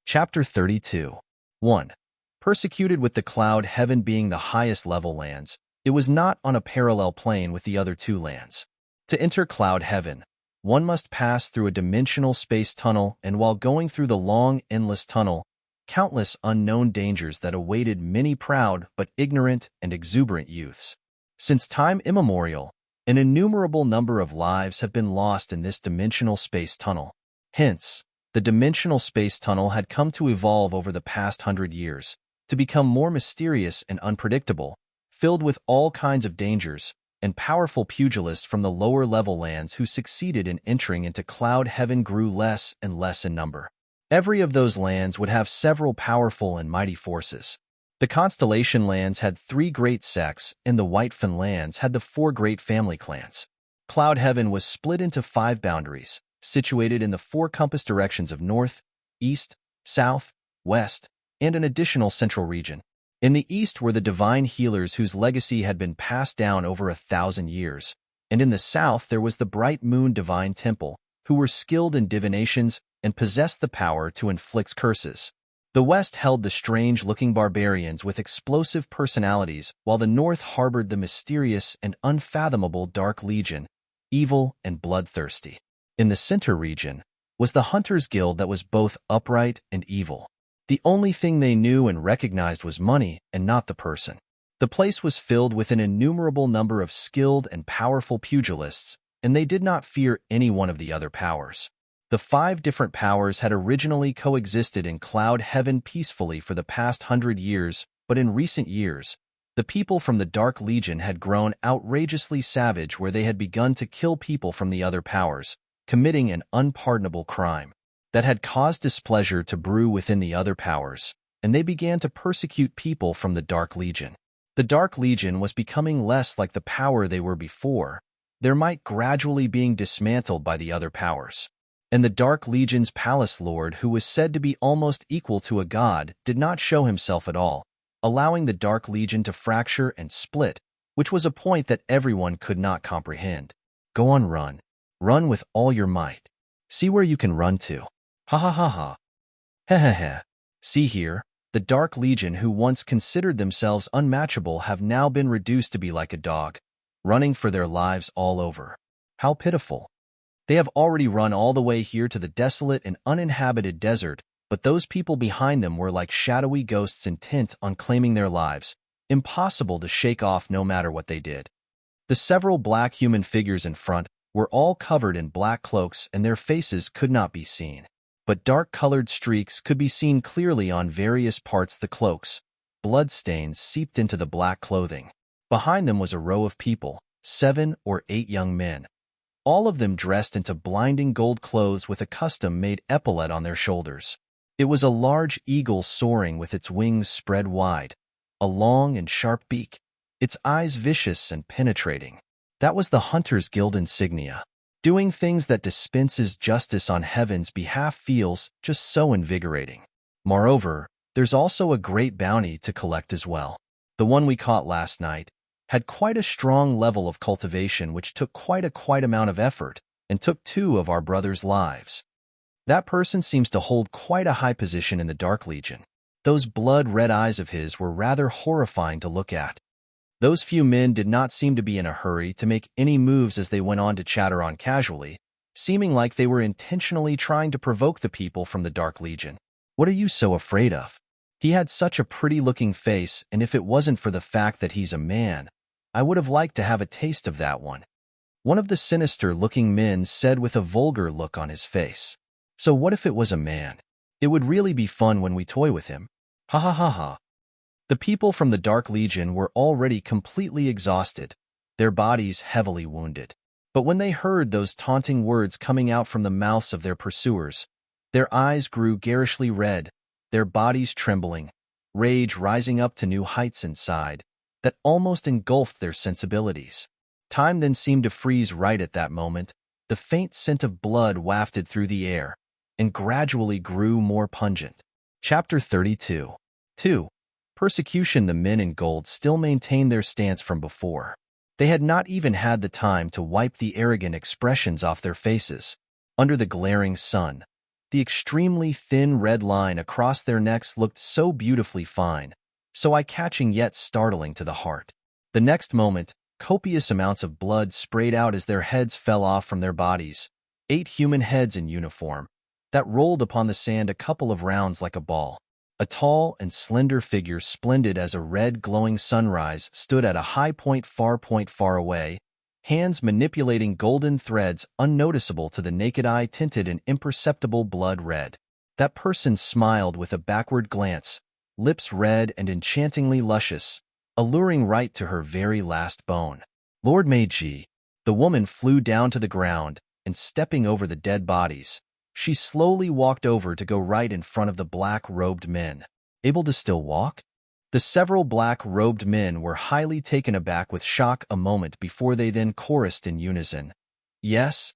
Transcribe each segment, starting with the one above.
Chapter 32. 1. Persecuted with the cloud heaven being the highest level lands, it was not on a parallel plane with the other two lands. To enter cloud heaven, one must pass through a dimensional space tunnel, and while going through the long, endless tunnel, countless unknown dangers that awaited many proud but ignorant and exuberant youths. Since time immemorial, an innumerable number of lives have been lost in this dimensional space tunnel. Hence, the dimensional space tunnel had come to evolve over the past 100 years, to become more mysterious and unpredictable, filled with all kinds of dangers, and powerful pugilists from the lower-level lands who succeeded in entering into cloud heaven grew less and less in number. Every of those lands would have several powerful and mighty forces. The Constellation lands had 3 great sects, and the White Fin lands had the 4 great family clans. Cloud heaven was split into 5 boundaries, situated in the 4 compass directions of north, east, south, west, and an additional central region. In the east were the divine healers whose legacy had been passed down over 1,000 years, and in the south there was the bright moon divine temple, who were skilled in divinations and possessed the power to inflict curses. The west held the strange-looking barbarians with explosive personalities, while the north harbored the mysterious and unfathomable Dark Legion, evil and bloodthirsty. In the center region was the Hunters Guild that was both upright and evil. The only thing they knew and recognized was money and not the person. The place was filled with an innumerable number of skilled and powerful pugilists, and they did not fear any one of the other powers. The 5 different powers had originally coexisted in cloud heaven peacefully for the past 100 years, but in recent years, the people from the Dark Legion had grown outrageously savage, where they had begun to kill people from the other powers, committing an unpardonable crime that had caused displeasure to brew within the other powers, and they began to persecute people from the Dark Legion. The Dark Legion was becoming less like the power they were before, their might gradually being dismantled by the other powers. And the Dark Legion's palace lord, who was said to be almost equal to a god, did not show himself at all, allowing the Dark Legion to fracture and split, which was a point that everyone could not comprehend. Go on, run. Run with all your might. See where you can run to. Ha ha ha ha. Heh heh heh. See here, the Dark Legion, who once considered themselves unmatchable, have now been reduced to be like a dog, running for their lives all over. How pitiful. They have already run all the way here to the desolate and uninhabited desert, but those people behind them were like shadowy ghosts intent on claiming their lives, impossible to shake off no matter what they did. The several black human figures in front were all covered in black cloaks, and their faces could not be seen. But dark-colored streaks could be seen clearly on various parts of the cloaks. Bloodstains seeped into the black clothing. Behind them was a row of people, 7 or 8 young men, all of them dressed into blinding gold clothes with a custom-made epaulet on their shoulders. It was a large eagle soaring with its wings spread wide, a long and sharp beak, its eyes vicious and penetrating. That was the Hunters Guild insignia. Doing things that dispenses justice on heaven's behalf feels just so invigorating. Moreover, there's also a great bounty to collect as well. The one we caught last night had quite a strong level of cultivation, which took quite amount of effort and took 2 of our brothers' lives. That person seems to hold quite a high position in the Dark Legion. Those blood-red eyes of his were rather horrifying to look at. Those few men did not seem to be in a hurry to make any moves as they went on to chatter on casually, seeming like they were intentionally trying to provoke the people from the Dark Legion. What are you so afraid of? He had such a pretty-looking face, and if it wasn't for the fact that he's a man, I would have liked to have a taste of that one. One of the sinister-looking men said with a vulgar look on his face. So what if it was a man? It would really be fun when we toy with him. Ha ha ha ha. The people from the Dark Legion were already completely exhausted, their bodies heavily wounded. But when they heard those taunting words coming out from the mouths of their pursuers, their eyes grew garishly red, their bodies trembling, rage rising up to new heights inside that almost engulfed their sensibilities. Time then seemed to freeze right at that moment. The faint scent of blood wafted through the air and gradually grew more pungent. Chapter 32. 2. Persecution. The men in gold still maintained their stance from before. They had not even had the time to wipe the arrogant expressions off their faces. Under the glaring sun, The extremely thin red line across their necks looked so beautifully fine, so eye-catching yet startling to the heart. The next moment, copious amounts of blood sprayed out as their heads fell off from their bodies, 8 human heads in uniform, that rolled upon the sand a couple of rounds like a ball. A tall and slender figure, splendid as a red glowing sunrise, stood at a high point far away, hands manipulating golden threads unnoticeable to the naked eye, tinted an imperceptible blood red. That person smiled with a backward glance, lips red and enchantingly luscious, alluring right to her very last bone. Lord Meiji. The woman flew down to the ground, and stepping over the dead bodies, she slowly walked over to go right in front of the black-robed men. Able to still walk? The several black-robed men were highly taken aback with shock a moment before they then chorused in unison. Yes?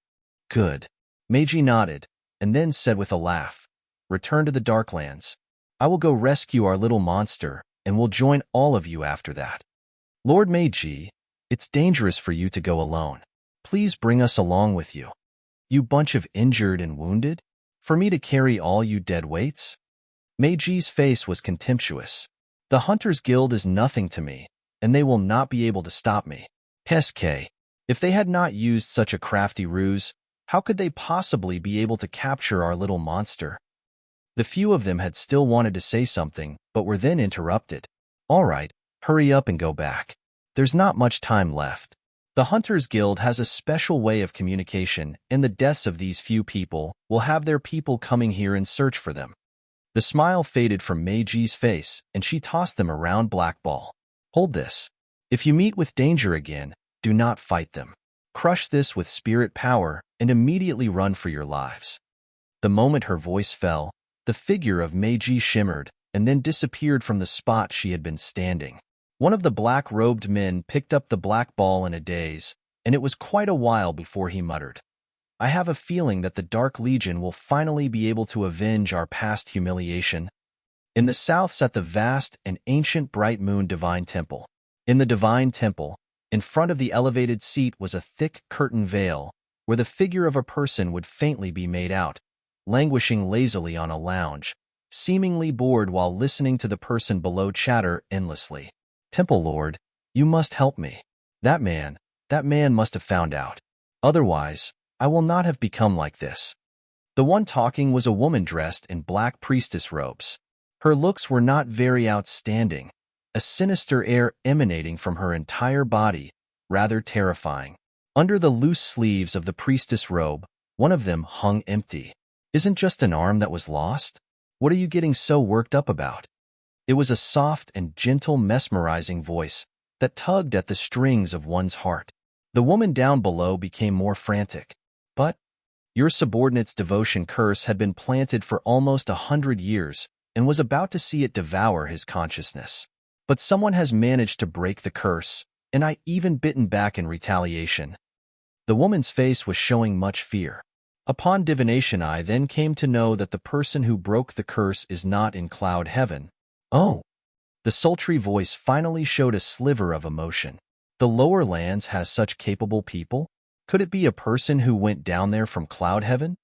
Good. Meiji nodded, and then said with a laugh, Return to the Darklands. I will go rescue our little monster, and will join all of you after that. Lord Meiji, it's dangerous for you to go alone. Please bring us along with you. You bunch of injured and wounded? For me to carry all you dead weights? Meiji's face was contemptuous. The Hunters Guild is nothing to me, and they will not be able to stop me. Heske. If they had not used such a crafty ruse, how could they possibly be able to capture our little monster? The few of them had still wanted to say something, but were then interrupted. All right, hurry up and go back. There's not much time left. The Hunters Guild has a special way of communication, and the deaths of these few people will have their people coming here in search for them. The smile faded from Meiji's face, and she tossed them a round black ball. Hold this. If you meet with danger again, do not fight them. Crush this with spirit power, and immediately run for your lives. The moment her voice fell, the figure of Meiji shimmered, and then disappeared from the spot she had been standing. One of the black-robed men picked up the black ball in a daze, and it was quite a while before he muttered, I have a feeling that the Dark Legion will finally be able to avenge our past humiliation. In the south sat the vast and ancient Bright Moon Divine Temple. In the Divine Temple, in front of the elevated seat was a thick curtain veil, where the figure of a person would faintly be made out, languishing lazily on a lounge, seemingly bored while listening to the person below chatter endlessly. Temple Lord, you must help me. That man must have found out. Otherwise, I will not have become like this. The one talking was a woman dressed in black priestess robes. Her looks were not very outstanding, a sinister air emanating from her entire body, rather terrifying. Under the loose sleeves of the priestess robe, one of them hung empty. Isn't just an arm that was lost? What are you getting so worked up about? It was a soft and gentle, mesmerizing voice that tugged at the strings of one's heart. The woman down below became more frantic. But your subordinate's devotion curse had been planted for almost 100 years and was about to see it devour his consciousness. But someone has managed to break the curse, and I even bitten back in retaliation. The woman's face was showing much fear. Upon divination, I then came to know that the person who broke the curse is not in Cloud Heaven. Oh! The sultry voice finally showed a sliver of emotion. The lower lands has such capable people? Could it be a person who went down there from Cloud Heaven?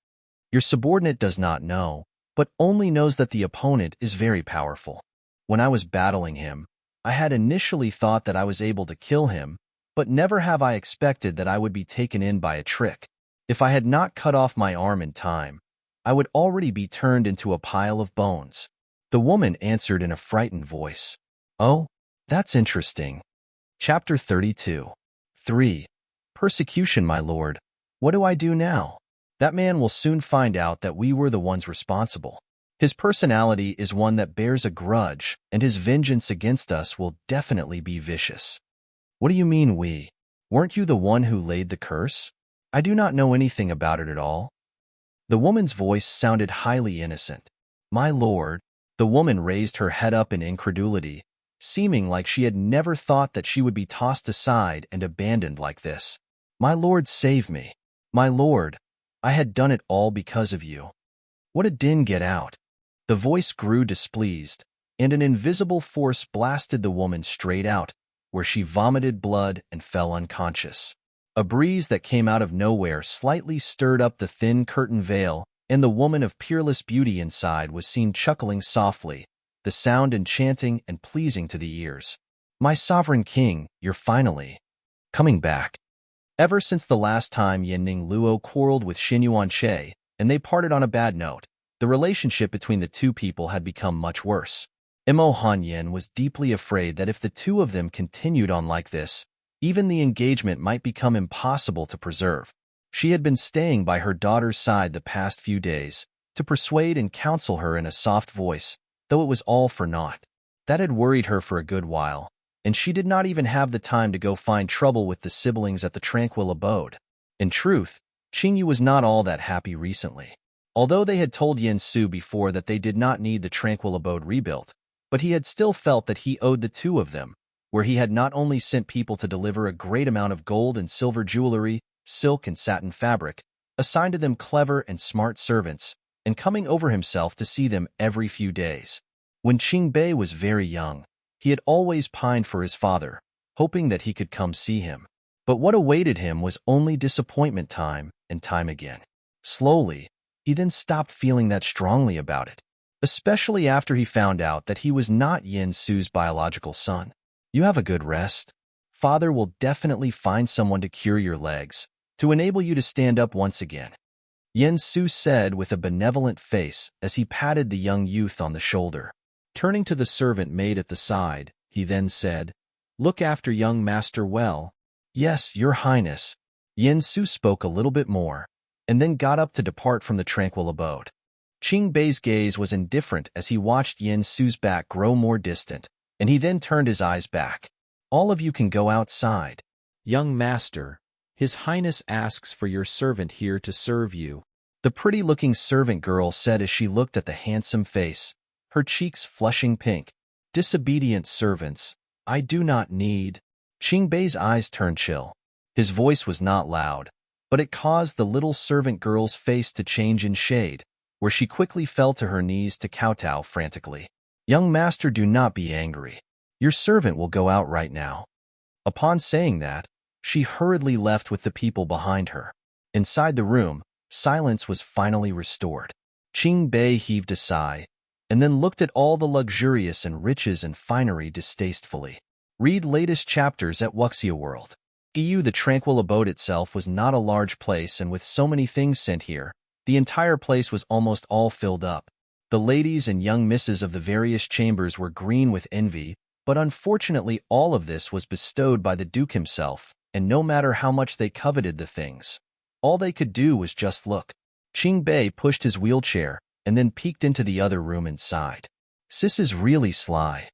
Your subordinate does not know, but only knows that the opponent is very powerful. When I was battling him, I had initially thought that I was able to kill him, but never have I expected that I would be taken in by a trick. If I had not cut off my arm in time, I would already be turned into a pile of bones. The woman answered in a frightened voice. Oh, that's interesting. Chapter 32. 3. Persecution, my lord. What do I do now? That man will soon find out that we were the ones responsible. His personality is one that bears a grudge, and his vengeance against us will definitely be vicious. What do you mean we? Weren't you the one who laid the curse? I do not know anything about it at all. The woman's voice sounded highly innocent. My lord. The woman raised her head up in incredulity, seeming like she had never thought that she would be tossed aside and abandoned like this. My lord, save me. My lord, I had done it all because of you. What a din, get out. The voice grew displeased, and an invisible force blasted the woman straight out, where she vomited blood and fell unconscious. A breeze that came out of nowhere slightly stirred up the thin curtain veil, and the woman of peerless beauty inside was seen chuckling softly, the sound enchanting and pleasing to the ears. "My sovereign king, you're finally coming back." Ever since the last time Yin Luo quarreled with Xin Yuanche, and they parted on a bad note, the relationship between the two people had become much worse. Imo Hanyin was deeply afraid that if the two of them continued on like this, even the engagement might become impossible to preserve. She had been staying by her daughter's side the past few days to persuade and counsel her in a soft voice, though it was all for naught. That had worried her for a good while, and she did not even have the time to go find trouble with the siblings at the tranquil abode. In truth, Qingyu was not all that happy recently. Although they had told Yin Su before that they did not need the tranquil abode rebuilt, but he had still felt that he owed the two of them, where he had not only sent people to deliver a great amount of gold and silver jewelry, silk and satin fabric, assigned to them clever and smart servants, and coming over himself to see them every few days. When Qingbei was very young, he had always pined for his father, hoping that he could come see him. But what awaited him was only disappointment time and time again. Slowly, he then stopped feeling that strongly about it, especially after he found out that he was not Yin Su's biological son. "You have a good rest. Father will definitely find someone to cure your legs, to enable you to stand up once again," Yin Su said with a benevolent face as he patted the young youth on the shoulder. Turning to the servant maid at the side, he then said, "Look after young master well." "Yes, your highness." Yin Su spoke a little bit more, and then got up to depart from the tranquil abode. Qingbei's gaze was indifferent as he watched Yin Su's back grow more distant, and he then turned his eyes back. "All of you can go outside. Young master, His Highness asks for your servant here to serve you," the pretty-looking servant girl said as she looked at the handsome face, her cheeks flushing pink. "Disobedient servants, I do not need." Qingbei's eyes turned chill. His voice was not loud, but it caused the little servant girl's face to change in shade, where she quickly fell to her knees to kowtow frantically. "Young master, do not be angry. Your servant will go out right now." Upon saying that, she hurriedly left with the people behind her. Inside the room, silence was finally restored. Qingbei heaved a sigh, and then looked at all the luxurious and riches and finery distastefully. Read latest chapters at Wuxia World. The tranquil abode itself was not a large place, and with so many things sent here, the entire place was almost all filled up. The ladies and young misses of the various chambers were green with envy, but unfortunately all of this was bestowed by the Duke himself, and no matter how much they coveted the things, all they could do was just look. Qingbei pushed his wheelchair and then peeked into the other room inside. "Sis is really sly."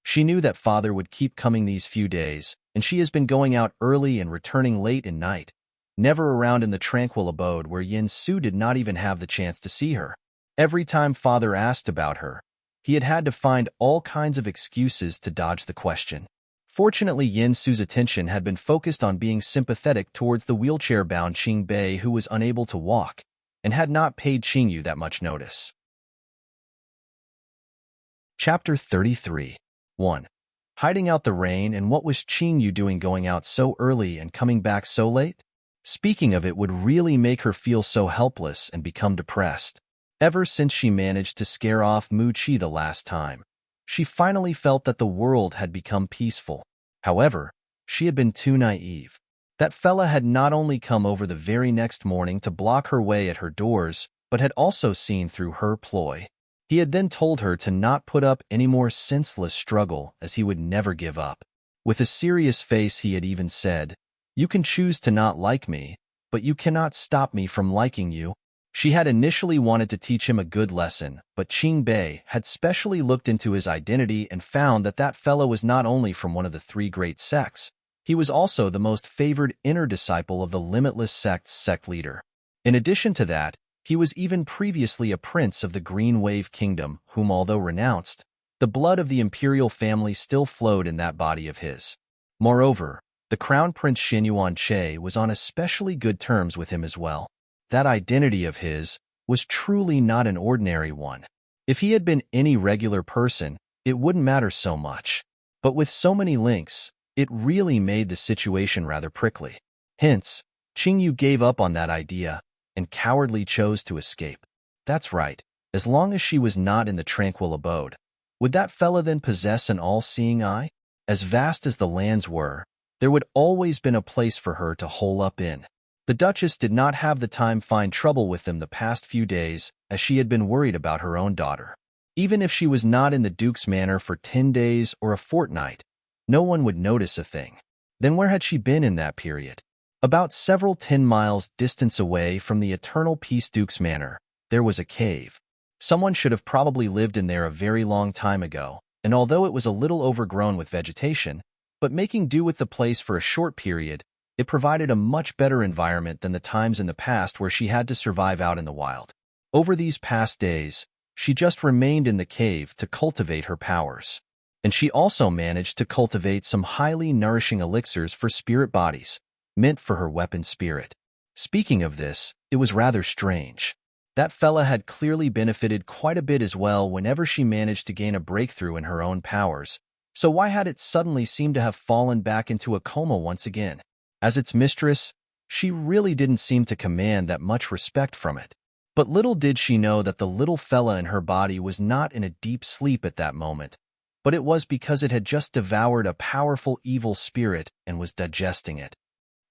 She knew that father would keep coming these few days, and she has been going out early and returning late in night, never around in the tranquil abode where Yin Su did not even have the chance to see her. Every time father asked about her, he had had to find all kinds of excuses to dodge the question. Fortunately, Yin Su's attention had been focused on being sympathetic towards the wheelchair-bound Qingbei, who was unable to walk, and had not paid Qingyu that much notice. Chapter 33. 1. Hiding out the rain, and what was Qingyu doing going out so early and coming back so late? Speaking of it would really make her feel so helpless and become depressed. Ever since she managed to scare off Mu Qi the last time, she finally felt that the world had become peaceful. However, she had been too naive. That fella had not only come over the very next morning to block her way at her doors, but had also seen through her ploy. He had then told her to not put up any more senseless struggle, as he would never give up. With a serious face he had even said, "You can choose to not like me, but you cannot stop me from liking you." She had initially wanted to teach him a good lesson, but Qingbei had specially looked into his identity and found that that fellow was not only from one of the three great sects, he was also the most favored inner disciple of the Limitless Sect's sect leader. In addition to that, he was even previously a prince of the Green Wave Kingdom, whom, although renounced, the blood of the imperial family still flowed in that body of his. Moreover, the Crown Prince Xin Yuanche was on especially good terms with him as well. That identity of his was truly not an ordinary one. If he had been any regular person, it wouldn't matter so much. But with so many links, it really made the situation rather prickly. Hence, Qingyu gave up on that idea, and cowardly chose to escape. That's right, as long as she was not in the tranquil abode. Would that fella then possess an all-seeing eye? As vast as the lands were, there would always been a place for her to hole up in. The Duchess did not have the time find trouble with them the past few days, as she had been worried about her own daughter. Even if she was not in the Duke's manor for 10 days or a fortnight, no one would notice a thing. Then where had she been in that period? About several 10 miles distance away from the Eternal Peace Duke's manor, there was a cave. Someone should have probably lived in there a very long time ago, and although it was a little overgrown with vegetation, but making do with the place for a short period, it provided a much better environment than the times in the past where she had to survive out in the wild. Over these past days, she just remained in the cave to cultivate her powers. And she also managed to cultivate some highly nourishing elixirs for spirit bodies, meant for her weapon spirit. Speaking of this, it was rather strange. That fella had clearly benefited quite a bit as well whenever she managed to gain a breakthrough in her own powers, so why had it suddenly seemed to have fallen back into a coma once again? As its mistress, she really didn't seem to command that much respect from it. But little did she know that the little fella in her body was not in a deep sleep at that moment, but it was because it had just devoured a powerful evil spirit and was digesting it.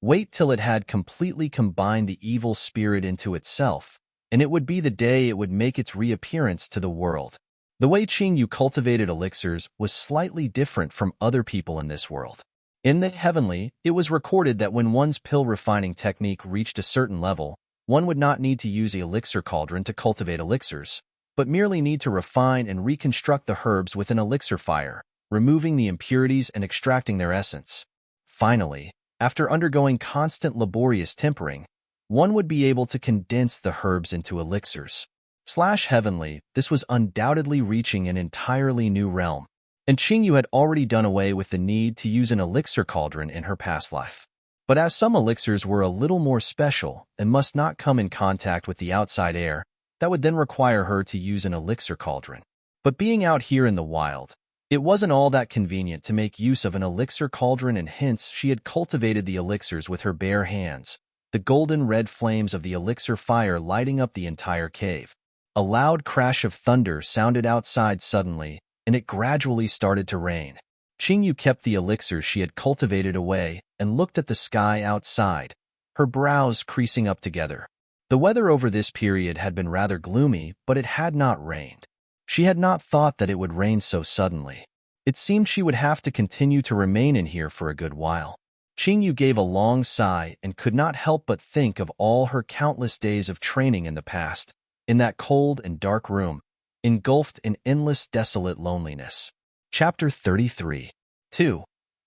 Wait till it had completely combined the evil spirit into itself, and it would be the day it would make its reappearance to the world. The way Qingyu cultivated elixirs was slightly different from other people in this world. In the heavenly, it was recorded that when one's pill refining technique reached a certain level, one would not need to use the elixir cauldron to cultivate elixirs, but merely need to refine and reconstruct the herbs with an elixir fire, removing the impurities and extracting their essence. Finally, after undergoing constant laborious tempering, one would be able to condense the herbs into elixirs. Heavenly, this was undoubtedly reaching an entirely new realm, and Qingyu had already done away with the need to use an elixir cauldron in her past life. But as some elixirs were a little more special and must not come in contact with the outside air, that would then require her to use an elixir cauldron. But being out here in the wild, it wasn't all that convenient to make use of an elixir cauldron, and hence she had cultivated the elixirs with her bare hands, the golden red flames of the elixir fire lighting up the entire cave. A loud crash of thunder sounded outside suddenly, and it gradually started to rain. Qingyu kept the elixirs she had cultivated away and looked at the sky outside, her brows creasing up together. The weather over this period had been rather gloomy, but it had not rained. She had not thought that it would rain so suddenly. It seemed she would have to continue to remain in here for a good while. Qingyu gave a long sigh and could not help but think of all her countless days of training in the past, in that cold and dark room, engulfed in endless desolate loneliness. Chapter 33. 2.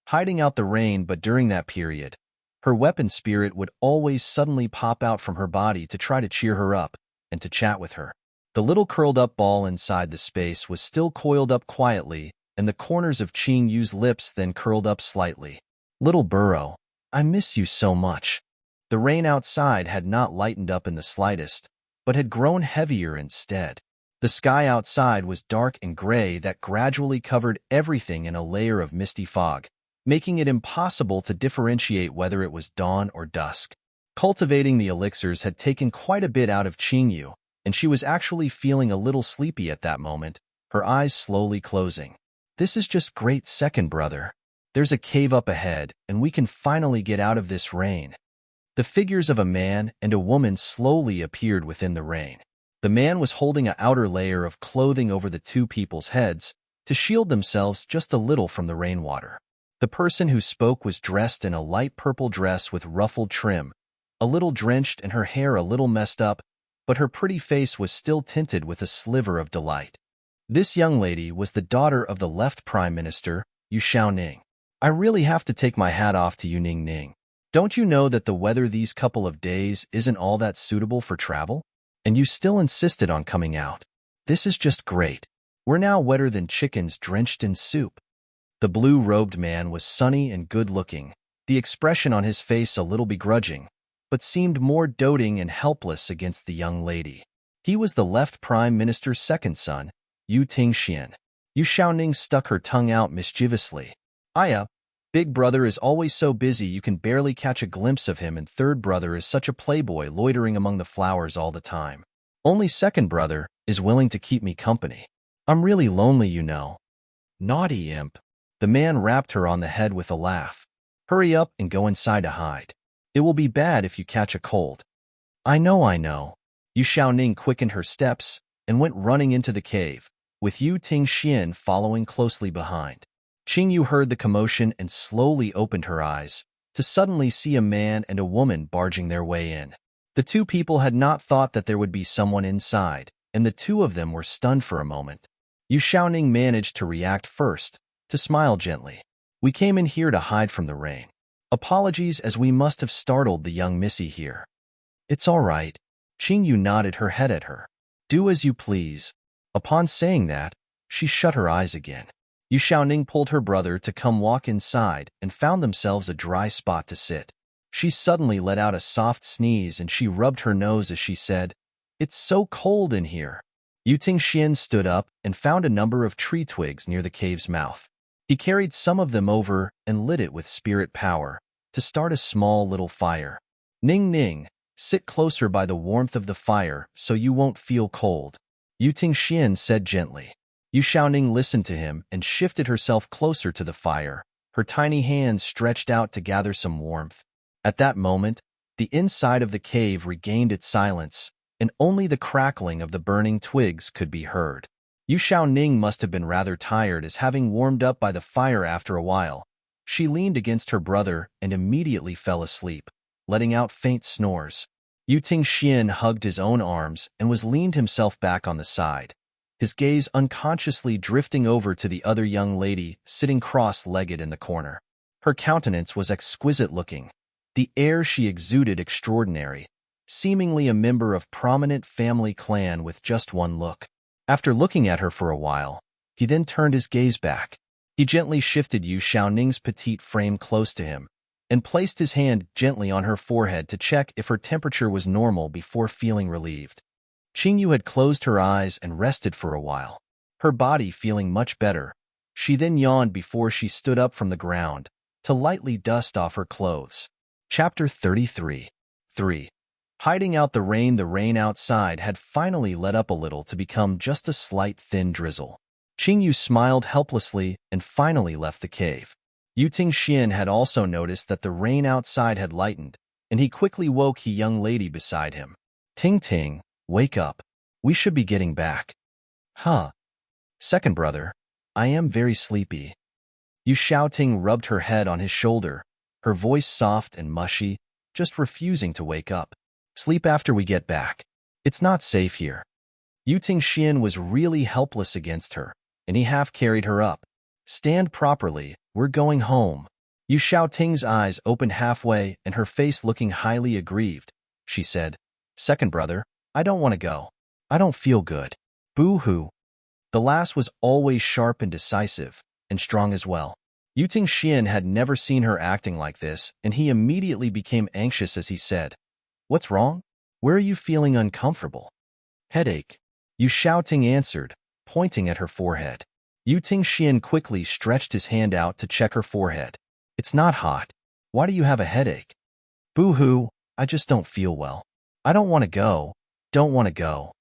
Hiding out the rain, but during that period, her weapon spirit would always suddenly pop out from her body to try to cheer her up and to chat with her. The little curled-up ball inside the space was still coiled up quietly, and the corners of Qingyu's lips then curled up slightly. Little burrow, I miss you so much. The rain outside had not lightened up in the slightest, but had grown heavier instead. The sky outside was dark and gray that gradually covered everything in a layer of misty fog, making it impossible to differentiate whether it was dawn or dusk. Cultivating the elixirs had taken quite a bit out of Qingyu, and she was actually feeling a little sleepy at that moment, her eyes slowly closing. This is just great, second brother. There's a cave up ahead, and we can finally get out of this rain. The figures of a man and a woman slowly appeared within the rain. The man was holding an outer layer of clothing over the two people's heads to shield themselves just a little from the rainwater. The person who spoke was dressed in a light purple dress with ruffled trim, a little drenched and her hair a little messed up, but her pretty face was still tinted with a sliver of delight. This young lady was the daughter of the left Prime Minister, Yu Xiaoning. I really have to take my hat off to you, Ning Ning. Don't you know that the weather these couple of days isn't all that suitable for travel? And you still insisted on coming out. This is just great. We're now wetter than chickens drenched in soup. The blue-robed man was sunny and good-looking, the expression on his face a little begrudging, but seemed more doting and helpless against the young lady. He was the left Prime Minister's second son, Yu Tingxian. Yu Xiaoning stuck her tongue out mischievously. Aya, Big brother is always so busy you can barely catch a glimpse of him, and third brother is such a playboy, loitering among the flowers all the time. Only second brother is willing to keep me company. I'm really lonely, you know. Naughty imp. The man rapped her on the head with a laugh. Hurry up and go inside to hide. It will be bad if you catch a cold. I know, I know. Yu Xiaoning quickened her steps and went running into the cave, with Yu Tingxian following closely behind. Qingyu heard the commotion and slowly opened her eyes to suddenly see a man and a woman barging their way in. The two people had not thought that there would be someone inside, and the two of them were stunned for a moment. Yu Xiaoning managed to react first, to smile gently. We came in here to hide from the rain. Apologies, as we must have startled the young missy here. It's all right. Qingyu nodded her head at her. Do as you please. Upon saying that, she shut her eyes again. Yu Xiaoning pulled her brother to come walk inside and found themselves a dry spot to sit. She suddenly let out a soft sneeze and she rubbed her nose as she said, "It's so cold in here." Yu Tingxian stood up and found a number of tree twigs near the cave's mouth. He carried some of them over and lit it with spirit power to start a small little fire. Ning Ning, sit closer by the warmth of the fire so you won't feel cold, Yu Tingxian said gently. Yu Xiaoning listened to him and shifted herself closer to the fire, her tiny hands stretched out to gather some warmth. At that moment, the inside of the cave regained its silence, and only the crackling of the burning twigs could be heard. Yu Xiaoning must have been rather tired, as having warmed up by the fire after a while, she leaned against her brother and immediately fell asleep, letting out faint snores. Yu Tingxian hugged his own arms and was leaned himself back on the side, his gaze unconsciously drifting over to the other young lady sitting cross-legged in the corner. Her countenance was exquisite looking, the air she exuded extraordinary, seemingly a member of prominent family clan with just one look. After looking at her for a while, he then turned his gaze back. He gently shifted Yu Xiaoning's petite frame close to him and placed his hand gently on her forehead to check if her temperature was normal before feeling relieved. Qingyu had closed her eyes and rested for a while, her body feeling much better. She then yawned before she stood up from the ground to lightly dust off her clothes. Chapter 33. 3. Hiding out the rain outside had finally let up a little to become just a slight thin drizzle. Qingyu smiled helplessly and finally left the cave. Yu Tingxian had also noticed that the rain outside had lightened, and he quickly woke the young lady beside him. Ting Ting, wake up. We should be getting back. Huh. Second brother, I am very sleepy. Yu Xiaoting rubbed her head on his shoulder, her voice soft and mushy, just refusing to wake up. Sleep after we get back. It's not safe here. Yu Tingxian was really helpless against her, and he half carried her up. Stand properly, we're going home. Yu Xiaoting's eyes opened halfway and her face looking highly aggrieved. She said, Second brother, I don't want to go. I don't feel good. Boo-hoo. The lass was always sharp and decisive, and strong as well. Yu Tingxian had never seen her acting like this, and he immediately became anxious as he said, What's wrong? Where are you feeling uncomfortable? Headache. Yu Xiaoting answered, pointing at her forehead. Yu Tingxian quickly stretched his hand out to check her forehead. It's not hot. Why do you have a headache? Boo-hoo, I just don't feel well. I don't want to go. Don't want to go.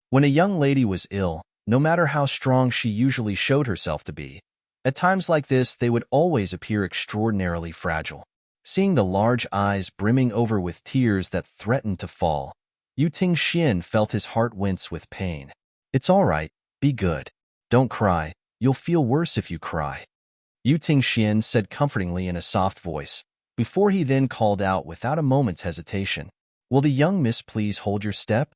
When a young lady was ill, no matter how strong she usually showed herself to be, at times like this they would always appear extraordinarily fragile. Seeing the large eyes brimming over with tears that threatened to fall, Yu Tingxian felt his heart wince with pain. It's all right, be good. Don't cry, you'll feel worse if you cry. Yu Tingxian said comfortingly in a soft voice, before he then called out without a moment's hesitation, Will the young miss please hold your step?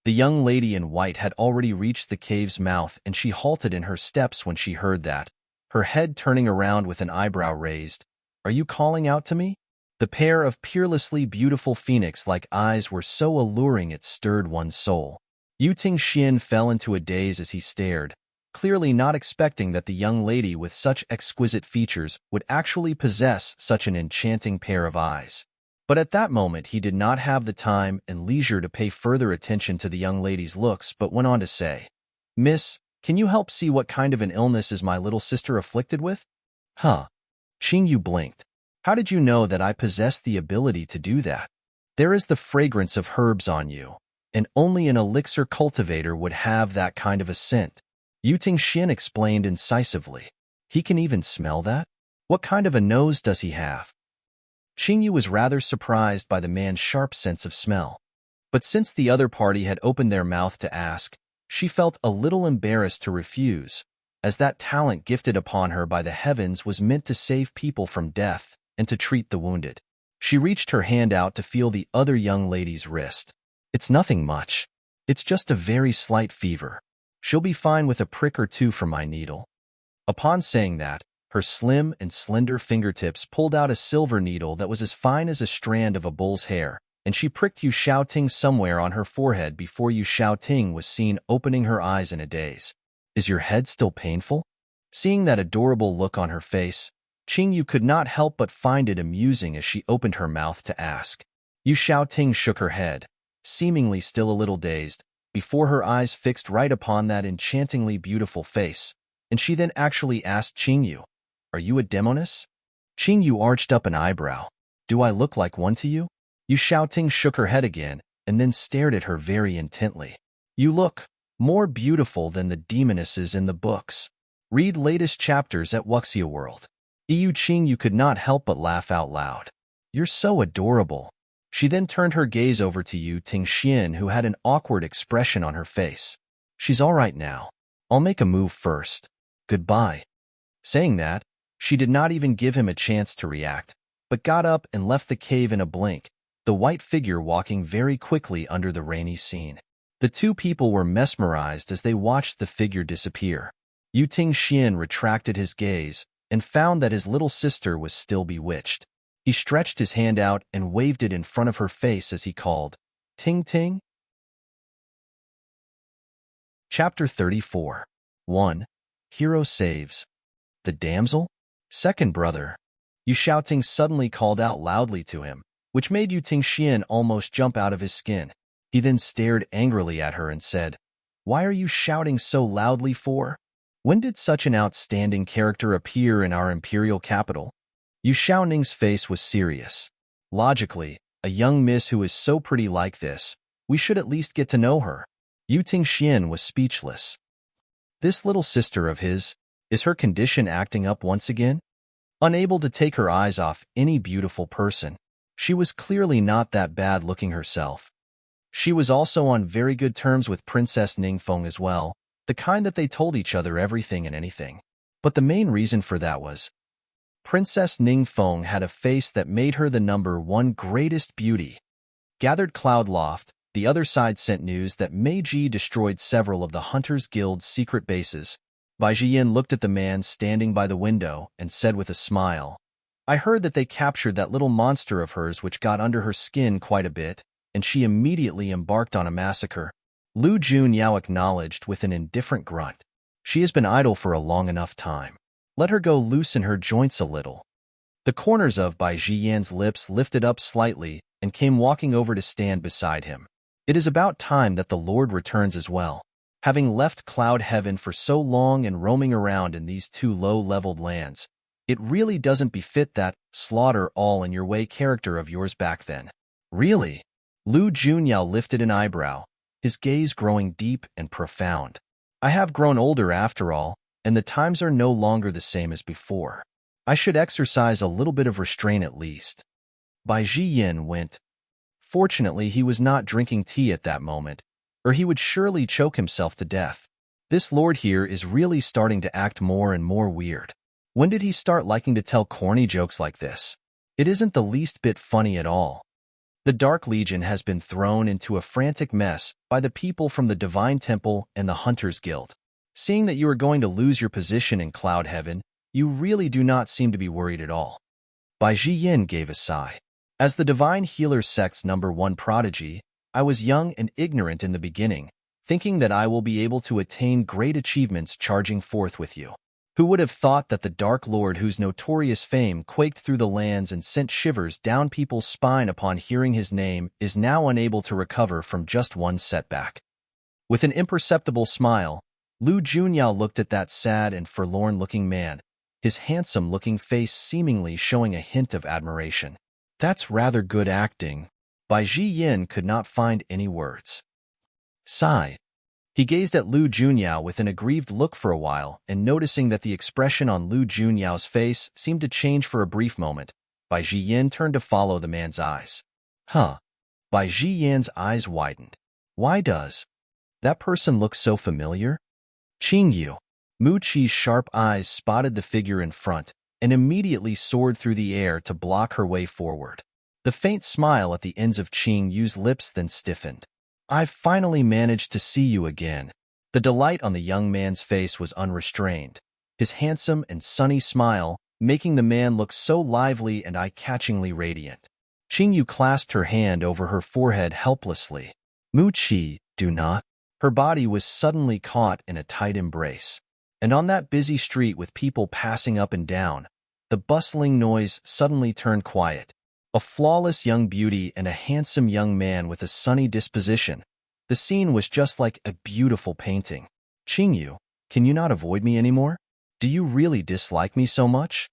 The young lady in white had already reached the cave's mouth and she halted in her steps when she heard that, her head turning around with an eyebrow raised. Are you calling out to me? The pair of peerlessly beautiful phoenix-like eyes were so alluring it stirred one's soul. Yu Tingxian fell into a daze as he stared, clearly not expecting that the young lady with such exquisite features would actually possess such an enchanting pair of eyes. But at that moment he did not have the time and leisure to pay further attention to the young lady's looks but went on to say, Miss, can you help see what kind of an illness is my little sister afflicted with? Huh. Qingyu blinked. How did you know that I possessed the ability to do that? There is the fragrance of herbs on you, and only an elixir cultivator would have that kind of a scent. Yu Tingxian explained incisively. He can even smell that? What kind of a nose does he have? Qingyu was rather surprised by the man's sharp sense of smell. But since the other party had opened their mouth to ask, she felt a little embarrassed to refuse, as that talent gifted upon her by the heavens was meant to save people from death and to treat the wounded. She reached her hand out to feel the other young lady's wrist. It's nothing much. It's just a very slight fever. She'll be fine with a prick or two from my needle. Upon saying that, her slim and slender fingertips pulled out a silver needle that was as fine as a strand of a bull's hair, and she pricked Yu Xiaoting somewhere on her forehead before Yu Xiaoting was seen opening her eyes in a daze. Is your head still painful? Seeing that adorable look on her face, Qingyu could not help but find it amusing as she opened her mouth to ask. Yu Xiaoting shook her head, seemingly still a little dazed, before her eyes fixed right upon that enchantingly beautiful face, and she then actually asked Qingyu, "Are you a demoness?" Qingyu arched up an eyebrow. "Do I look like one to you?" Yu Xiaoting shook her head again, and then stared at her very intently. "You look more beautiful than the demonesses in the books. Read latest chapters at Wuxia World." Yu Qingyu could not help but laugh out loud. "You're so adorable." She then turned her gaze over to Yu Tingxian, who had an awkward expression on her face. "She's all right now. I'll make a move first. Goodbye." Saying that, she did not even give him a chance to react, but got up and left the cave in a blink, the white figure walking very quickly under the rainy scene. The two people were mesmerized as they watched the figure disappear. Yu Tingxian retracted his gaze and found that his little sister was still bewitched. He stretched his hand out and waved it in front of her face as he called, "Ting Ting." Chapter 34. 1. Hero saves. The damsel? Second brother. Yu Xiaoting suddenly called out loudly to him, which made Yu Tingxian almost jump out of his skin. He then stared angrily at her and said, "Why are you shouting so loudly for? When did such an outstanding character appear in our imperial capital?" Yu Xiaoning's face was serious. Logically, a young miss who is so pretty like this, we should at least get to know her. Yu Tingxian was speechless. This little sister of his, is her condition acting up once again? Unable to take her eyes off any beautiful person, she was clearly not that bad looking herself. She was also on very good terms with Princess Ningfeng as well, the kind that they told each other everything and anything. But the main reason for that was, Princess Ningfeng had a face that made her the #1 greatest beauty. Gathered Cloudloft, the other side sent news that Meiji destroyed several of the Hunters Guild's secret bases. Bai Jian looked at the man standing by the window and said with a smile, "I heard that they captured that little monster of hers which got under her skin quite a bit, and she immediately embarked on a massacre." Lu Junyao acknowledged with an indifferent grunt. "She has been idle for a long enough time. Let her go loosen her joints a little." The corners of Bai Jian's lips lifted up slightly and came walking over to stand beside him. "It is about time that the Lord returns as well. Having left Cloud Heaven for so long and roaming around in these two low-leveled lands, it really doesn't befit that slaughter-all-in-your-way character of yours back then." "Really?" Lu Junyao lifted an eyebrow, his gaze growing deep and profound. "I have grown older after all, and the times are no longer the same as before. I should exercise a little bit of restraint at least." Bai Jian went. Fortunately, he was not drinking tea at that moment, or he would surely choke himself to death. This lord here is really starting to act more and more weird. When did he start liking to tell corny jokes like this? It isn't the least bit funny at all. The Dark Legion has been thrown into a frantic mess by the people from the Divine Temple and the Hunters Guild. Seeing that you are going to lose your position in Cloud Heaven, you really do not seem to be worried at all. Bai Jian gave a sigh. As the Divine Healer sect's #1 prodigy, I was young and ignorant in the beginning, thinking that I will be able to attain great achievements charging forth with you. Who would have thought that the Dark Lord, whose notorious fame quaked through the lands and sent shivers down people's spine upon hearing his name, is now unable to recover from just one setback? With an imperceptible smile, Lu Junyao looked at that sad and forlorn-looking man, his handsome-looking face seemingly showing a hint of admiration. That's rather good acting. Bai Yin could not find any words. Sigh. He gazed at Lu Junyao with an aggrieved look for a while, and noticing that the expression on Lu Junyao's face seemed to change for a brief moment, Bai Yin turned to follow the man's eyes. Huh. Bai Yin's eyes widened. Why does that person look so familiar? Qingyu. Mu Qi's sharp eyes spotted the figure in front and immediately soared through the air to block her way forward. The faint smile at the ends of Qingyu's lips then stiffened. I've finally managed to see you again. The delight on the young man's face was unrestrained, his handsome and sunny smile making the man look so lively and eye-catchingly radiant. Qingyu clasped her hand over her forehead helplessly. Mu Qi, do not. Her body was suddenly caught in a tight embrace. And on that busy street with people passing up and down, the bustling noise suddenly turned quiet. A flawless young beauty and a handsome young man with a sunny disposition. The scene was just like a beautiful painting. Qingyu, can you not avoid me anymore? Do you really dislike me so much?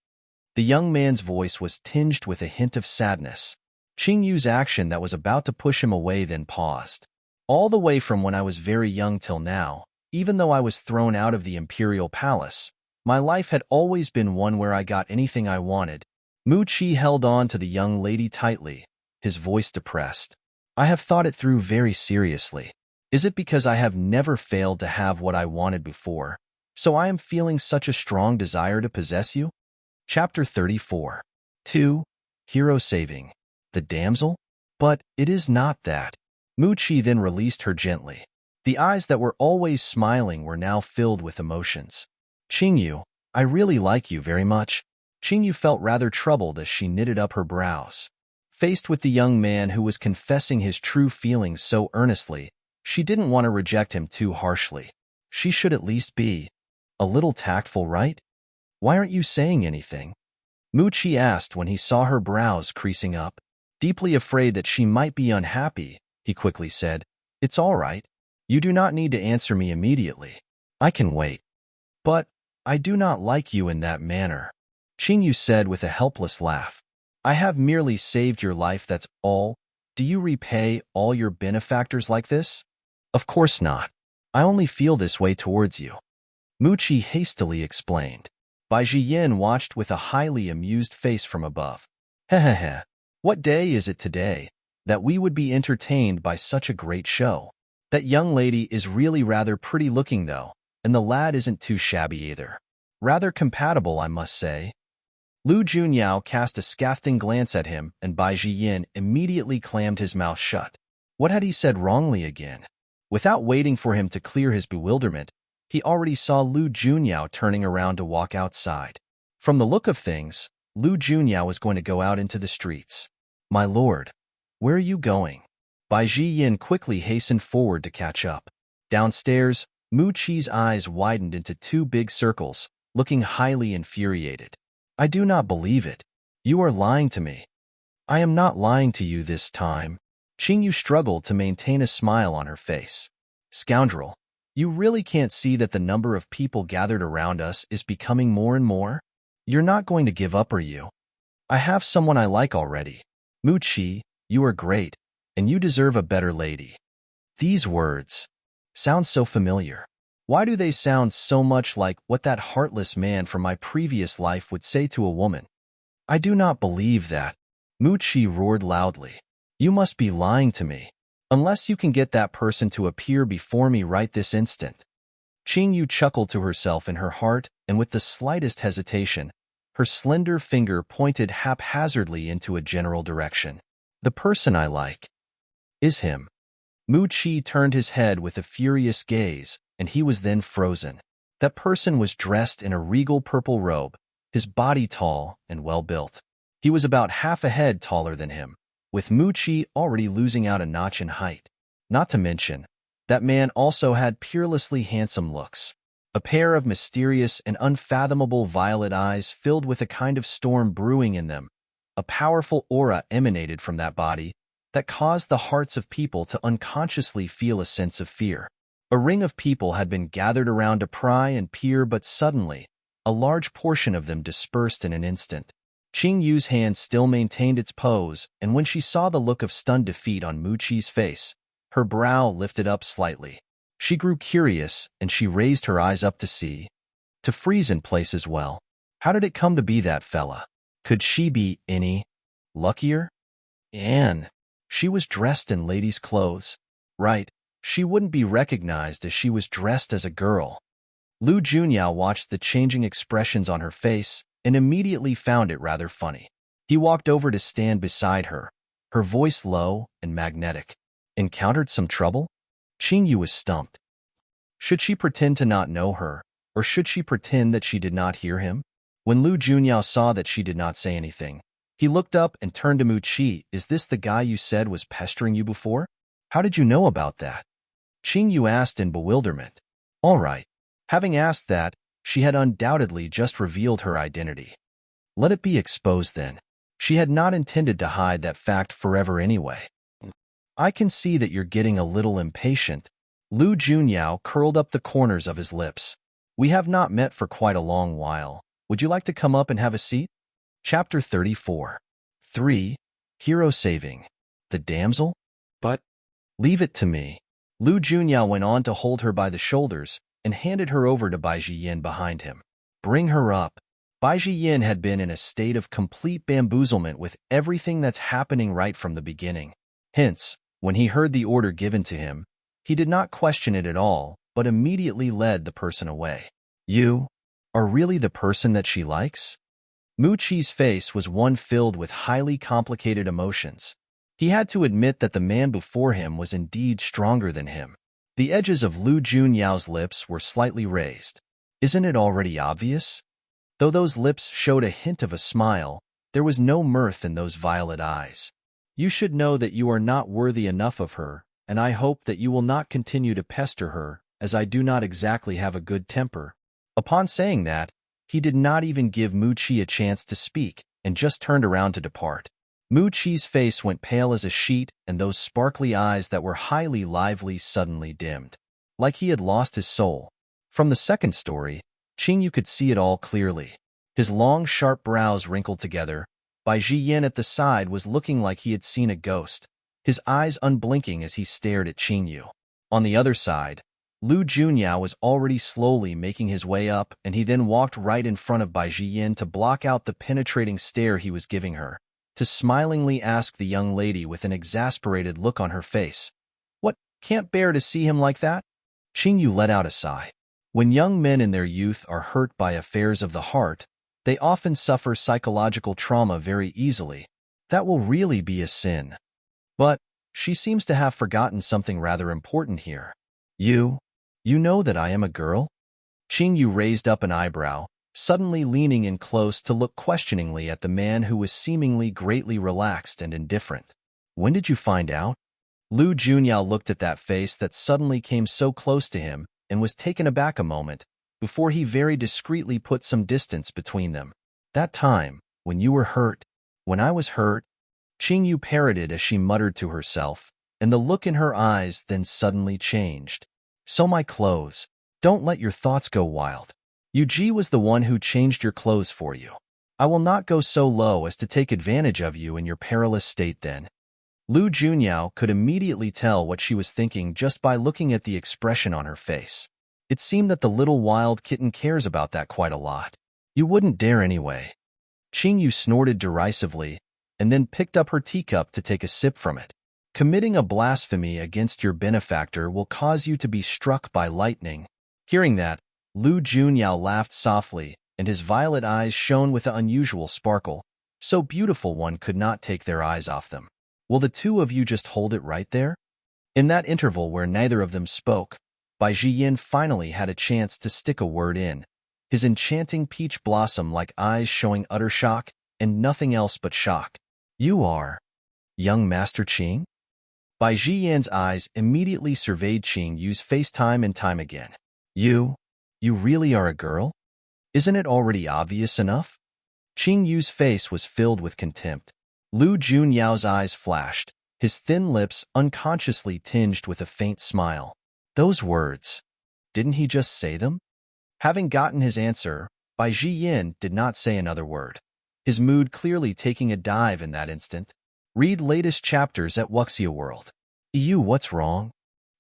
The young man's voice was tinged with a hint of sadness. Qingyu's action that was about to push him away then paused. All the way from when I was very young till now, even though I was thrown out of the imperial palace, my life had always been one where I got anything I wanted. Mu Qi held on to the young lady tightly, his voice depressed. I have thought it through very seriously. Is it because I have never failed to have what I wanted before, so I am feeling such a strong desire to possess you? Chapter 34. 2. Hero Saving. The damsel? But it is not that. Mu Qi then released her gently. The eyes that were always smiling were now filled with emotions. Qingyu, I really like you very much. Qingyu felt rather troubled as she knitted up her brows. Faced with the young man who was confessing his true feelings so earnestly, she didn't want to reject him too harshly. She should at least be a little tactful, right? Why aren't you saying anything? Mu Qi asked when he saw her brows creasing up. Deeply afraid that she might be unhappy, he quickly said, It's all right. You do not need to answer me immediately. I can wait. But I do not like you in that manner, Qingyu said with a helpless laugh. I have merely saved your life, that's all. Do you repay all your benefactors like this? Of course not. I only feel this way towards you, Mu Qi hastily explained. Bai Yin watched with a highly amused face from above. Hehehe. What day is it today that we would be entertained by such a great show? That young lady is really rather pretty looking though, and the lad isn't too shabby either. Rather compatible, I must say. Lu Junyao cast a scathing glance at him, and Bai Yin immediately clammed his mouth shut. What had he said wrongly again? Without waiting for him to clear his bewilderment, he already saw Lu Junyao turning around to walk outside. From the look of things, Lu Junyao was going to go out into the streets. My lord, where are you going? Bai Yin quickly hastened forward to catch up. Downstairs, Mu Qi's eyes widened into two big circles, looking highly infuriated. I do not believe it. You are lying to me. I am not lying to you this time. Qingyu struggled to maintain a smile on her face. Scoundrel, you really can't see that the number of people gathered around us is becoming more and more? You're not going to give up, are you? I have someone I like already. Mu Qi, you are great, and you deserve a better lady. These words sound so familiar. Why do they sound so much like what that heartless man from my previous life would say to a woman? I do not believe that. Mu Qi roared loudly. You must be lying to me, unless you can get that person to appear before me right this instant. Qingyu chuckled to herself in her heart, and with the slightest hesitation, her slender finger pointed haphazardly into a general direction. The person I like is him. Mu Qi turned his head with a furious gaze, and he was then frozen. That person was dressed in a regal purple robe, his body tall and well-built. He was about half a head taller than him, with Mu Qi already losing out a notch in height. Not to mention, that man also had peerlessly handsome looks. A pair of mysterious and unfathomable violet eyes filled with a kind of storm brewing in them. A powerful aura emanated from that body that caused the hearts of people to unconsciously feel a sense of fear. A ring of people had been gathered around to pry and peer, but suddenly, a large portion of them dispersed in an instant. Qing Yu's hand still maintained its pose, and when she saw the look of stunned defeat on Mu Qi's face, her brow lifted up slightly. She grew curious, and she raised her eyes up to freeze in place as well. How did it come to be that fella? Could she be any luckier? And she was dressed in ladies' clothes. Right, she wouldn't be recognized as she was dressed as a girl. Lu Junyao watched the changing expressions on her face and immediately found it rather funny. He walked over to stand beside her, her voice low and magnetic. Encountered some trouble? Qing Yu was stumped. Should she pretend to not know her, or should she pretend that she did not hear him? When Lu Junyao saw that she did not say anything, he looked up and turned to Mu Qi. Is this the guy you said was pestering you before? How did you know about that? Qing Yu asked in bewilderment. All right. Having asked that, she had undoubtedly just revealed her identity. Let it be exposed then. She had not intended to hide that fact forever anyway. I can see that you're getting a little impatient. Lu Junyao curled up the corners of his lips. We have not met for quite a long while. Would you like to come up and have a seat? Chapter 34. 3. Hero Saving. The damsel? But leave it to me. Lu Junyao went on to hold her by the shoulders and handed her over to Bai Jiyin behind him. Bring her up. Bai Jiyin had been in a state of complete bamboozlement with everything that's happening right from the beginning. Hence, when he heard the order given to him, he did not question it at all, but immediately led the person away. You are really the person that she likes? Mu Qi's face was one filled with highly complicated emotions. He had to admit that the man before him was indeed stronger than him. The edges of Lu Junyao's lips were slightly raised. Isn't it already obvious? Though those lips showed a hint of a smile, there was no mirth in those violet eyes. You should know that you are not worthy enough of her, and I hope that you will not continue to pester her, as I do not exactly have a good temper. Upon saying that, he did not even give Mu Qi a chance to speak, and just turned around to depart. Mu Qi's face went pale as a sheet, and those sparkly eyes that were highly lively suddenly dimmed. Like he had lost his soul. From the second story, Qing Yu could see it all clearly. His long, sharp brows wrinkled together. Bai Jiyin at the side was looking like he had seen a ghost, his eyes unblinking as he stared at Qing Yu. On the other side, Lu Junyao was already slowly making his way up, and he then walked right in front of Bai Jiyin to block out the penetrating stare he was giving her, to smilingly ask the young lady with an exasperated look on her face, "What, can't bear to see him like that?" Qing Yu let out a sigh. When young men in their youth are hurt by affairs of the heart, they often suffer psychological trauma very easily. That will really be a sin. But she seems to have forgotten something rather important here. You know that I am a girl? Qing Yu raised up an eyebrow, suddenly leaning in close to look questioningly at the man who was seemingly greatly relaxed and indifferent. When did you find out? Lu Junyao looked at that face that suddenly came so close to him and was taken aback a moment, before he very discreetly put some distance between them. That time, when you were hurt, when I was hurt, Qing Yu parroted as she muttered to herself, and the look in her eyes then suddenly changed. So my clothes. Don't let your thoughts go wild. Yuji was the one who changed your clothes for you. I will not go so low as to take advantage of you in your perilous state then. Lu Junyao could immediately tell what she was thinking just by looking at the expression on her face. It seemed that the little wild kitten cares about that quite a lot. You wouldn't dare anyway. Qing Yu snorted derisively, and then picked up her teacup to take a sip from it. Committing a blasphemy against your benefactor will cause you to be struck by lightning. Hearing that, Lu Junyao laughed softly, and his violet eyes shone with an unusual sparkle, so beautiful one could not take their eyes off them. Will the two of you just hold it right there? In that interval where neither of them spoke, Bai Jiyin finally had a chance to stick a word in, his enchanting peach blossom-like eyes showing utter shock, and nothing else but shock. You are young Master Qing? Bai Jiyin's eyes immediately surveyed Qing Yu's face time and time again. You really are a girl? Isn't it already obvious enough? Qing Yu's face was filled with contempt. Lu Junyao's eyes flashed, his thin lips unconsciously tinged with a faint smile. Those words, didn't he just say them? Having gotten his answer, Bai Yin did not say another word, his mood clearly taking a dive in that instant. Read latest chapters at Wuxia World. What's wrong?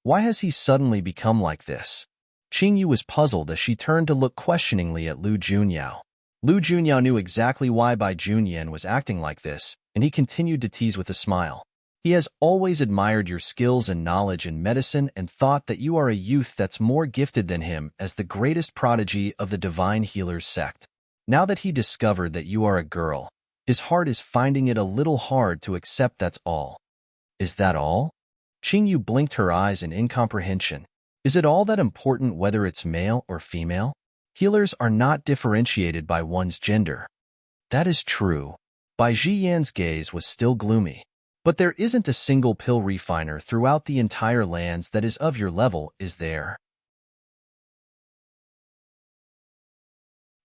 Why has he suddenly become like this? Qingyu was puzzled as she turned to look questioningly at Lu Junyao. Lu Junyao knew exactly why Bai Junyan was acting like this, and he continued to tease with a smile. He has always admired your skills and knowledge in medicine and thought that you are a youth that's more gifted than him as the greatest prodigy of the divine healers sect. Now that he discovered that you are a girl, his heart is finding it a little hard to accept that's all. Is that all? Qingyu blinked her eyes in incomprehension. Is it all that important whether it's male or female? Healers are not differentiated by one's gender. That is true. Bai Jiyan's gaze was still gloomy. But there isn't a single pill refiner throughout the entire lands that is of your level, is there?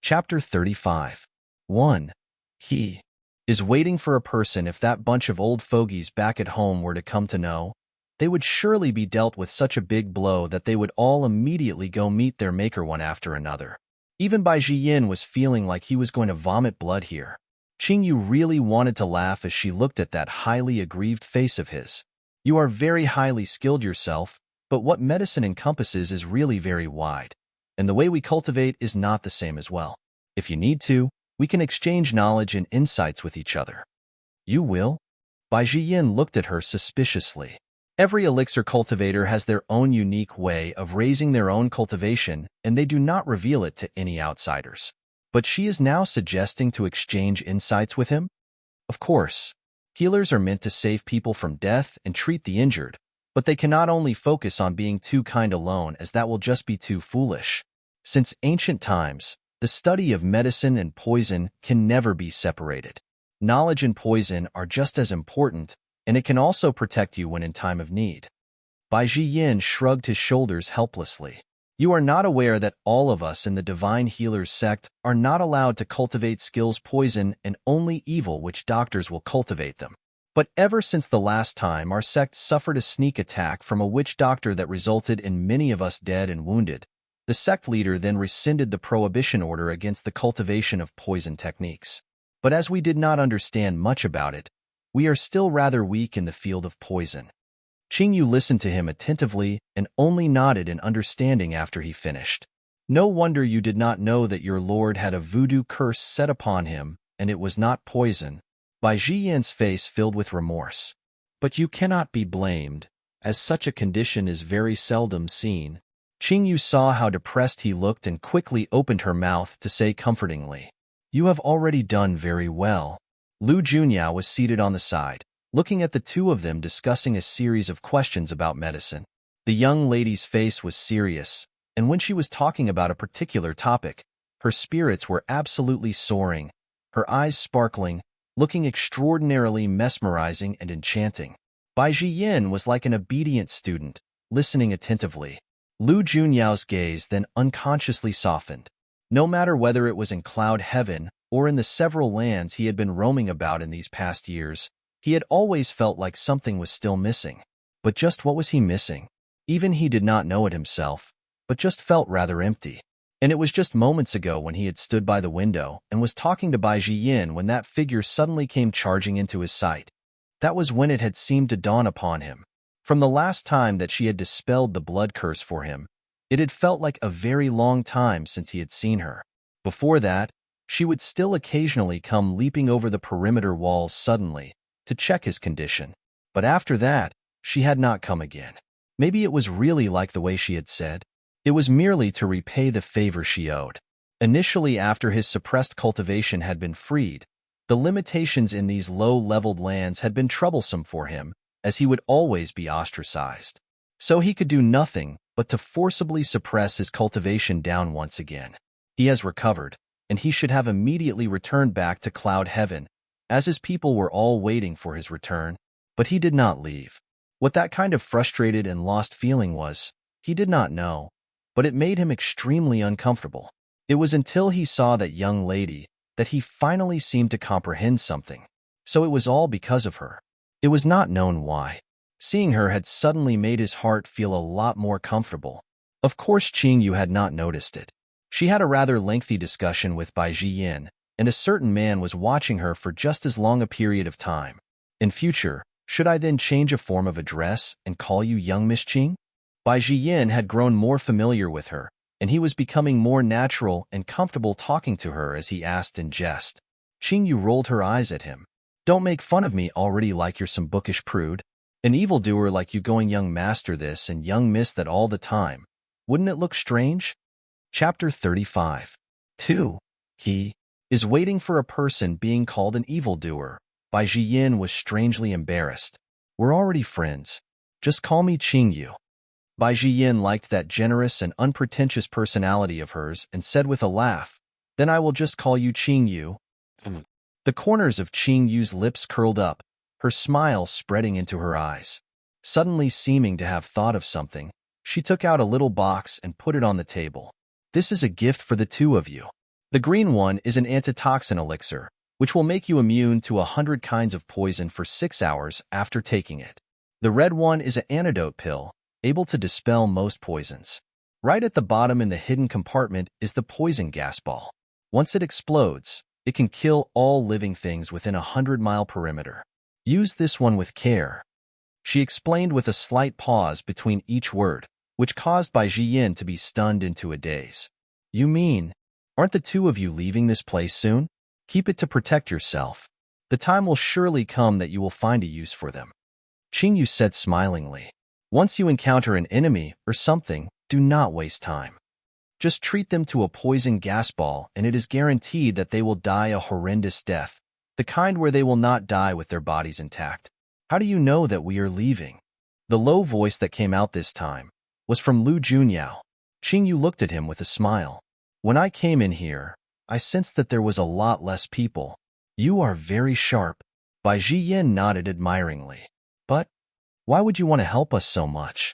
Chapter 35. 1. He is waiting for a person. If that bunch of old fogies back at home were to come to know, they would surely be dealt with such a big blow that they would all immediately go meet their maker one after another. Even Bai Yin was feeling like he was going to vomit blood here. Qingyu really wanted to laugh as she looked at that highly aggrieved face of his. You are very highly skilled yourself, but what medicine encompasses is really very wide, and the way we cultivate is not the same as well. If you need to, we can exchange knowledge and insights with each other. You will? Bai Yin looked at her suspiciously. Every elixir cultivator has their own unique way of raising their own cultivation, and they do not reveal it to any outsiders. But she is now suggesting to exchange insights with him? Of course. Healers are meant to save people from death and treat the injured, but they cannot only focus on being too kind alone, as that will just be too foolish. Since ancient times, the study of medicine and poison can never be separated. Knowledge and poison are just as important, and it can also protect you when in time of need. Bai Yin shrugged his shoulders helplessly. You are not aware that all of us in the Divine Healers sect are not allowed to cultivate skills poison and only evil which doctors will cultivate them. But ever since the last time our sect suffered a sneak attack from a witch doctor that resulted in many of us dead and wounded, the sect leader then rescinded the prohibition order against the cultivation of poison techniques. But as we did not understand much about it, we are still rather weak in the field of poison. Qingyu listened to him attentively and only nodded in understanding after he finished. No wonder you did not know that your lord had a voodoo curse set upon him, and it was not poison. Bai Jiyan's face filled with remorse. But you cannot be blamed, as such a condition is very seldom seen. Qingyu saw how depressed he looked and quickly opened her mouth to say comfortingly, You have already done very well. Lu Junyao was seated on the side, looking at the two of them discussing a series of questions about medicine. The young lady's face was serious, and when she was talking about a particular topic, her spirits were absolutely soaring, her eyes sparkling, looking extraordinarily mesmerizing and enchanting. Bai Yin was like an obedient student, listening attentively. Lu Junyao's gaze then unconsciously softened. No matter whether it was in Cloud Heaven or in the several lands he had been roaming about in these past years, he had always felt like something was still missing. But just what was he missing? Even he did not know it himself, but just felt rather empty. And it was just moments ago when he had stood by the window and was talking to Bai Yin when that figure suddenly came charging into his sight. That was when it had seemed to dawn upon him. From the last time that she had dispelled the blood curse for him, it had felt like a very long time since he had seen her. Before that, she would still occasionally come leaping over the perimeter walls suddenly, to check his condition. But after that, she had not come again. Maybe it was really like the way she had said. It was merely to repay the favor she owed. Initially, after his suppressed cultivation had been freed, the limitations in these low-leveled lands had been troublesome for him, as he would always be ostracized. So he could do nothing but to forcibly suppress his cultivation down once again. He has recovered, and he should have immediately returned back to Cloud Heaven, as his people were all waiting for his return, but he did not leave. What that kind of frustrated and lost feeling was, he did not know, but it made him extremely uncomfortable. It was until he saw that young lady that he finally seemed to comprehend something. So it was all because of her. It was not known why. Seeing her had suddenly made his heart feel a lot more comfortable. Of course Qingyu had not noticed it. She had a rather lengthy discussion with Bai Jiyin, and a certain man was watching her for just as long a period of time. In future, should I then change a form of address and call you young Miss Qing? Bai Jiyin had grown more familiar with her, and he was becoming more natural and comfortable talking to her as he asked in jest. Qing Yu rolled her eyes at him. Don't make fun of me already like you're some bookish prude. An evildoer like you going young master this and young miss that all the time. Wouldn't it look strange? Chapter 35. 2. He is waiting for a person being called an evildoer. Bai Jiyin was strangely embarrassed. We're already friends. Just call me Qing Yu. Bai Jiyin liked that generous and unpretentious personality of hers and said with a laugh, Then I will just call you Qing Yu. The corners of Qing Yu's lips curled up, her smile spreading into her eyes. Suddenly seeming to have thought of something, she took out a little box and put it on the table. This is a gift for the two of you. The green one is an antitoxin elixir, which will make you immune to 100 kinds of poison for 6 hours after taking it. The red one is an antidote pill, able to dispel most poisons. Right at the bottom in the hidden compartment is the poison gas ball. Once it explodes, it can kill all living things within a 100-mile perimeter. Use this one with care, she explained with a slight pause between each word, which caused Bai Jiyin to be stunned into a daze. You mean, aren't the two of you leaving this place soon? Keep it to protect yourself. The time will surely come that you will find a use for them. Qing Yu said smilingly. Once you encounter an enemy or something, do not waste time. Just treat them to a poison gas ball and it is guaranteed that they will die a horrendous death, the kind where they will not die with their bodies intact. How do you know that we are leaving? The low voice that came out this time was from Lu Junyao. Qing Yu looked at him with a smile. When I came in here, I sensed that there was a lot less people. You are very sharp. Bai Jiyin nodded admiringly. But why would you want to help us so much?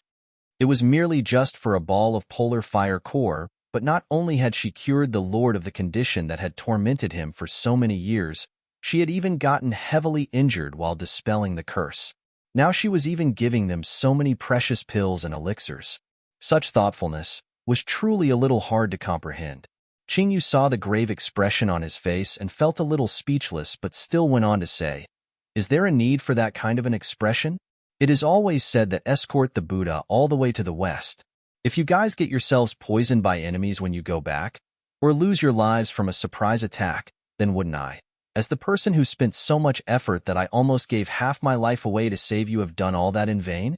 It was merely just for a ball of polar fire core, but not only had she cured the lord of the condition that had tormented him for so many years, she had even gotten heavily injured while dispelling the curse. Now she was even giving them so many precious pills and elixirs. Such thoughtfulness was truly a little hard to comprehend. Qing Yu saw the grave expression on his face and felt a little speechless but still went on to say, Is there a need for that kind of an expression? It is always said that escort the Buddha all the way to the west. If you guys get yourselves poisoned by enemies when you go back, or lose your lives from a surprise attack, then wouldn't I, as the person who spent so much effort that I almost gave half my life away to save you, have done all that in vain?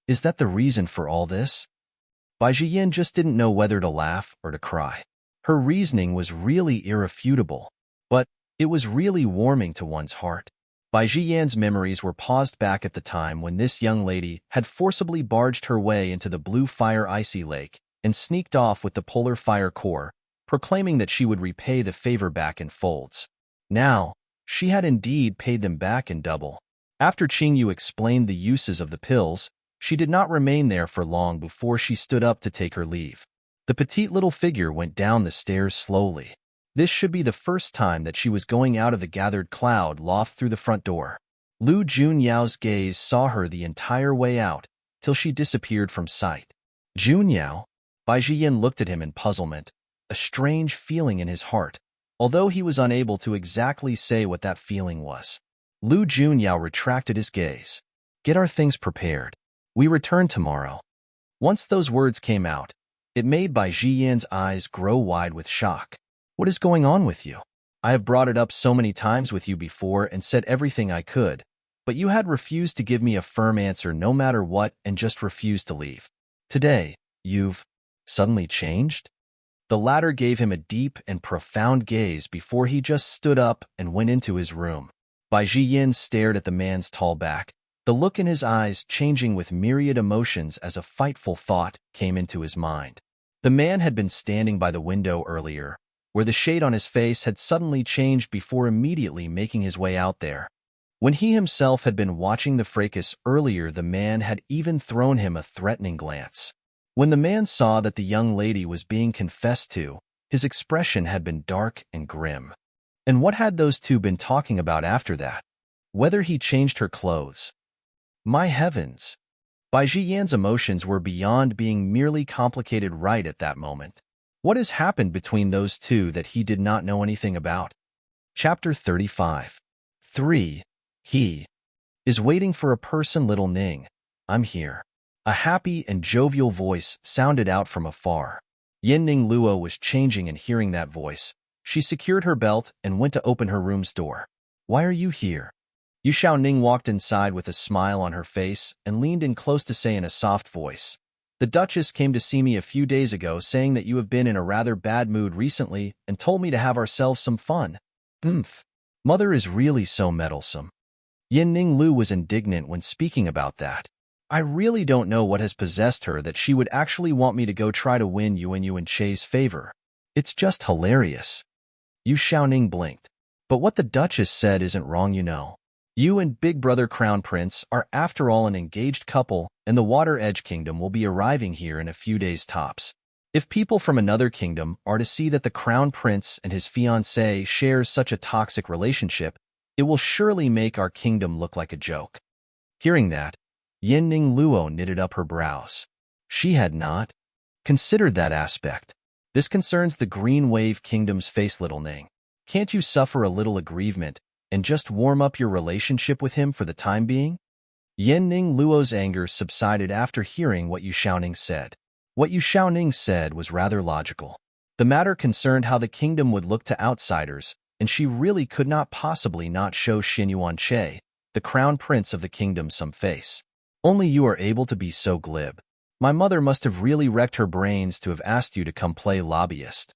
Is that the reason for all this? Bai Jiyin just didn't know whether to laugh or to cry. Her reasoning was really irrefutable, but it was really warming to one's heart. Bai Jiyan's memories were paused back at the time when this young lady had forcibly barged her way into the blue fire icy lake and sneaked off with the polar fire core, proclaiming that she would repay the favor back in folds. Now, she had indeed paid them back in double. After Qing Yu explained the uses of the pills, she did not remain there for long before she stood up to take her leave. The petite little figure went down the stairs slowly. This should be the first time that she was going out of the gathered cloud loft through the front door. Lu Junyao's gaze saw her the entire way out, till she disappeared from sight. Junyao? Bai Jiyin looked at him in puzzlement, a strange feeling in his heart, although he was unable to exactly say what that feeling was. Lu Junyao retracted his gaze. Get our things prepared. We return tomorrow. Once those words came out, it made Bai Jiyin's eyes grow wide with shock. What is going on with you? I have brought it up so many times with you before and said everything I could, but you had refused to give me a firm answer no matter what and just refused to leave. Today, you've suddenly changed? The latter gave him a deep and profound gaze before he just stood up and went into his room. Bai Jiyin stared at the man's tall back, the look in his eyes changing with myriad emotions as a frightful thought came into his mind. The man had been standing by the window earlier, where the shade on his face had suddenly changed before immediately making his way out there. When he himself had been watching the fracas earlier, the man had even thrown him a threatening glance. When the man saw that the young lady was being confessed to, his expression had been dark and grim. And what had those two been talking about after that? Whether he changed her clothes? My heavens! Bai Jiyan's emotions were beyond being merely complicated right at that moment. What has happened between those two that he did not know anything about? Chapter 35. 3. He is waiting for a person. Little Ning, I'm here. A happy and jovial voice sounded out from afar. Yin Ning Luo was changing, and hearing that voice, she secured her belt and went to open her room's door. Why are you here? Yu Xiaoning walked inside with a smile on her face and leaned in close to say in a soft voice, "The Duchess came to see me a few days ago saying that you have been in a rather bad mood recently and told me to have ourselves some fun." Oomph. Mother is really so meddlesome. Yin Ning Lu was indignant when speaking about that. I really don't know what has possessed her that she would actually want me to go try to win Yuan Che's favor. It's just hilarious. Yu Xiaoning blinked. But what the Duchess said isn't wrong, you know. You and Big Brother Crown Prince are after all an engaged couple, and the Water Edge Kingdom will be arriving here in a few days tops. If people from another kingdom are to see that the Crown Prince and his fiancée shares such a toxic relationship, it will surely make our kingdom look like a joke. Hearing that, Yin Ning Luo knitted up her brows. She had not considered that aspect. This concerns the Green Wave Kingdom's face. Little Ning, can't you suffer a little aggrievement and just warm up your relationship with him for the time being? Yin Ning Luo's anger subsided after hearing what Yu Xiaoning said. What Yu Xiaoning said was rather logical. The matter concerned how the kingdom would look to outsiders, and she really could not possibly not show Yuan Che, the crown prince of the kingdom, some face. Only you are able to be so glib. My mother must have really wrecked her brains to have asked you to come play lobbyist.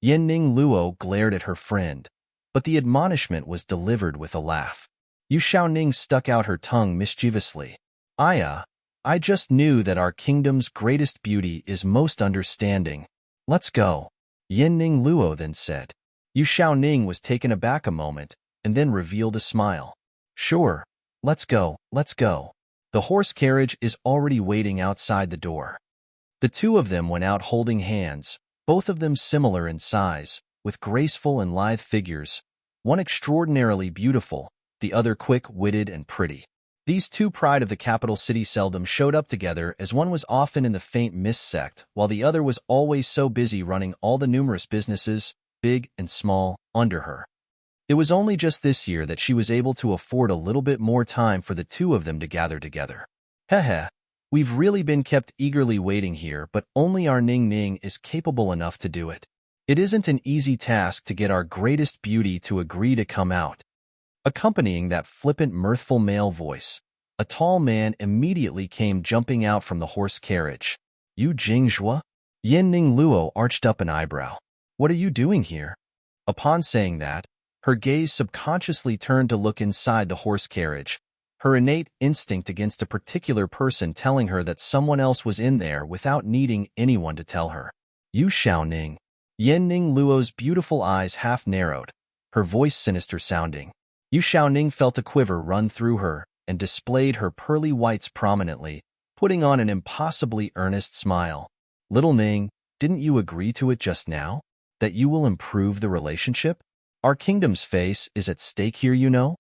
Yin Ning Luo glared at her friend, but the admonishment was delivered with a laugh. Yu Xiaoning stuck out her tongue mischievously. I just knew that our kingdom's greatest beauty is most understanding. Let's go. Yin Ning Luo then said. Yu Xiaoning was taken aback a moment and then revealed a smile. Sure, let's go, let's go. The horse carriage is already waiting outside the door. The two of them went out holding hands, both of them similar in size, with graceful and lithe figures, one extraordinarily beautiful, the other quick-witted and pretty. These two pride of the capital city seldom showed up together, as one was often in the faint mist sect, while the other was always so busy running all the numerous businesses, big and small, under her. It was only just this year that she was able to afford a little bit more time for the two of them to gather together. Heh, we've really been kept eagerly waiting here, but only our Ning Ning is capable enough to do it. It isn't an easy task to get our greatest beauty to agree to come out. Accompanying that flippant, mirthful male voice, a tall man immediately came jumping out from the horse carriage. You Jingzhua? Yin Ning Luo arched up an eyebrow. What are you doing here? Upon saying that, her gaze subconsciously turned to look inside the horse carriage, her innate instinct against a particular person telling her that someone else was in there without needing anyone to tell her. Yu Xiaoning. Yin Ning Luo's beautiful eyes half narrowed, her voice sinister sounding. Yu Xiaoning felt a quiver run through her and displayed her pearly whites prominently, putting on an impossibly earnest smile. Little Ning, didn't you agree to it just now? That you will improve the relationship? Our kingdom's face is at stake here, you know?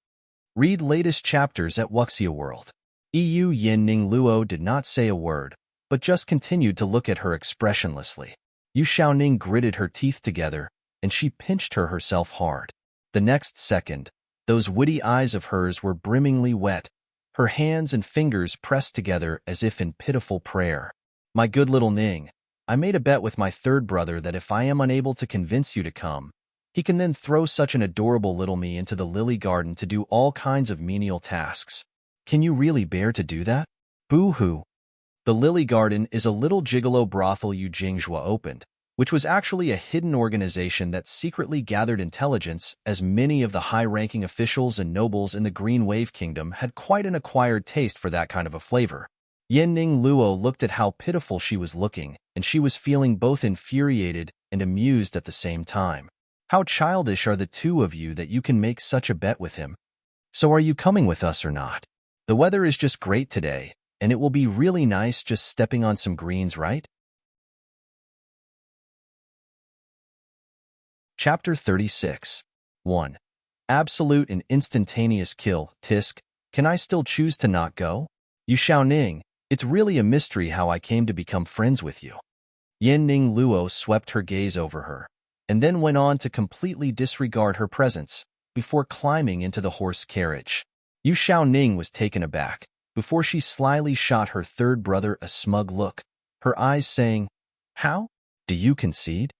Read latest chapters at Wuxia World. Yin Ning Luo did not say a word, but just continued to look at her expressionlessly. Yu Xiaoning gritted her teeth together, and she pinched herself hard. The next second, those witty eyes of hers were brimmingly wet, her hands and fingers pressed together as if in pitiful prayer. My good little Ning, I made a bet with my third brother that if I am unable to convince you to come, he can then throw such an adorable little me into the lily garden to do all kinds of menial tasks. Can you really bear to do that? Boo-hoo. The Lily Garden is a little gigolo brothel Yu Jingzhua opened, which was actually a hidden organization that secretly gathered intelligence, as many of the high-ranking officials and nobles in the Green Wave Kingdom had quite an acquired taste for that kind of a flavor. Yin Ning Luo looked at how pitiful she was looking, and she was feeling both infuriated and amused at the same time. How childish are the two of you that you can make such a bet with him? So are you coming with us or not? The weather is just great today, and it will be really nice just stepping on some greens, right? Chapter 36. 1. Absolute and instantaneous kill. Tisk, can I still choose to not go? Yu Xiaoning, it's really a mystery how I came to become friends with you. Yin Ning Luo swept her gaze over her, and then went on to completely disregard her presence before climbing into the horse carriage. Yu Xiaoning was taken aback before she slyly shot her third brother a smug look, her eyes saying, "How? Do you concede?"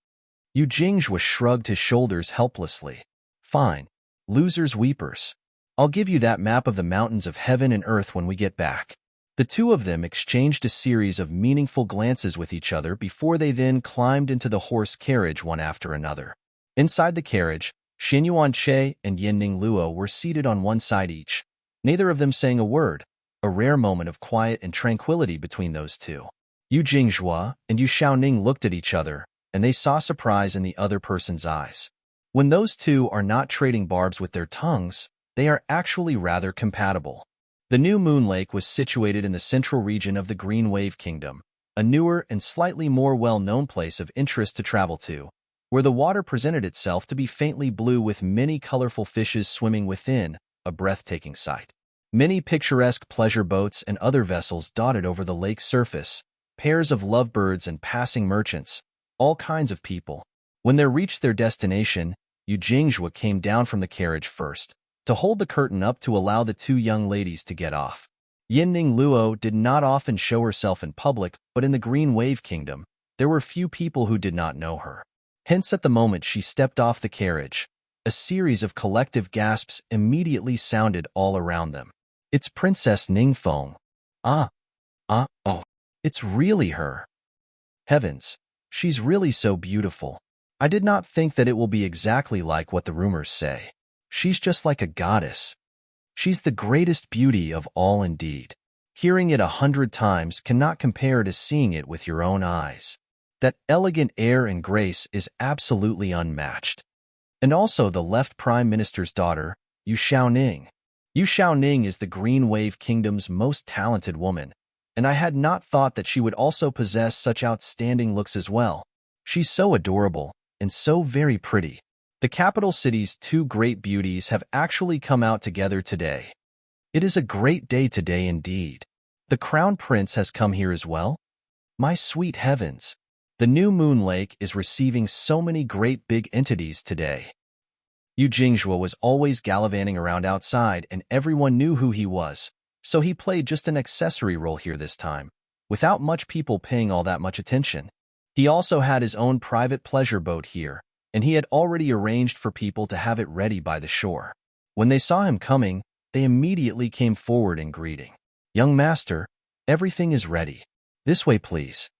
Yu Jinghua shrugged his shoulders helplessly. "Fine. Losers weepers. I'll give you that map of the mountains of heaven and earth when we get back." The two of them exchanged a series of meaningful glances with each other before they then climbed into the horse carriage one after another. Inside the carriage, Xinyuan Che and Yinning Luo were seated on one side each, neither of them saying a word, a rare moment of quiet and tranquility between those two. Yu Jinghua and Yu Xiaoning looked at each other, and they saw surprise in the other person's eyes. When those two are not trading barbs with their tongues, they are actually rather compatible. The new Moon Lake was situated in the central region of the Green Wave Kingdom, a newer and slightly more well-known place of interest to travel to, where the water presented itself to be faintly blue with many colorful fishes swimming within, a breathtaking sight. Many picturesque pleasure boats and other vessels dotted over the lake's surface, pairs of lovebirds and passing merchants, all kinds of people. When they reached their destination, Yu Jinghua came down from the carriage first, to hold the curtain up to allow the two young ladies to get off. Yinning Luo did not often show herself in public, but in the Green Wave Kingdom, there were few people who did not know her. Hence, at the moment she stepped off the carriage, a series of collective gasps immediately sounded all around them. "It's Princess Ningfeng. Oh, it's really her. Heavens, she's really so beautiful. I did not think that it will be exactly like what the rumors say. She's just like a goddess. She's the greatest beauty of all indeed. Hearing it 100 times cannot compare to seeing it with your own eyes. That elegant air and grace is absolutely unmatched." And also the left Prime Minister's daughter, Yu Xiaoning. Yu Xiaoning is the Green Wave Kingdom's most talented woman, and I had not thought that she would also possess such outstanding looks as well. She's so adorable, and so very pretty. The capital city's two great beauties have actually come out together today. It is a great day today indeed. The Crown Prince has come here as well? My sweet heavens! The new Moon Lake is receiving so many great big entities today. Yu Jinghua was always gallivanting around outside, and everyone knew who he was, so he played just an accessory role here this time, without much people paying all that much attention. He also had his own private pleasure boat here, and he had already arranged for people to have it ready by the shore. When they saw him coming, they immediately came forward in greeting. "Young master, everything is ready. This way, please."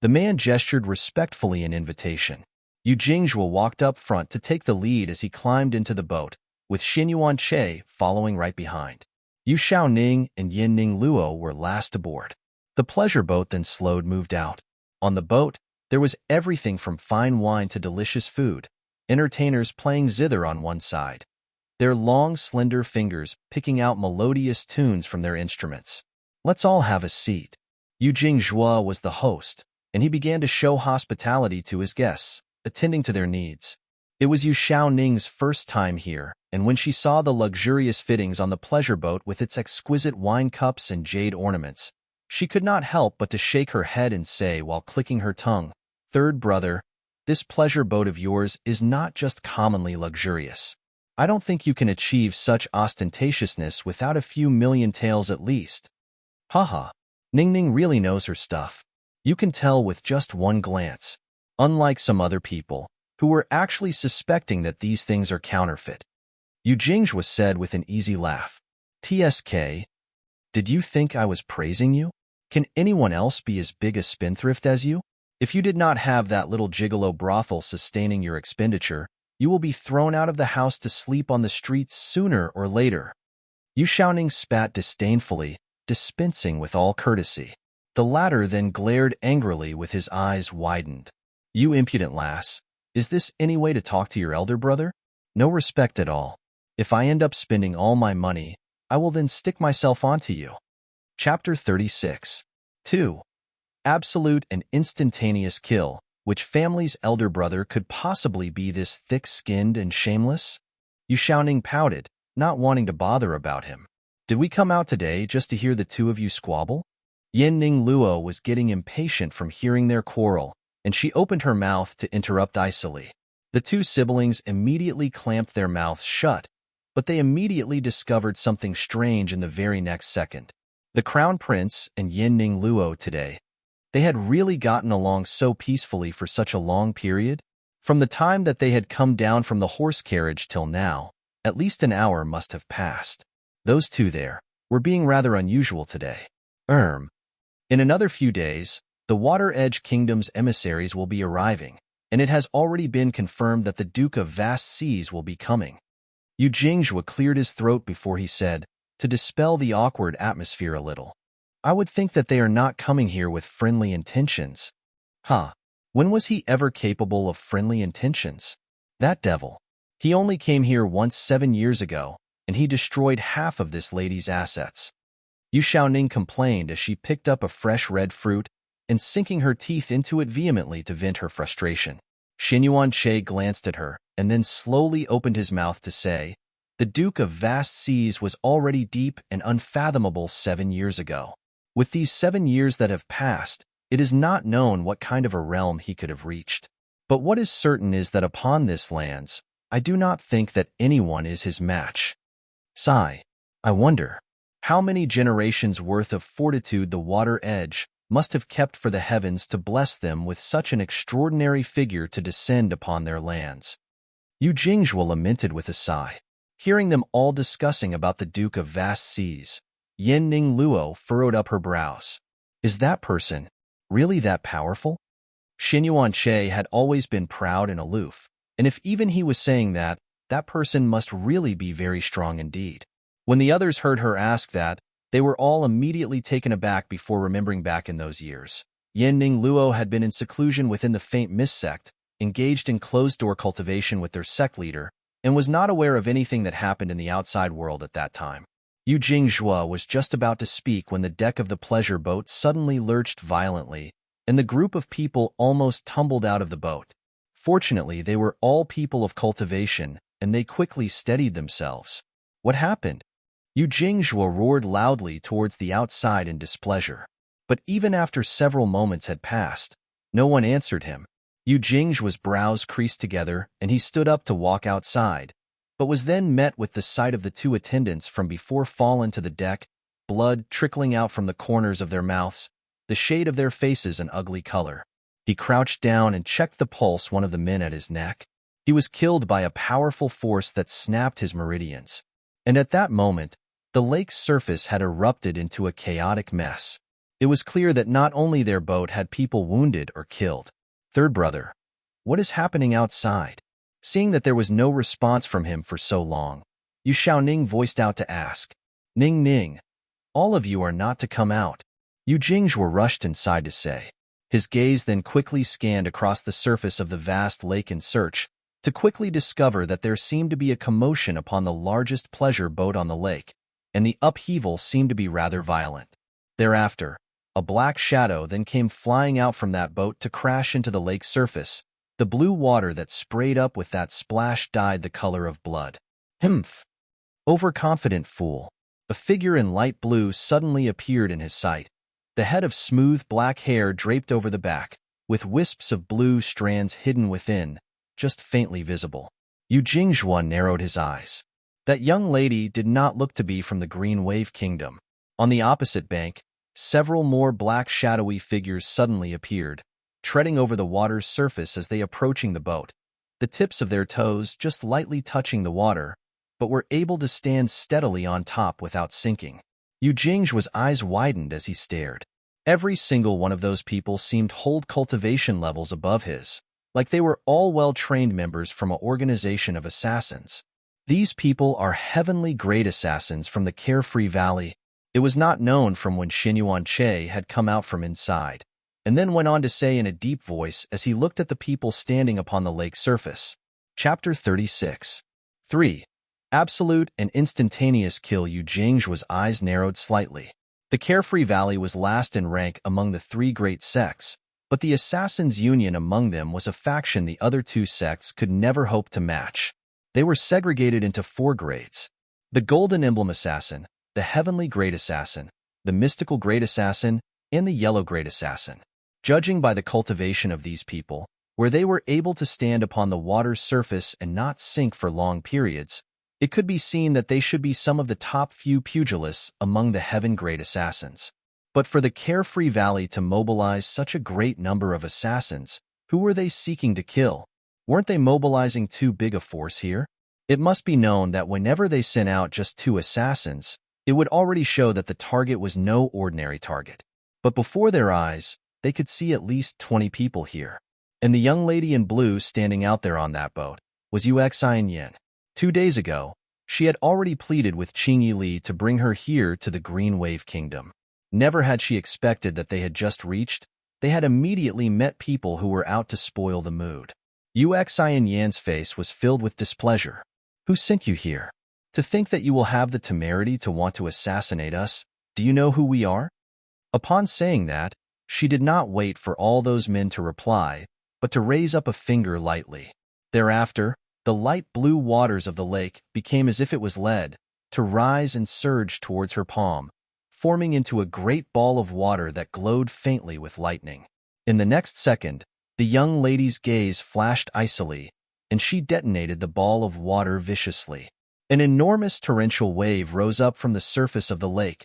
The man gestured respectfully in invitation. Yu Jinghua walked up front to take the lead as he climbed into the boat, with Xinyuan Che following right behind. Yu Xiaoning and Yinning Luo were last aboard. The pleasure boat then moved out. On the boat, there was everything from fine wine to delicious food, entertainers playing zither on one side, their long, slender fingers picking out melodious tunes from their instruments. "Let's all have a seat." Yu Jinghua was the host, and he began to show hospitality to his guests, attending to their needs. It was Yu Xiaoning's first time here, and when she saw the luxurious fittings on the pleasure boat with its exquisite wine cups and jade ornaments, she could not help but to shake her head and say while clicking her tongue, "Third brother, this pleasure boat of yours is not just commonly luxurious. I don't think you can achieve such ostentatiousness without a few million taels at least." Haha, Ningning really knows her stuff. You can tell with just one glance, unlike some other people, who were actually suspecting that these things are counterfeit. Yu Jinghua said with an easy laugh. "TSK, did you think I was praising you? Can anyone else be as big a spendthrift as you? If you did not have that little gigolo brothel sustaining your expenditure, you will be thrown out of the house to sleep on the streets sooner or later." Yu Xiaoning spat disdainfully, dispensing with all courtesy. The latter then glared angrily with his eyes widened. "You impudent lass, is this any way to talk to your elder brother? No respect at all. If I end up spending all my money, I will then stick myself onto you." Chapter 36. 2. Absolute and instantaneous kill. Which family's elder brother could possibly be this thick-skinned and shameless? Yu Xiaoning pouted, not wanting to bother about him. "Did we come out today just to hear the two of you squabble?" Yinning Luo was getting impatient from hearing their quarrel, and she opened her mouth to interrupt icily. The two siblings immediately clamped their mouths shut, but they immediately discovered something strange in the very next second. The Crown Prince and Yin-Ning Luo today, they had really gotten along so peacefully for such a long period? From the time that they had come down from the horse carriage till now, at least an hour must have passed. Those two there were being rather unusual today. In another few days, the Water Edge Kingdom's emissaries will be arriving, and it has already been confirmed that the Duke of Vast Seas will be coming. Yu Jingjue cleared his throat before he said, to dispel the awkward atmosphere a little. I would think that they are not coming here with friendly intentions. When was he ever capable of friendly intentions? That devil. He only came here once 7 years ago, and he destroyed half of this lady's assets. Yu Xiaoning complained as she picked up a fresh red fruit and sinking her teeth into it vehemently to vent her frustration. Xin Yuanche glanced at her and then slowly opened his mouth to say, the Duke of Vast Seas was already deep and unfathomable 7 years ago. With these 7 years that have passed, it is not known what kind of a realm he could have reached. But what is certain is that upon this lands, I do not think that anyone is his match. Sigh. I wonder how many generations worth of fortitude the Water Edge must have kept for the heavens to bless them with such an extraordinary figure to descend upon their lands. Yu Jingjue lamented with a sigh. Hearing them all discussing about the Duke of Vast Seas, Yin-Ning Luo furrowed up her brows. Is that person really that powerful? Xin Yuanche had always been proud and aloof, and if even he was saying that, that person must really be very strong indeed. When the others heard her ask that, they were all immediately taken aback before remembering back in those years. Yin-Ning Luo had been in seclusion within the Faint Mist sect, engaged in closed-door cultivation with their sect leader, and was not aware of anything that happened in the outside world at that time. Yu Jingjue was just about to speak when the deck of the pleasure boat suddenly lurched violently, and the group of people almost tumbled out of the boat. Fortunately, they were all people of cultivation, and they quickly steadied themselves. What happened? Yu Jingjue roared loudly towards the outside in displeasure. But even after several moments had passed, no one answered him. Yu Jingjue's brows creased together, and he stood up to walk outside, but was then met with the sight of the two attendants from before fallen to the deck, blood trickling out from the corners of their mouths, the shade of their faces an ugly color. He crouched down and checked the pulse one of the men at his neck. He was killed by a powerful force that snapped his meridians. And at that moment, the lake's surface had erupted into a chaotic mess. It was clear that not only their boat had people wounded or killed. Third brother, what is happening outside? Seeing that there was no response from him for so long, Yu Xiaoning voiced out to ask, Ning Ning, all of you are not to come out. Yu Jingjue rushed inside to say. His gaze then quickly scanned across the surface of the vast lake in search, to quickly discover that there seemed to be a commotion upon the largest pleasure boat on the lake, and the upheaval seemed to be rather violent. Thereafter, a black shadow then came flying out from that boat to crash into the lake's surface. The blue water that sprayed up with that splash dyed the color of blood. Humph! Overconfident fool. A figure in light blue suddenly appeared in his sight, the head of smooth black hair draped over the back, with wisps of blue strands hidden within, just faintly visible. Yu Jingjue narrowed his eyes. That young lady did not look to be from the Green Wave Kingdom. On the opposite bank, several more black shadowy figures suddenly appeared, treading over the water's surface as they approaching the boat, the tips of their toes just lightly touching the water, but were able to stand steadily on top without sinking. Yu Jingjue's eyes widened as he stared. Every single one of those people seemed hold cultivation levels above his, like they were all well-trained members from an organization of assassins. These people are heavenly great assassins from the Carefree Valley. It was not known from when Xin Yuanche had come out from inside, and then went on to say in a deep voice as he looked at the people standing upon the lake's surface. Chapter 36. 3. Absolute and instantaneous kill. Yu Jingjue's eyes narrowed slightly. The Carefree Valley was last in rank among the three great sects, but the Assassins' Union among them was a faction the other two sects could never hope to match. They were segregated into 4 grades. The Golden Emblem Assassin, the Heavenly Great Assassin, the Mystical Great Assassin, and the Yellow Great Assassin. Judging by the cultivation of these people, where they were able to stand upon the water's surface and not sink for long periods, it could be seen that they should be some of the top few pugilists among the heaven-grade assassins. But for the carefree valley to mobilize such a great number of assassins, who were they seeking to kill? Weren't they mobilizing too big a force here? It must be known that whenever they sent out just 2 assassins, it would already show that the target was no ordinary target. But before their eyes, they could see at least 20 people here. And the young lady in blue standing out there on that boat was Yuxian Yin. 2 days ago, she had already pleaded with Qing Yili to bring her here to the Green Wave Kingdom. Never had she expected that they had just reached. They had immediately met people who were out to spoil the mood. Yuxian Yan's face was filled with displeasure. Who sent you here? To think that you will have the temerity to want to assassinate us? Do you know who we are? Upon saying that, she did not wait for all those men to reply, but to raise up a finger lightly. Thereafter, the light blue waters of the lake became as if it was lead, to rise and surge towards her palm, forming into a great ball of water that glowed faintly with lightning. In the next second, the young lady's gaze flashed icily, and she detonated the ball of water viciously. An enormous torrential wave rose up from the surface of the lake.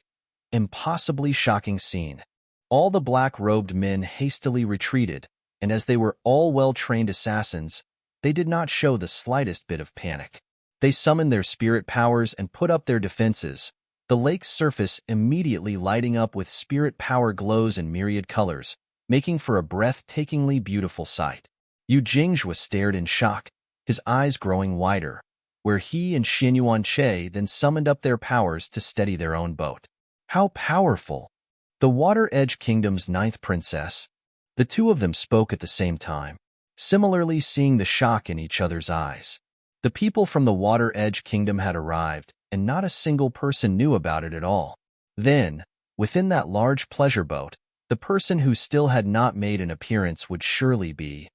Impossibly shocking scene. All the black-robed men hastily retreated, and as they were all well-trained assassins, they did not show the slightest bit of panic. They summoned their spirit powers and put up their defenses, the lake's surface immediately lighting up with spirit power glows in myriad colors, making for a breathtakingly beautiful sight. Yu Jinghua stared in shock, his eyes growing wider, where he and Xin Yuanche then summoned up their powers to steady their own boat. How powerful! The Water Edge Kingdom's 9th princess. The 2 of them spoke at the same time, similarly seeing the shock in each other's eyes. The people from the Water Edge Kingdom had arrived, and not a single person knew about it at all. Then, within that large pleasure boat, the person who still had not made an appearance would surely be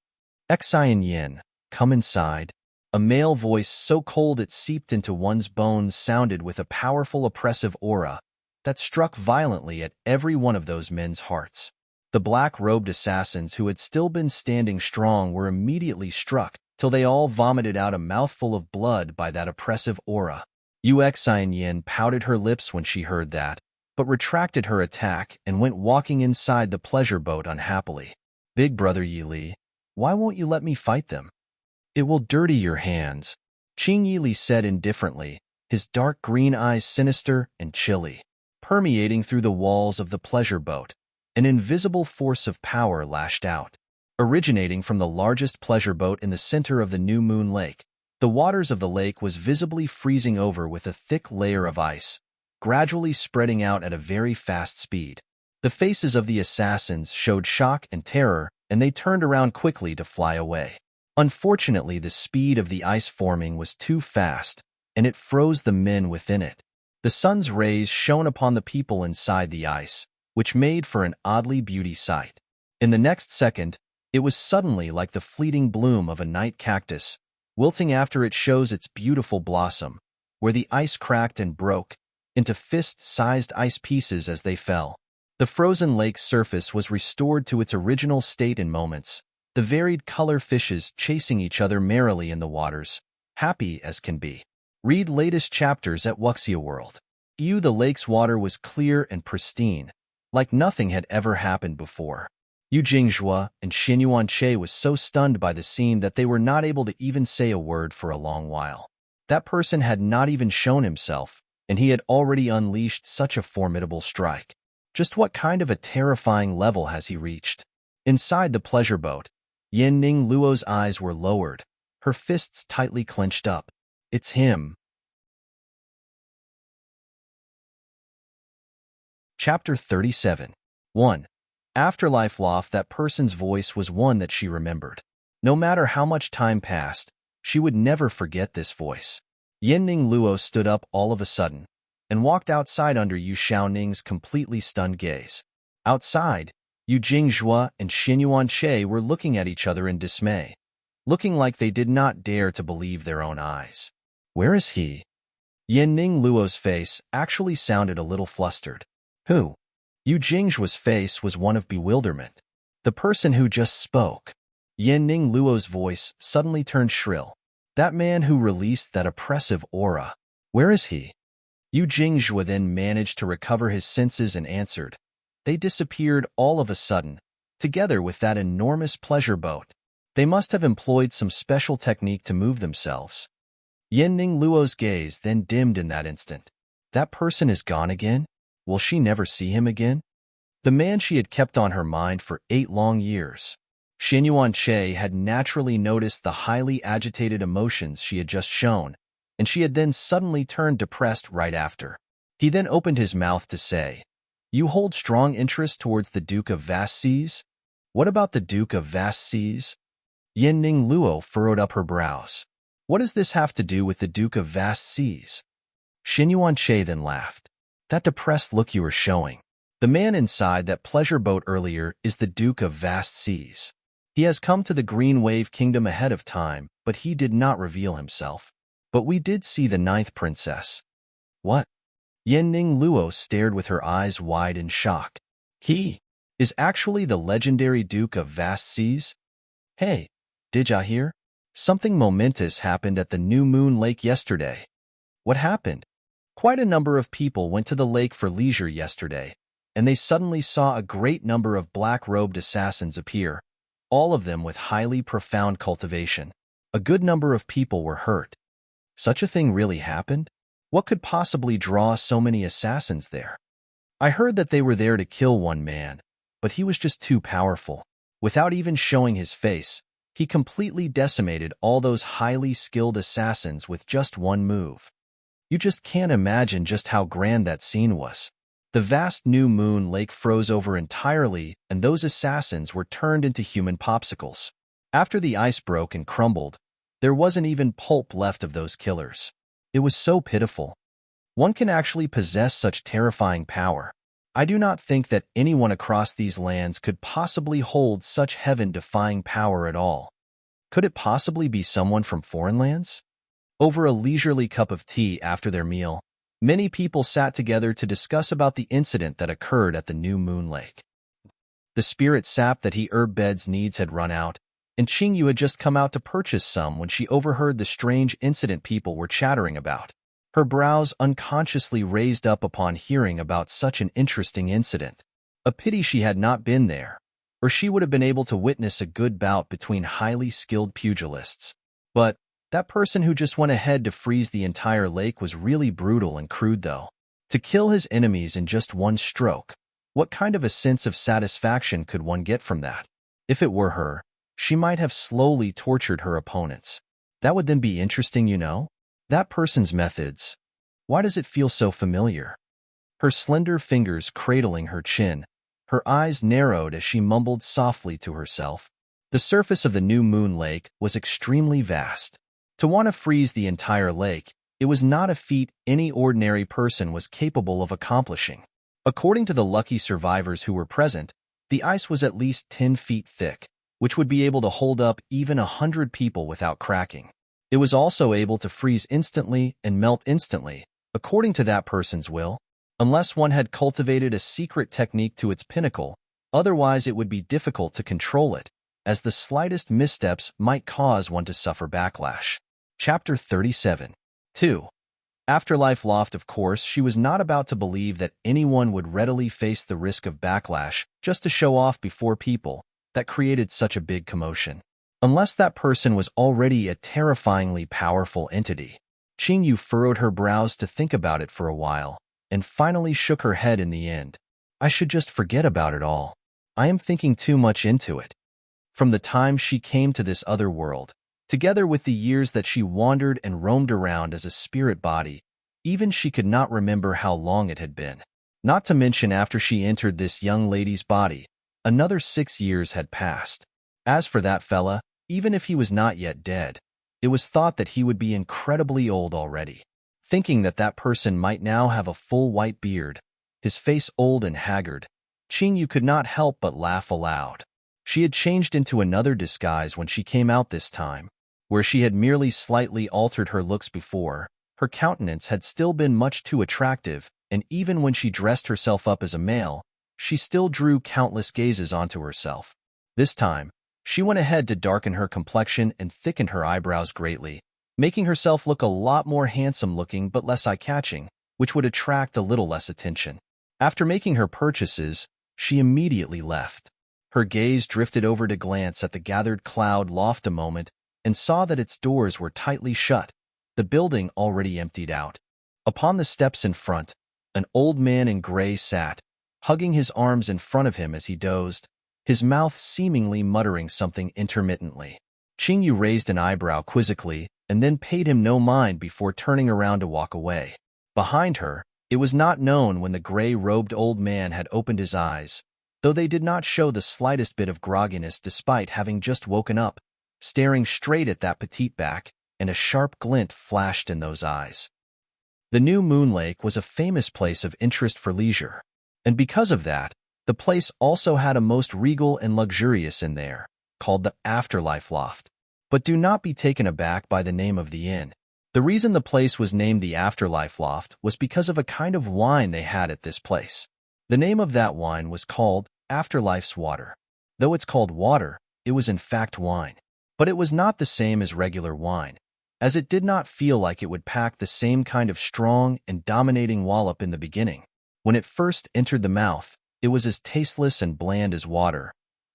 Yuxian Yin. Come inside. A male voice so cold it seeped into one's bones sounded with a powerful oppressive aura that struck violently at every one of those men's hearts. The black-robed assassins who had still been standing strong were immediately struck, till they all vomited out a mouthful of blood by that oppressive aura. Yuxian Yin pouted her lips when she heard that, but retracted her attack and went walking inside the pleasure boat unhappily. Big brother Yili, why won't you let me fight them? It will dirty your hands, Qing Yili said indifferently, his dark green eyes sinister and chilly. Permeating through the walls of the pleasure boat, an invisible force of power lashed out. Originating from the largest pleasure boat in the center of the New Moon Lake, the waters of the lake was visibly freezing over with a thick layer of ice, gradually spreading out at a very fast speed. The faces of the assassins showed shock and terror, and they turned around quickly to fly away. Unfortunately, the speed of the ice forming was too fast, and it froze the men within it. The sun's rays shone upon the people inside the ice, which made for an oddly beauty sight. In the next second, it was suddenly like the fleeting bloom of a night cactus, wilting after it shows its beautiful blossom, where the ice cracked and broke into fist-sized ice pieces as they fell. The frozen lake's surface was restored to its original state in moments, the varied color fishes chasing each other merrily in the waters, happy as can be. Read latest chapters at Wuxia World. The lake's water was clear and pristine, like nothing had ever happened before. Yu Jinghua and Xin Yuanche was so stunned by the scene that they were not able to even say a word for a long while. That person had not even shown himself, and he had already unleashed such a formidable strike. Just what kind of a terrifying level has he reached? Inside the pleasure boat, Yin Ning Luo's eyes were lowered, her fists tightly clenched up. It's him. Chapter 37. 1. Afterlife Loft. That person's voice was one that she remembered. No matter how much time passed, she would never forget this voice. Yin Ning Luo stood up all of a sudden and walked outside under Yu Xiaoning's completely stunned gaze. Outside, Yu Jinghua and Xin Yuanche were looking at each other in dismay, looking like they did not dare to believe their own eyes. Where is he? Yin Ning Luo's face actually sounded a little flustered. Who? Yu Jinghua's face was one of bewilderment. The person who just spoke. Yin Ning Luo's voice suddenly turned shrill. That man who released that oppressive aura. Where is he? Yu Jingzhua then managed to recover his senses and answered. They disappeared all of a sudden, together with that enormous pleasure boat. They must have employed some special technique to move themselves. Yin Ning Luo's gaze then dimmed in that instant. That person is gone again? Will she never see him again? The man she had kept on her mind for 8 long years. Xinyuan Che had naturally noticed the highly agitated emotions she had just shown, and she had then suddenly turned depressed right after. He then opened his mouth to say, "You hold strong interest towards the Duke of Vast Seas? What about the Duke of Vast Seas?" Yin Ning Luo furrowed up her brows. What does this have to do with the Duke of Vast Seas? Xinyuan Che then laughed. That depressed look you were showing. The man inside that pleasure boat earlier is the Duke of Vast Seas. He has come to the Green Wave Kingdom ahead of time, but he did not reveal himself. But we did see the 9th princess. What? Yin Ning Luo stared with her eyes wide in shock. He is actually the legendary Duke of Vast Seas? Hey, did ya hear? Something momentous happened at the New Moon Lake yesterday. What happened? Quite a number of people went to the lake for leisure yesterday, and they suddenly saw a great number of black-robed assassins appear, all of them with highly profound cultivation. A good number of people were hurt. Such a thing really happened? What could possibly draw so many assassins there? I heard that they were there to kill one man, but he was just too powerful. Without even showing his face, he completely decimated all those highly skilled assassins with just one move. You just can't imagine just how grand that scene was. The vast New Moon Lake froze over entirely, and those assassins were turned into human popsicles. After the ice broke and crumbled, there wasn't even pulp left of those killers. It was so pitiful. One can actually possess such terrifying power. I do not think that anyone across these lands could possibly hold such heaven-defying power at all. Could it possibly be someone from foreign lands? Over a leisurely cup of tea after their meal, many people sat together to discuss about the incident that occurred at the New Moon Lake. The spirit sap that he herb beds needs had run out, and Qingyu had just come out to purchase some when she overheard the strange incident people were chattering about. Her brows unconsciously raised up upon hearing about such an interesting incident. A pity she had not been there, or she would have been able to witness a good bout between highly skilled pugilists. But that person who just went ahead to freeze the entire lake was really brutal and crude though. To kill his enemies in just one stroke, what kind of a sense of satisfaction could one get from that? If it were her, she might have slowly tortured her opponents. That would then be interesting, you know? That person's methods. Why does it feel so familiar? Her slender fingers cradling her chin, her eyes narrowed as she mumbled softly to herself. The surface of the New Moon Lake was extremely vast. To want to freeze the entire lake, it was not a feat any ordinary person was capable of accomplishing. According to the lucky survivors who were present, the ice was at least 10 feet thick, which would be able to hold up even 100 people without cracking. It was also able to freeze instantly and melt instantly, according to that person's will, unless one had cultivated a secret technique to its pinnacle. Otherwise it would be difficult to control it, as the slightest missteps might cause one to suffer backlash. Chapter 37. 2. Afterlife Loft. Of course, she was not about to believe that anyone would readily face the risk of backlash just to show off before people that created such a big commotion. Unless that person was already a terrifyingly powerful entity. Qingyu furrowed her brows to think about it for a while, and finally shook her head in the end. I should just forget about it all. I am thinking too much into it. From the time she came to this other world, together with the years that she wandered and roamed around as a spirit body, even she could not remember how long it had been. Not to mention after she entered this young lady's body, another 6 years had passed. As for that fella, even if he was not yet dead, it was thought that he would be incredibly old already. Thinking that that person might now have a full white beard, his face old and haggard, Qingyu could not help but laugh aloud. She had changed into another disguise when she came out this time. Where she had merely slightly altered her looks before, her countenance had still been much too attractive, and even when she dressed herself up as a male, she still drew countless gazes onto herself. This time, she went ahead to darken her complexion and thicken her eyebrows greatly, making herself look a lot more handsome-looking but less eye-catching, which would attract a little less attention. After making her purchases, she immediately left. Her gaze drifted over to glance at the gathered cloud loft a moment and saw that its doors were tightly shut, the building already emptied out. Upon the steps in front, an old man in gray sat, hugging his arms in front of him as he dozed, his mouth seemingly muttering something intermittently. Qingyu raised an eyebrow quizzically and then paid him no mind before turning around to walk away. Behind her, it was not known when the gray-robed old man had opened his eyes, though they did not show the slightest bit of grogginess despite having just woken up, staring straight at that petite back, and a sharp glint flashed in those eyes. The new Moon Lake was a famous place of interest for leisure, and because of that, the place also had a most regal and luxurious inn there, called the Afterlife Loft. But do not be taken aback by the name of the inn. The reason the place was named the Afterlife Loft was because of a kind of wine they had at this place. The name of that wine was called Afterlife's Water. Though it's called water, it was in fact wine. But it was not the same as regular wine, as it did not feel like it would pack the same kind of strong and dominating wallop in the beginning. When it first entered the mouth, it was as tasteless and bland as water.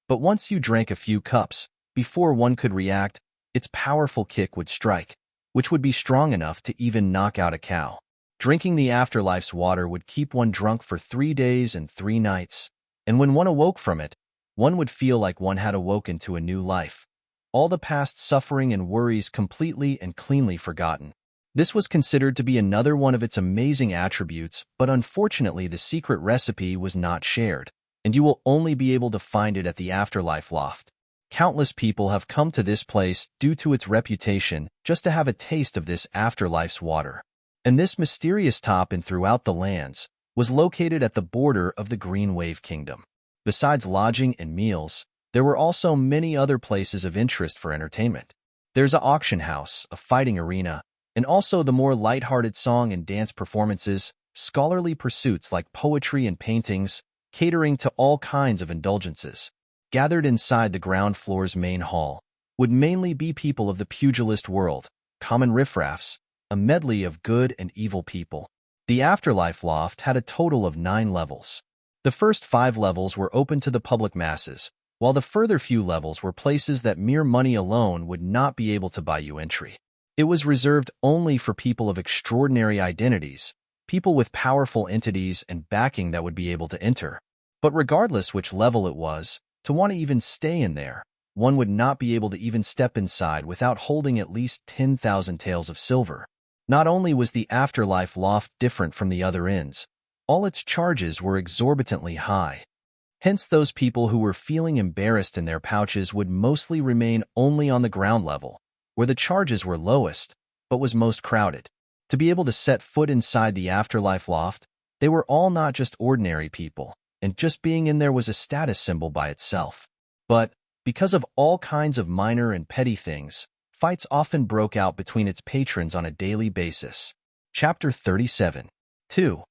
But once you drank a few cups, before one could react, its powerful kick would strike, which would be strong enough to even knock out a cow. Drinking the Afterlife's water would keep one drunk for 3 days and 3 nights, and when one awoke from it, one would feel like one had awoken to a new life, all the past suffering and worries completely and cleanly forgotten. This was considered to be another one of its amazing attributes, but unfortunately the secret recipe was not shared, and you will only be able to find it at the Afterlife Loft. Countless people have come to this place due to its reputation just to have a taste of this Afterlife's water. And this mysterious top in throughout the lands was located at the border of the Green Wave Kingdom. Besides lodging and meals, there were also many other places of interest for entertainment. There's an auction house, a fighting arena, and also the more light-hearted song and dance performances, scholarly pursuits like poetry and paintings, catering to all kinds of indulgences. Gathered inside the ground floor's main hall would mainly be people of the pugilist world, common riffraffs, a medley of good and evil people. The Afterlife Loft had a total of 9 levels. The first 5 levels were open to the public masses, while the further few levels were places that mere money alone would not be able to buy you entry. It was reserved only for people of extraordinary identities, people with powerful entities and backing that would be able to enter. But regardless which level it was, to want to even stay in there, one would not be able to even step inside without holding at least 10,000 taels of silver. Not only was the Afterlife Loft different from the other inns, all its charges were exorbitantly high. Hence those people who were feeling embarrassed in their pouches would mostly remain only on the ground level, where the charges were lowest, but was most crowded. To be able to set foot inside the Afterlife Loft, they were all not just ordinary people, and just being in there was a status symbol by itself. But, because of all kinds of minor and petty things, fights often broke out between its patrons on a daily basis. Chapter 37. 2.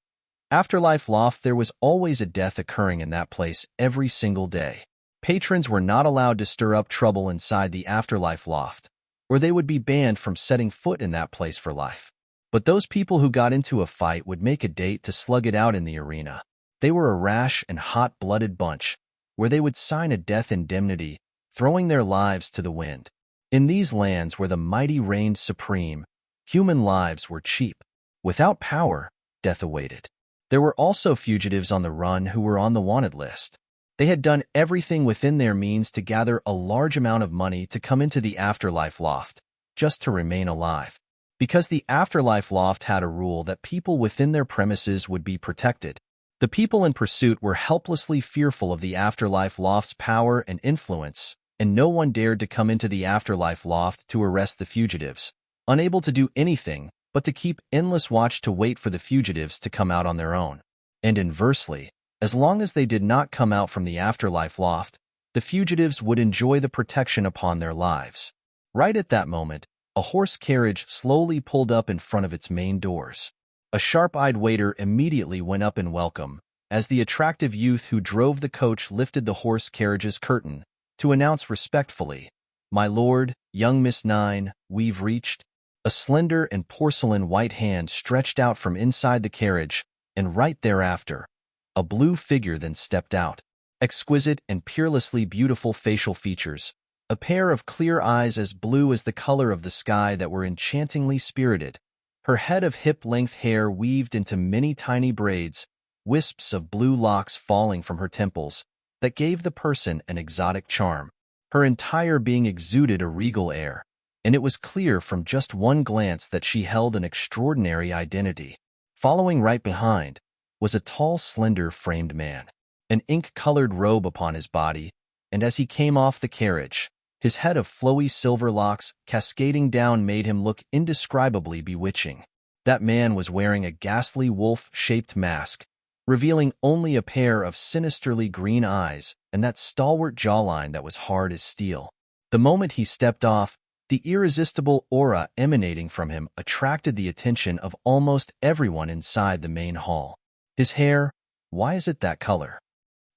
Afterlife Loft. There was always a death occurring in that place every single day. Patrons were not allowed to stir up trouble inside the Afterlife Loft, or they would be banned from setting foot in that place for life. But those people who got into a fight would make a date to slug it out in the arena. They were a rash and hot-blooded bunch, where they would sign a death indemnity, throwing their lives to the wind. In these lands where the mighty reigned supreme, human lives were cheap. Without power, death awaited. There were also fugitives on the run who were on the wanted list. They had done everything within their means to gather a large amount of money to come into the Afterlife Loft, just to remain alive. Because the Afterlife Loft had a rule that people within their premises would be protected, the people in pursuit were helplessly fearful of the Afterlife Loft's power and influence, and no one dared to come into the Afterlife Loft to arrest the fugitives, unable to do anything but to keep endless watch to wait for the fugitives to come out on their own. And inversely, as long as they did not come out from the Afterlife Loft, the fugitives would enjoy the protection upon their lives. Right at that moment, a horse carriage slowly pulled up in front of its main doors. A sharp-eyed waiter immediately went up in welcome, as the attractive youth who drove the coach lifted the horse carriage's curtain, to announce respectfully, "My lord, young Miss Nine, we've reached." A slender and porcelain white hand stretched out from inside the carriage, and right thereafter, a blue figure then stepped out. Exquisite and peerlessly beautiful facial features, a pair of clear eyes as blue as the color of the sky that were enchantingly spirited, her head of hip-length hair weaved into many tiny braids, wisps of blue locks falling from her temples, that gave the person an exotic charm. Her entire being exuded a regal air, and it was clear from just one glance that she held an extraordinary identity. Following right behind was a tall, slender, framed man, an ink-colored robe upon his body, and as he came off the carriage, his head of flowy silver locks cascading down made him look indescribably bewitching. That man was wearing a ghastly wolf-shaped mask, revealing only a pair of sinisterly green eyes and that stalwart jawline that was hard as steel. The moment he stepped off, the irresistible aura emanating from him attracted the attention of almost everyone inside the main hall. His hair, why is it that color?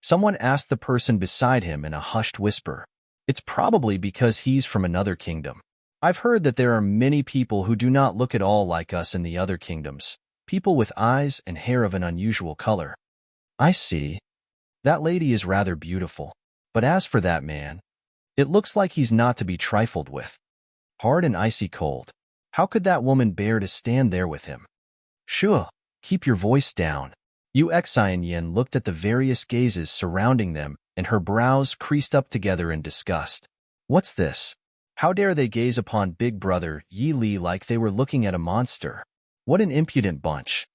Someone asked the person beside him in a hushed whisper. It's probably because he's from another kingdom. I've heard that there are many people who do not look at all like us in the other kingdoms, people with eyes and hair of an unusual color. I see. That lady is rather beautiful. But as for that man, it looks like he's not to be trifled with. Hard and icy cold. How could that woman bear to stand there with him? Sure, keep your voice down. Yu Xian looked at the various gazes surrounding them, and her brows creased up together in disgust. What's this? How dare they gaze upon Big Brother Yi Li like they were looking at a monster? What an impudent bunch.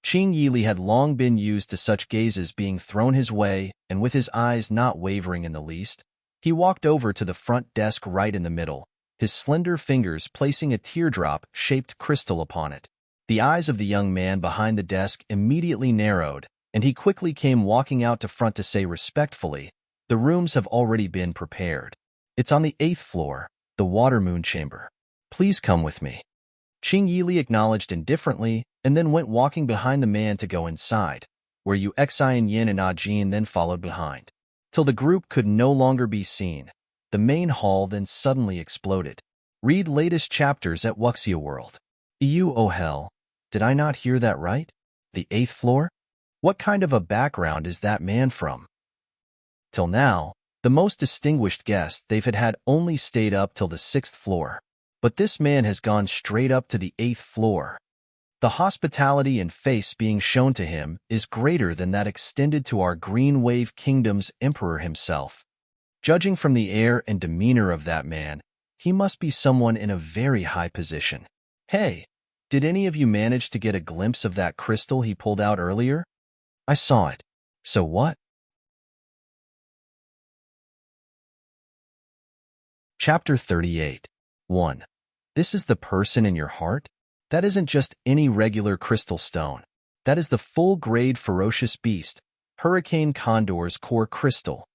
Qing Yi Li had long been used to such gazes being thrown his way, and with his eyes not wavering in the least, he walked over to the front desk right in the middle, his slender fingers placing a teardrop-shaped crystal upon it. The eyes of the young man behind the desk immediately narrowed, and he quickly came walking out to front to say respectfully, "The rooms have already been prepared. It's on the 8th floor, the water moon chamber. Please come with me." Qing Yili acknowledged indifferently and then went walking behind the man to go inside, where Yu Xian Yin and Ajin then followed behind. Till the group could no longer be seen, the main hall then suddenly exploded. Read latest chapters at Wuxia World. EU, oh hell, did I not hear that right? The 8th floor? What kind of a background is that man from? Till now, the most distinguished guest they've had only stayed up till the 6th floor. But this man has gone straight up to the 8th floor. The hospitality and face being shown to him is greater than that extended to our Green Wave Kingdom's emperor himself. Judging from the air and demeanor of that man, he must be someone in a very high position. Hey, did any of you manage to get a glimpse of that crystal he pulled out earlier? I saw it. So what? Chapter 38. 1. This is the person in your heart? That isn't just any regular crystal stone. That is the full-grade ferocious beast, Hurricane Condor's core crystal.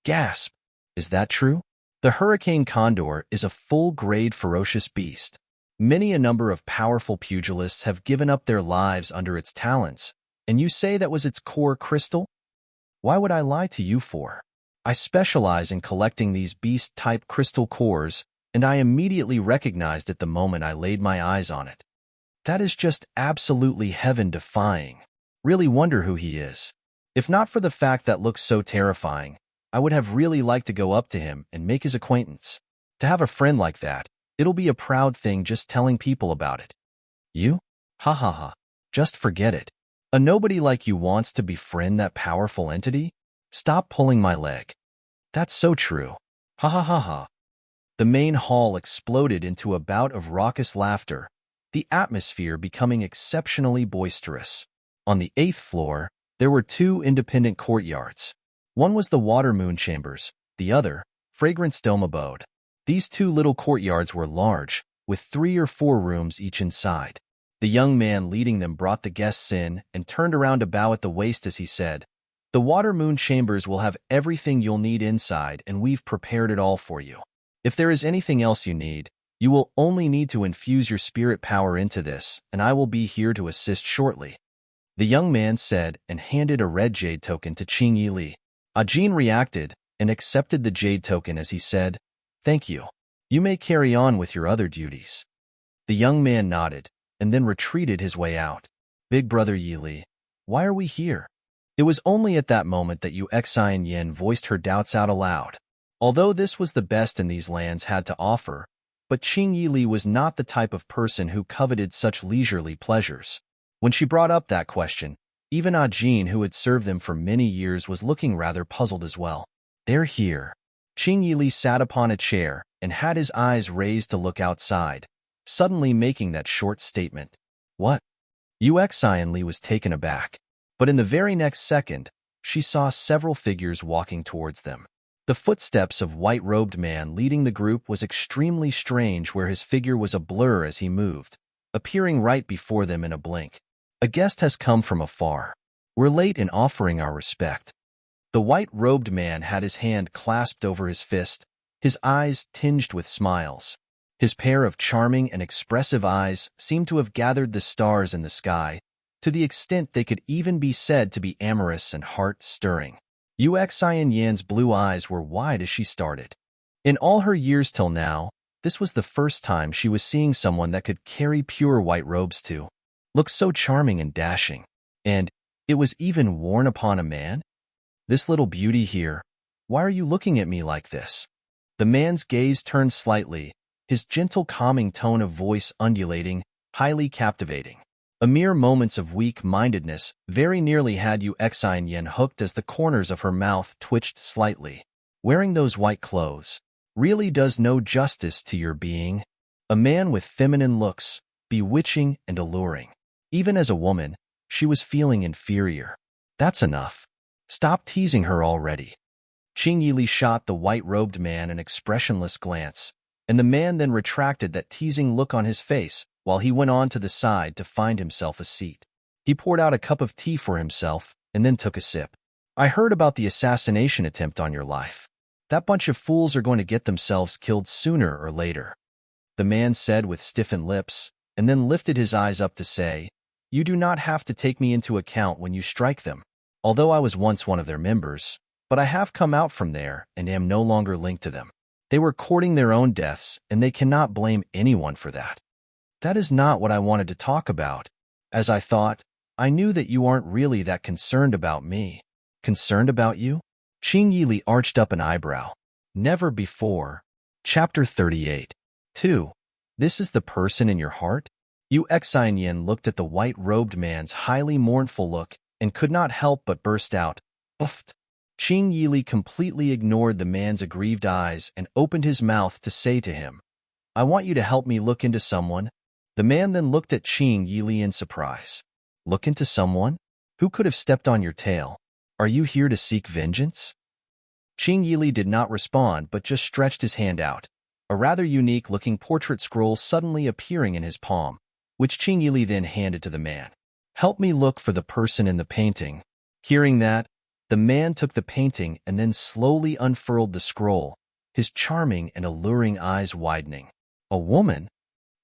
Gasp! Is that true? The Hurricane Condor is a full-grade ferocious beast. Many a number of powerful pugilists have given up their lives under its talons, and you say that was its core crystal? Why would I lie to you for? I specialize in collecting these beast-type crystal cores, and I immediately recognized it the moment I laid my eyes on it. That is just absolutely heaven-defying. Really wonder who he is. If not for the fact that looks so terrifying, I would have really liked to go up to him and make his acquaintance. To have a friend like that, it'll be a proud thing just telling people about it. You? Ha ha ha. Just forget it. A nobody like you wants to befriend that powerful entity? Stop pulling my leg. That's so true. Ha ha ha ha. The main hall exploded into a bout of raucous laughter, the atmosphere becoming exceptionally boisterous. On the 8th floor, there were 2 independent courtyards. One was the Water Moon Chambers, the other, Fragrance Dome Abode. These 2 little courtyards were large, with 3 or 4 rooms each inside. The young man leading them brought the guests in and turned around to bow at the waist as he said, "The Water Moon Chambers will have everything you'll need inside, and we've prepared it all for you. If there is anything else you need, you will only need to infuse your spirit power into this, and I will be here to assist shortly." The young man said and handed a red jade token to Qing Yili. Ajin reacted, and accepted the jade token as he said, "Thank you. You may carry on with your other duties." The young man nodded, and then retreated his way out. "Big brother Yili, why are we here?" It was only at that moment that Yu Xian Yin voiced her doubts out aloud. Although this was the best in these lands had to offer, but Qing Yili was not the type of person who coveted such leisurely pleasures. When she brought up that question, even Ajin, who had served them for many years, was looking rather puzzled as well. "They're here." Qing Yili sat upon a chair and had his eyes raised to look outside, suddenly making that short statement. "What?" Yu Xian Li was taken aback. But in the very next second, she saw several figures walking towards them. The footsteps of white-robed man leading the group was extremely strange, where his figure was a blur as he moved, appearing right before them in a blink. "A guest has come from afar. We're late in offering our respect." The white-robed man had his hand clasped over his fist, his eyes tinged with smiles. His pair of charming and expressive eyes seemed to have gathered the stars in the sky, to the extent they could even be said to be amorous and heart-stirring. Yu Xian Yan's blue eyes were wide as she started. In all her years till now, this was the first time she was seeing someone that could carry pure white robes too. Look so charming and dashing. And it was even worn upon a man? "This little beauty here, why are you looking at me like this?" The man's gaze turned slightly, his gentle calming tone of voice undulating, highly captivating. A mere moments of weak-mindedness very nearly had Yu Xian Yin hooked as the corners of her mouth twitched slightly. "Wearing those white clothes really does no justice to your being. A man with feminine looks, bewitching and alluring. Even as a woman, she was feeling inferior. That's enough. Stop teasing her already." Qing Yili shot the white-robed man an expressionless glance, and the man then retracted that teasing look on his face while he went on to the side to find himself a seat. He poured out a cup of tea for himself and then took a sip. "I heard about the assassination attempt on your life. That bunch of fools are going to get themselves killed sooner or later," the man said with stiffened lips, and then lifted his eyes up to say, "You do not have to take me into account when you strike them. Although I was once one of their members, but I have come out from there and am no longer linked to them. They were courting their own deaths, and they cannot blame anyone for that. That is not what I wanted to talk about. As I thought, I knew that you aren't really that concerned about me." "Concerned about you?" Qing Yili arched up an eyebrow. "Never before." Chapter 38. 2. This is the person in your heart? Yu Xian Yin looked at the white-robed man's highly mournful look and could not help but burst out, "Uft." Qing Yili completely ignored the man's aggrieved eyes and opened his mouth to say to him, "I want you to help me look into someone." The man then looked at Qing Yili in surprise. "Look into someone? Who could have stepped on your tail? Are you here to seek vengeance?" Qing Yili did not respond but just stretched his hand out, a rather unique-looking portrait scroll suddenly appearing in his palm, which Qing Yili then handed to the man. "Help me look for the person in the painting." Hearing that, the man took the painting and then slowly unfurled the scroll, his charming and alluring eyes widening. "A woman?"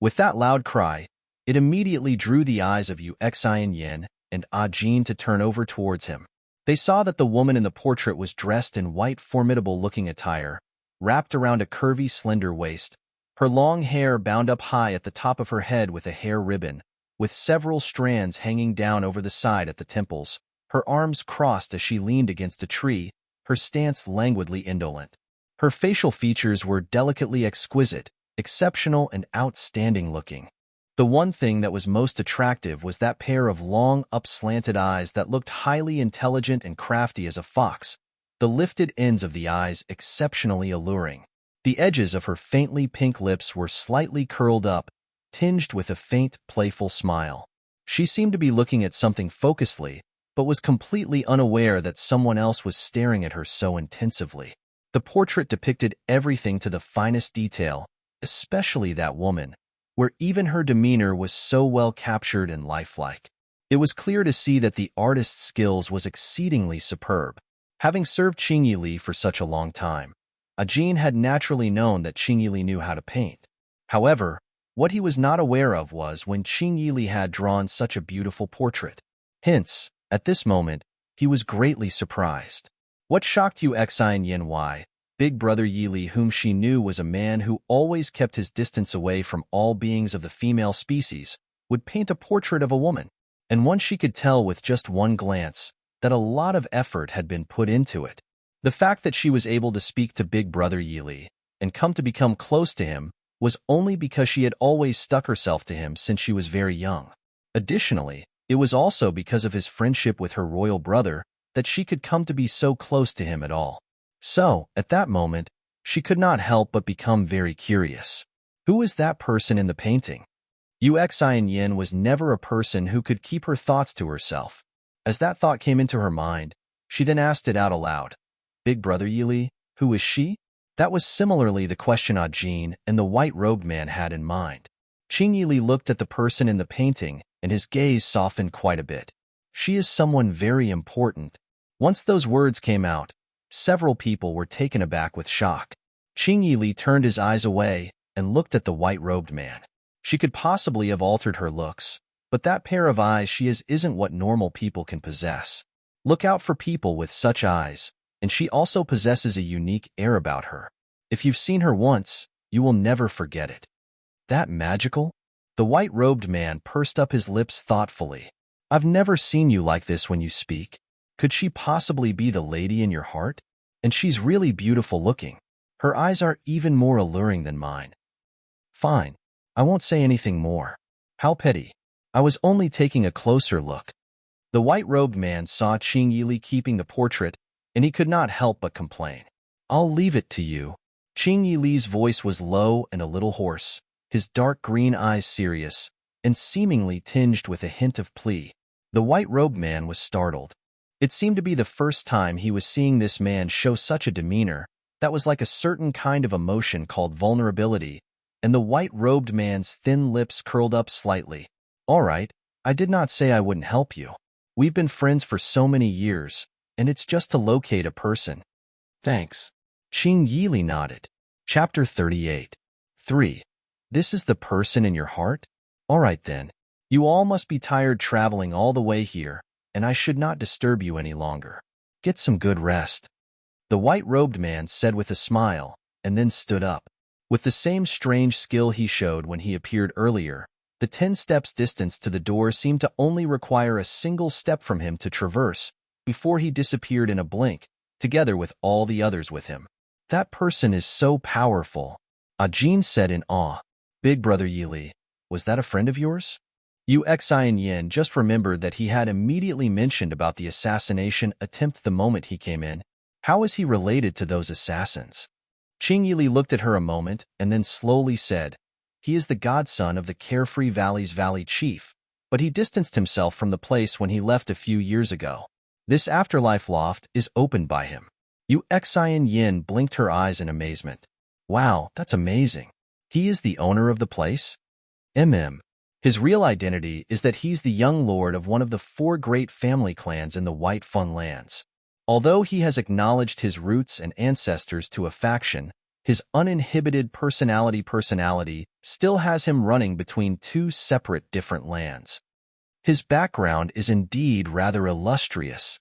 With that loud cry, it immediately drew the eyes of Yu Xian Yin and Ajin to turn over towards him. They saw that the woman in the portrait was dressed in white formidable-looking attire, wrapped around a curvy slender waist, her long hair bound up high at the top of her head with a hair ribbon, with several strands hanging down over the side at the temples, her arms crossed as she leaned against a tree, her stance languidly indolent. Her facial features were delicately exquisite, exceptional and outstanding looking. The one thing that was most attractive was that pair of long, up-slanted eyes that looked highly intelligent and crafty as a fox, the lifted ends of the eyes exceptionally alluring. The edges of her faintly pink lips were slightly curled up, tinged with a faint, playful smile. She seemed to be looking at something focusedly, but was completely unaware that someone else was staring at her so intensively. The portrait depicted everything to the finest detail, especially that woman, where even her demeanor was so well captured and lifelike. It was clear to see that the artist's skills was exceedingly superb. Having served Qing Yili for such a long time, Ajin had naturally known that Qing Yili knew how to paint. However, what he was not aware of was when Qing Yili had drawn such a beautiful portrait. Hence, at this moment, he was greatly surprised. What shocked you Xian Yin? Why? Big Brother Yili, whom she knew was a man who always kept his distance away from all beings of the female species, would paint a portrait of a woman. And once she could tell with just one glance that a lot of effort had been put into it. The fact that she was able to speak to Big Brother Yili and come to become close to him was only because she had always stuck herself to him since she was very young. Additionally, it was also because of his friendship with her royal brother that she could come to be so close to him at all. So, at that moment, she could not help but become very curious. Who was that person in the painting? Xian Yin was never a person who could keep her thoughts to herself. As that thought came into her mind, she then asked it out aloud. Big Brother Yili, who is she? That was similarly the question Ajin and the white-robed man had in mind. Qing Yili looked at the person in the painting, and his gaze softened quite a bit. She is someone very important. Once those words came out, several people were taken aback with shock. Qing Yili turned his eyes away and looked at the white-robed man. She could possibly have altered her looks, but that pair of eyes she has isn't what normal people can possess. Look out for people with such eyes, and she also possesses a unique air about her. If you've seen her once, you will never forget it. That magical? The white-robed man pursed up his lips thoughtfully. I've never seen you like this when you speak. Could she possibly be the lady in your heart? And she's really beautiful looking. Her eyes are even more alluring than mine. Fine. I won't say anything more. How petty. I was only taking a closer look. The white-robed man saw Qing Yili keeping the portrait, and he could not help but complain. I'll leave it to you. Qing Yili's voice was low and a little hoarse, his dark green eyes serious, and seemingly tinged with a hint of plea. The white-robed man was startled. It seemed to be the first time he was seeing this man show such a demeanor that was like a certain kind of emotion called vulnerability, and the white-robed man's thin lips curled up slightly. All right, I did not say I wouldn't help you. We've been friends for so many years, and it's just to locate a person. Thanks. Qing Yili nodded. Chapter 38. 3. This is the person in your heart? All right then. You all must be tired traveling all the way here, and I should not disturb you any longer. Get some good rest. The white-robed man said with a smile, and then stood up. With the same strange skill he showed when he appeared earlier, the 10 steps distance to the door seemed to only require a single step from him to traverse, before he disappeared in a blink, together with all the others with him. That person is so powerful, Ajin said in awe. Big Brother Yili, was that a friend of yours? Xian Yin just remembered that he had immediately mentioned about the assassination attempt the moment he came in. How is he related to those assassins? Qing Yili looked at her a moment and then slowly said, he is the godson of the Carefree Valley's Valley Chief, but he distanced himself from the place when he left a few years ago. This afterlife loft is opened by him. Xian Yin blinked her eyes in amazement. Wow, that's amazing. He is the owner of the place? His real identity is that he's the young lord of one of the 4 great family clans in the White Fun Lands. Although he has acknowledged his roots and ancestors to a faction, his uninhibited personality still has him running between 2 separate different lands. His background is indeed rather illustrious.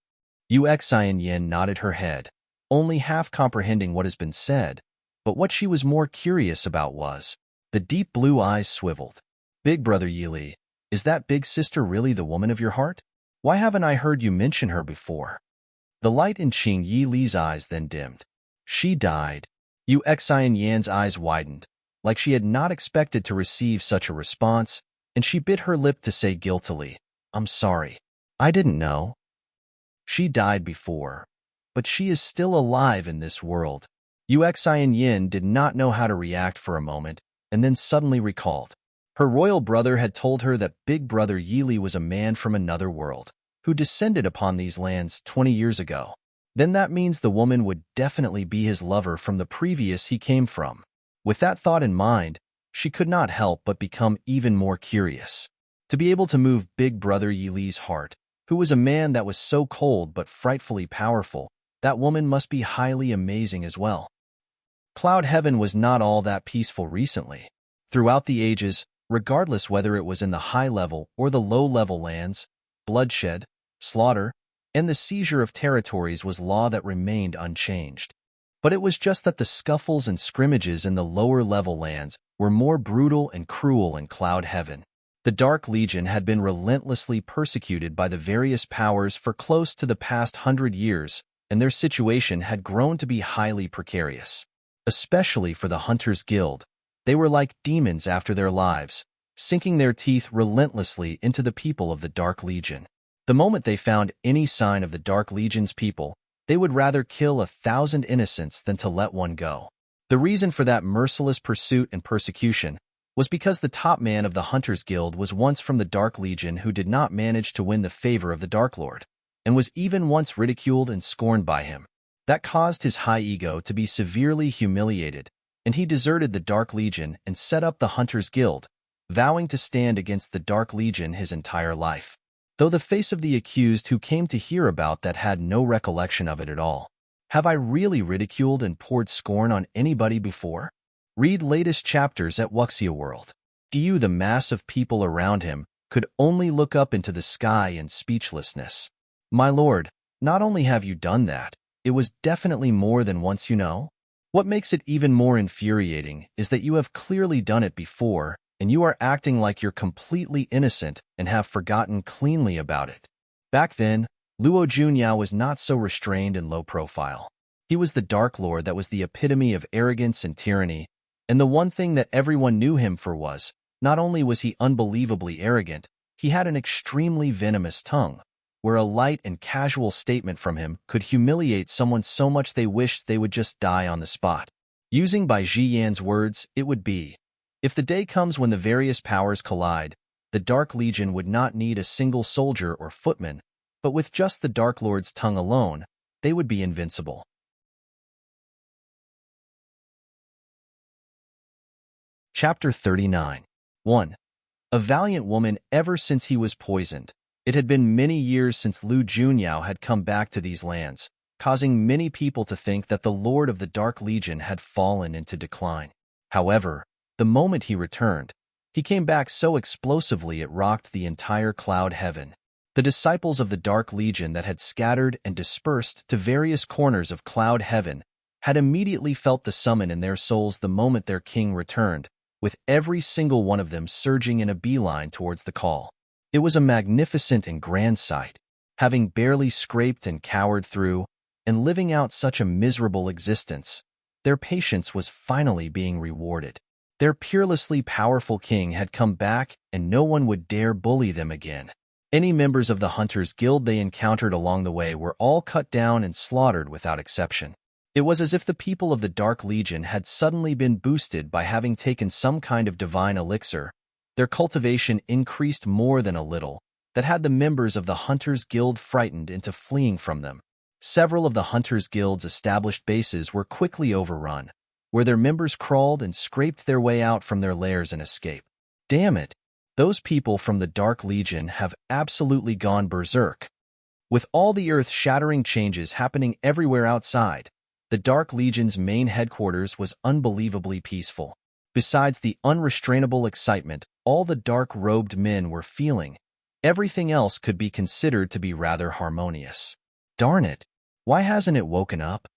Xian Yin nodded her head, only half comprehending what has been said, but what she was more curious about was, the deep blue eyes swiveled. Big Brother Yili, is that big sister really the woman of your heart? Why haven't I heard you mention her before? The light in Qing Yili's eyes then dimmed. She died. Xian Yan's eyes widened, like she had not expected to receive such a response, and she bit her lip to say guiltily, I'm sorry. I didn't know. She died before, but she is still alive in this world. Xian Yin did not know how to react for a moment, and then suddenly recalled. Her royal brother had told her that Big Brother Yili was a man from another world, who descended upon these lands 20 years ago. Then that means the woman would definitely be his lover from the previous he came from. With that thought in mind, she could not help but become even more curious. To be able to move Big Brother Yili's heart, who was a man that was so cold but frightfully powerful, that woman must be highly amazing as well. Cloud Heaven was not all that peaceful recently. Throughout the ages, regardless whether it was in the high-level or the low-level lands, bloodshed, slaughter, and the seizure of territories was law that remained unchanged. But it was just that the scuffles and scrimmages in the lower-level lands were more brutal and cruel in Cloud Heaven. The Dark Legion had been relentlessly persecuted by the various powers for close to the past 100 years, and their situation had grown to be highly precarious. Especially for the Hunters Guild, they were like demons after their lives, sinking their teeth relentlessly into the people of the Dark Legion. The moment they found any sign of the Dark Legion's people, they would rather kill 1,000 innocents than to let one go. The reason for that merciless pursuit and persecution was because the top man of the Hunters Guild was once from the Dark Legion who did not manage to win the favor of the Dark Lord, and was even once ridiculed and scorned by him. That caused his high ego to be severely humiliated, and he deserted the Dark Legion and set up the Hunters Guild, vowing to stand against the Dark Legion his entire life. Though the face of the accused who came to hear about that had no recollection of it at all. Have I really ridiculed and poured scorn on anybody before? Read latest chapters at Wuxia World. You, the mass of people around him, could only look up into the sky in speechlessness. My lord, not only have you done that, it was definitely more than once, you know. What makes it even more infuriating is that you have clearly done it before, and you are acting like you're completely innocent and have forgotten cleanly about it. Back then, Luo Junyao was not so restrained and low profile. He was the Dark Lord that was the epitome of arrogance and tyranny, and the one thing that everyone knew him for was, not only was he unbelievably arrogant, he had an extremely venomous tongue, where a light and casual statement from him could humiliate someone so much they wished they would just die on the spot. Using Bai Zhiyan's words, it would be, if the day comes when the various powers collide, the Dark Legion would not need a single soldier or footman, but with just the Dark Lord's tongue alone, they would be invincible. Chapter 39. 1. A valiant woman ever since he was poisoned. It had been many years since Lu Junyao had come back to these lands, causing many people to think that the Lord of the Dark Legion had fallen into decline. However, the moment he returned, he came back so explosively it rocked the entire Cloud Heaven. The disciples of the Dark Legion that had scattered and dispersed to various corners of Cloud Heaven had immediately felt the summon in their souls the moment their king returned, with every single one of them surging in a beeline towards the call. It was a magnificent and grand sight, having barely scraped and cowered through, and living out such a miserable existence. Their patience was finally being rewarded. Their peerlessly powerful king had come back, and no one would dare bully them again. Any members of the Hunters Guild they encountered along the way were all cut down and slaughtered without exception. It was as if the people of the Dark Legion had suddenly been boosted by having taken some kind of divine elixir. Their cultivation increased more than a little, that had the members of the Hunters Guild frightened into fleeing from them. Several of the Hunters Guild's established bases were quickly overrun, where their members crawled and scraped their way out from their lairs and escape. Damn it! Those people from the Dark Legion have absolutely gone berserk. With all the earth-shattering changes happening everywhere outside, the Dark Legion's main headquarters was unbelievably peaceful. Besides the unrestrainable excitement all the dark-robed men were feeling, everything else could be considered to be rather harmonious. Darn it! Why hasn't it woken up?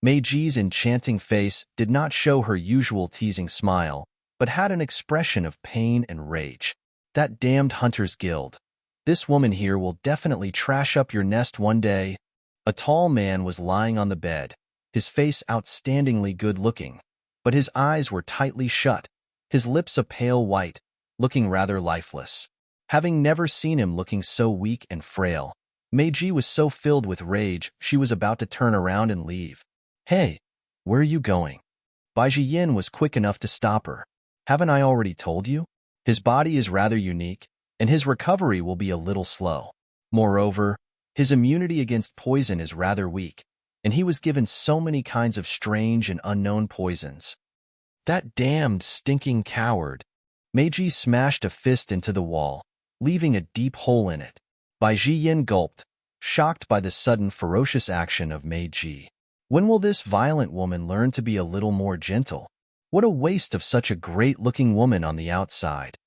Meiji's enchanting face did not show her usual teasing smile, but had an expression of pain and rage. That damned Hunters Guild. This woman here will definitely trash up your nest one day. A tall man was lying on the bed, his face outstandingly good-looking, but his eyes were tightly shut, his lips a pale white, looking rather lifeless. Having never seen him looking so weak and frail, Meiji was so filled with rage she was about to turn around and leave. Hey, where are you going? Bai Zhiyan was quick enough to stop her. Haven't I already told you? His body is rather unique, and his recovery will be a little slow. Moreover, his immunity against poison is rather weak, and he was given so many kinds of strange and unknown poisons. That damned stinking coward. Meiji smashed a fist into the wall, leaving a deep hole in it. Bai Zhiyan gulped, shocked by the sudden ferocious action of Meiji. When will this violent woman learn to be a little more gentle? What a waste of such a great-looking woman on the outside.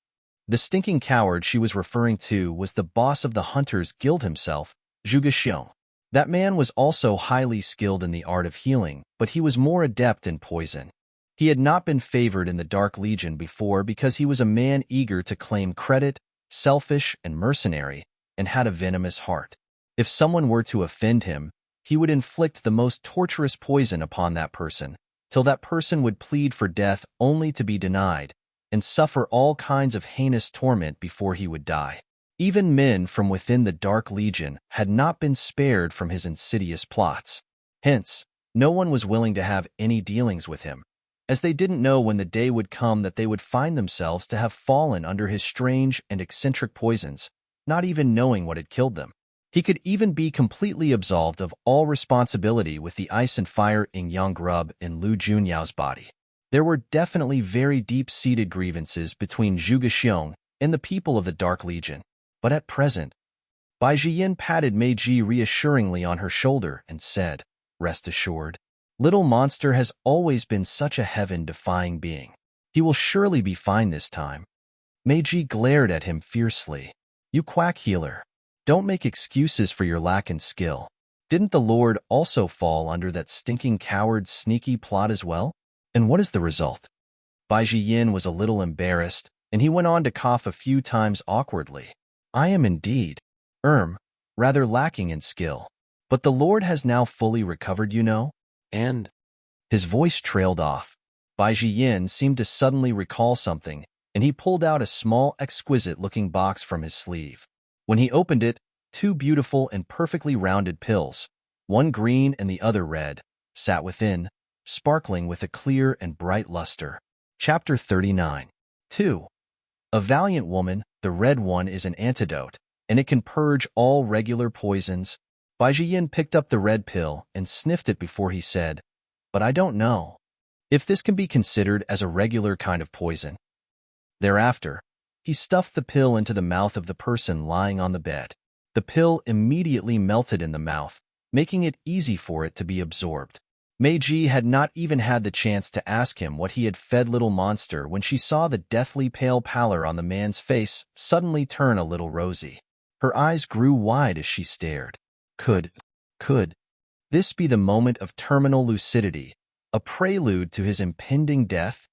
The stinking coward she was referring to was the boss of the Hunters Guild himself, Zhuge. That man was also highly skilled in the art of healing, but he was more adept in poison. He had not been favored in the Dark Legion before because he was a man eager to claim credit, selfish and mercenary, and had a venomous heart. If someone were to offend him, he would inflict the most torturous poison upon that person, till that person would plead for death only to be denied, and suffer all kinds of heinous torment before he would die. Even men from within the Dark Legion had not been spared from his insidious plots. Hence, no one was willing to have any dealings with him, as they didn't know when the day would come that they would find themselves to have fallen under his strange and eccentric poisons, not even knowing what had killed them. He could even be completely absolved of all responsibility with the ice and fire yin-yang rub in Lu Junyao's body. There were definitely very deep-seated grievances between Zhuge Xiong and the people of the Dark Legion. But at present, Bai Jiyin patted Meiji reassuringly on her shoulder and said, "Rest assured, little monster has always been such a heaven-defying being. He will surely be fine this time." Meiji glared at him fiercely. "You quack healer. Don't make excuses for your lack in skill. Didn't the Lord also fall under that stinking coward's sneaky plot as well? And what is the result?" Bai Jiyin was a little embarrassed, and he went on to cough a few times awkwardly. "I am indeed, rather lacking in skill. But the Lord has now fully recovered, you know." And his voice trailed off. Bai Jiyin seemed to suddenly recall something, and he pulled out a small, exquisite-looking box from his sleeve. When he opened it, two beautiful and perfectly rounded pills, one green and the other red, sat within, sparkling with a clear and bright luster. Chapter 39. 2. A valiant woman, the red one is an antidote, and it can purge all regular poisons. Bai Jiyin picked up the red pill and sniffed it before he said, "But I don't know if this can be considered as a regular kind of poison." Thereafter, he stuffed the pill into the mouth of the person lying on the bed. The pill immediately melted in the mouth, making it easy for it to be absorbed. Meiji had not even had the chance to ask him what he had fed little monster when she saw the deathly pale pallor on the man's face suddenly turn a little rosy. Her eyes grew wide as she stared. Could this be the moment of terminal lucidity, a prelude to his impending death?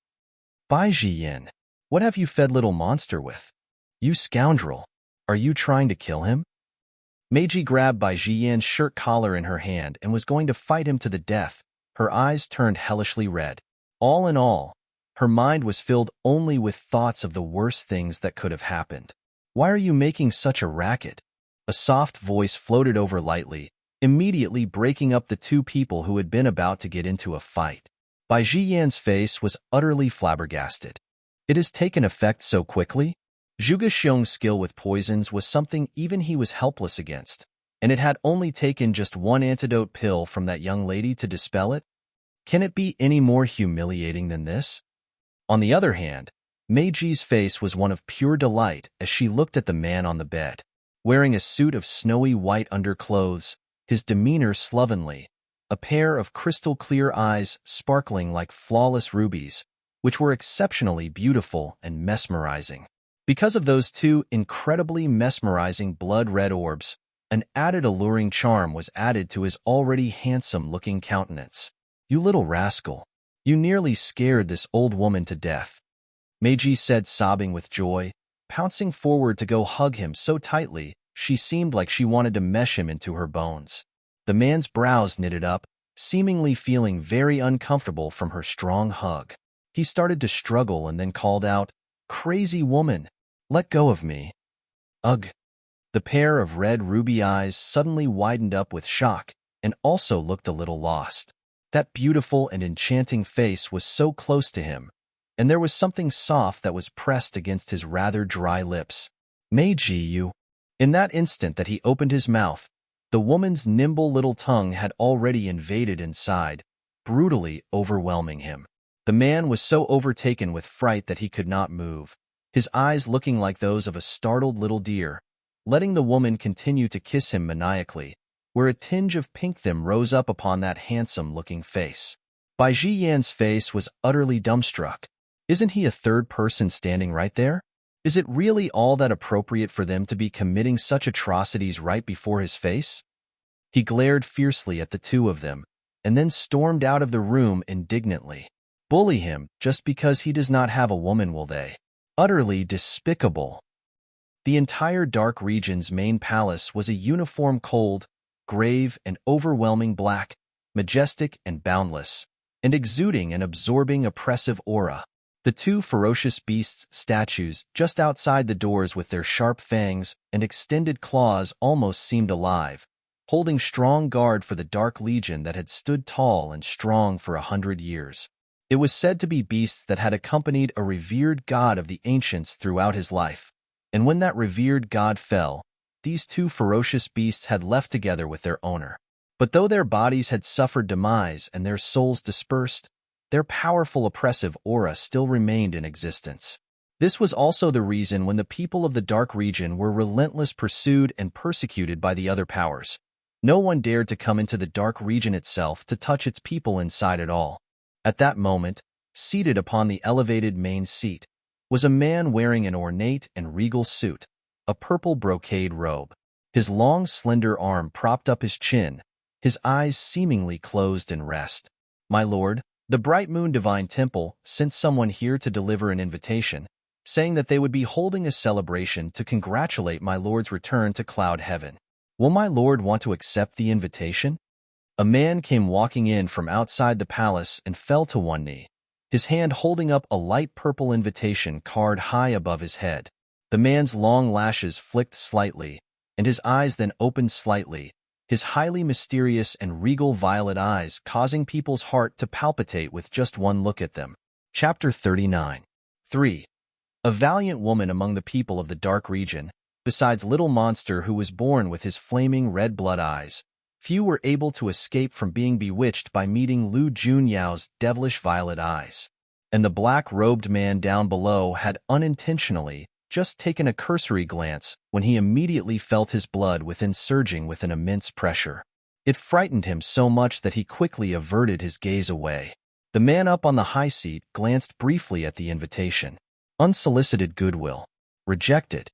"Bai Jiyin, what have you fed little monster with? You scoundrel, are you trying to kill him?" Meiji grabbed Bai Jiyin's shirt collar in her hand and was going to fight him to the death. Her eyes turned hellishly red. All in all, her mind was filled only with thoughts of the worst things that could have happened. "Why are you making such a racket?" A soft voice floated over lightly, immediately breaking up the two people who had been about to get into a fight. Bai Jiyan's face was utterly flabbergasted. It has taken effect so quickly? Zhuge Xiong's skill with poisons was something even he was helpless against, and it had only taken just one antidote pill from that young lady to dispel it? Can it be any more humiliating than this? On the other hand, Meiji's face was one of pure delight as she looked at the man on the bed. Wearing a suit of snowy white underclothes, his demeanor slovenly, a pair of crystal-clear eyes sparkling like flawless rubies, which were exceptionally beautiful and mesmerizing. Because of those two incredibly mesmerizing blood-red orbs, an added alluring charm was added to his already handsome-looking countenance. "You little rascal, you nearly scared this old woman to death," Meiji said, sobbing with joy, pouncing forward to go hug him so tightly she seemed like she wanted to mesh him into her bones. The man's brows knitted up, seemingly feeling very uncomfortable from her strong hug. He started to struggle and then called out, "Crazy woman, let go of me." "Ugh." The pair of red ruby eyes suddenly widened up with shock and also looked a little lost. That beautiful and enchanting face was so close to him, and there was something soft that was pressed against his rather dry lips. "Meiji, you..." In that instant that he opened his mouth, the woman's nimble little tongue had already invaded inside, brutally overwhelming him. The man was so overtaken with fright that he could not move, his eyes looking like those of a startled little deer, letting the woman continue to kiss him maniacally, where a tinge of pinkdom rose up upon that handsome-looking face. Bai Jiyan's face was utterly dumbstruck. Isn't he a third person standing right there? Is it really all that appropriate for them to be committing such atrocities right before his face? He glared fiercely at the two of them, and then stormed out of the room indignantly. Bully him just because he does not have a woman, will they? Utterly despicable. The entire Dark Region's main palace was a uniform cold, grave, and overwhelming black, majestic and boundless, and exuding an absorbing oppressive aura. The two ferocious beasts' statues just outside the doors with their sharp fangs and extended claws almost seemed alive, holding strong guard for the Dark Legion that had stood tall and strong for 100 years. It was said to be beasts that had accompanied a revered god of the ancients throughout his life, and when that revered god fell, these two ferocious beasts had left together with their owner. But though their bodies had suffered demise and their souls dispersed, their powerful oppressive aura still remained in existence. This was also the reason when the people of the Dark Region were relentlessly pursued and persecuted by the other powers. No one dared to come into the Dark Region itself to touch its people inside at all. At that moment, seated upon the elevated main seat, was a man wearing an ornate and regal suit, a purple brocade robe. His long, slender arm propped up his chin, his eyes seemingly closed in rest. "My lord, the Bright Moon Divine Temple sent someone here to deliver an invitation, saying that they would be holding a celebration to congratulate my lord's return to Cloud Heaven. Will my lord want to accept the invitation?" A man came walking in from outside the palace and fell to one knee, his hand holding up a light purple invitation card high above his head. The man's long lashes flicked slightly, and his eyes then opened slightly, his highly mysterious and regal violet eyes causing people's heart to palpitate with just one look at them. Chapter 39. 3. A valiant woman among the people of the Dark Region, besides Little Monster who was born with his flaming red blood eyes, few were able to escape from being bewitched by meeting Lu Junyao's devilish violet eyes. And the black-robed man down below had unintentionally just taken a cursory glance when he immediately felt his blood within surging with an immense pressure. It frightened him so much that he quickly averted his gaze away. The man up on the high seat glanced briefly at the invitation. Unsolicited goodwill. Rejected.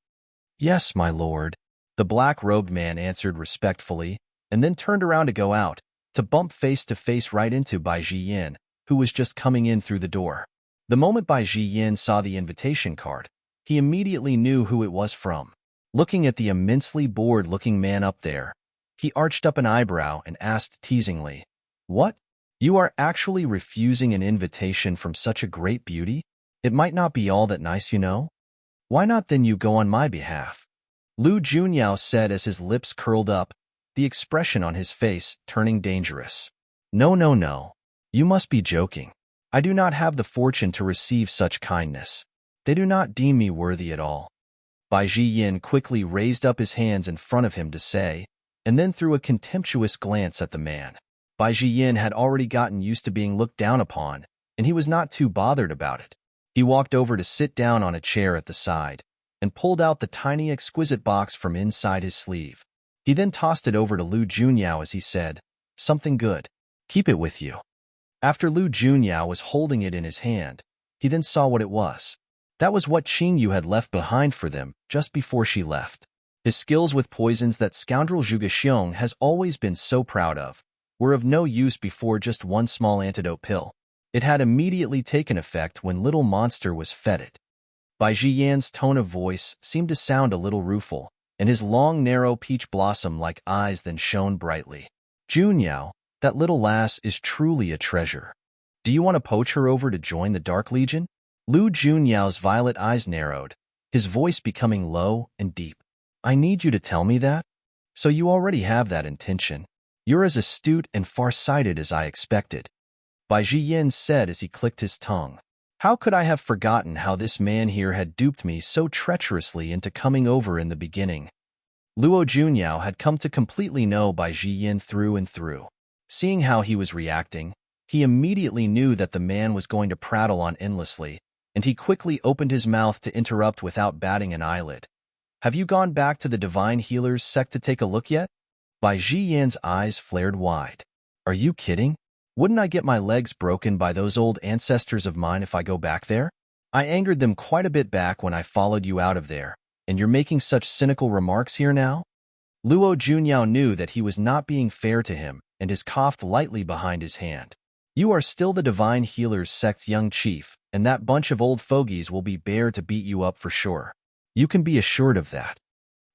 "Yes, my lord," the black-robed man answered respectfully, and then turned around to go out, to bump face-to-face right into Bai Jiyin, who was just coming in through the door. The moment Bai Jiyin saw the invitation card, he immediately knew who it was from. Looking at the immensely bored-looking man up there, he arched up an eyebrow and asked teasingly, "What? You are actually refusing an invitation from such a great beauty? It might not be all that nice, you know. Why not then you go on my behalf?" Lu Junyao said as his lips curled up, the expression on his face turning dangerous. "No, no, no. You must be joking. I do not have the fortune to receive such kindness. They do not deem me worthy at all." Bai Jiyin quickly raised up his hands in front of him to say, and then threw a contemptuous glance at the man. Bai Jiyin had already gotten used to being looked down upon, and he was not too bothered about it. He walked over to sit down on a chair at the side, and pulled out the tiny exquisite box from inside his sleeve. He then tossed it over to Lu Junyao as he said, "Something good. Keep it with you." After Lu Junyao was holding it in his hand, he then saw what it was. That was what Qing Yu had left behind for them just before she left. His skills with poisons that scoundrel Zhuge Xiong has always been so proud of were of no use before just one small antidote pill. It had immediately taken effect when Little Monster was fed it. Bai Jiyan's tone of voice seemed to sound a little rueful, and his long, narrow peach blossom-like eyes then shone brightly. "Junyao, that little lass is truly a treasure. Do you want to poach her over to join the Dark Legion?" Lu Junyao's violet eyes narrowed, his voice becoming low and deep. "I need you to tell me that? So you already have that intention. You're as astute and far-sighted as I expected," Bai Jiyin said as he clicked his tongue. "How could I have forgotten how this man here had duped me so treacherously into coming over in the beginning?" Luo Junyao had come to completely know Bai Jiyin through and through. Seeing how he was reacting, he immediately knew that the man was going to prattle on endlessly, and he quickly opened his mouth to interrupt without batting an eyelid. "Have you gone back to the Divine Healer's sect to take a look yet?" Bai Jiyin's eyes flared wide. "Are you kidding? Wouldn't I get my legs broken by those old ancestors of mine if I go back there? I angered them quite a bit back when I followed you out of there, and you're making such cynical remarks here now? Luo Junyao knew that he was not being fair to him, and his coughed lightly behind his hand. You are still the Divine Healers sect's young chief, and that bunch of old fogies will be bare to beat you up for sure. You can be assured of that.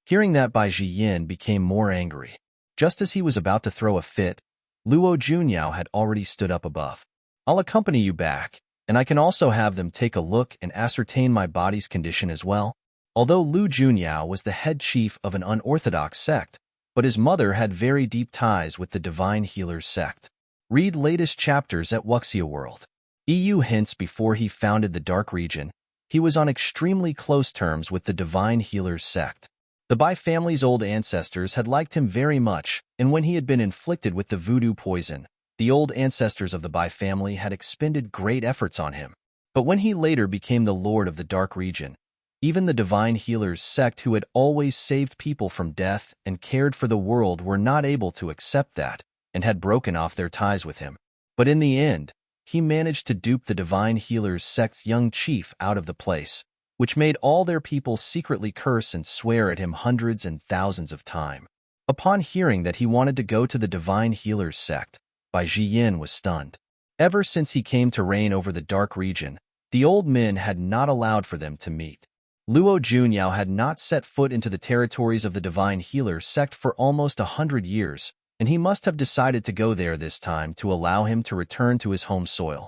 Hearing that, Bai Jiyin became more angry. Just as he was about to throw a fit, Luo Junyao had already stood up above. I'll accompany you back, and I can also have them take a look and ascertain my body's condition as well. Although Lu Junyao was the head chief of an unorthodox sect, but his mother had very deep ties with the Divine Healers sect. Read latest chapters at Wuxia World. EU hints before he founded the Dark Region, he was on extremely close terms with the Divine Healers sect. The Bai family's old ancestors had liked him very much, and when he had been inflicted with the voodoo poison, the old ancestors of the Bai family had expended great efforts on him. But when he later became the lord of the Dark Region, even the Divine Healers sect, who had always saved people from death and cared for the world, were not able to accept that and had broken off their ties with him. But in the end, he managed to dupe the Divine Healers sect's young chief out of the place, which made all their people secretly curse and swear at him hundreds and thousands of times. Upon hearing that he wanted to go to the Divine Healers sect, Bai Jiyin was stunned. Ever since he came to reign over the Dark Region, the old men had not allowed for them to meet. Luo Junyao had not set foot into the territories of the Divine Healers sect for almost 100 years, and he must have decided to go there this time to allow him to return to his home soil.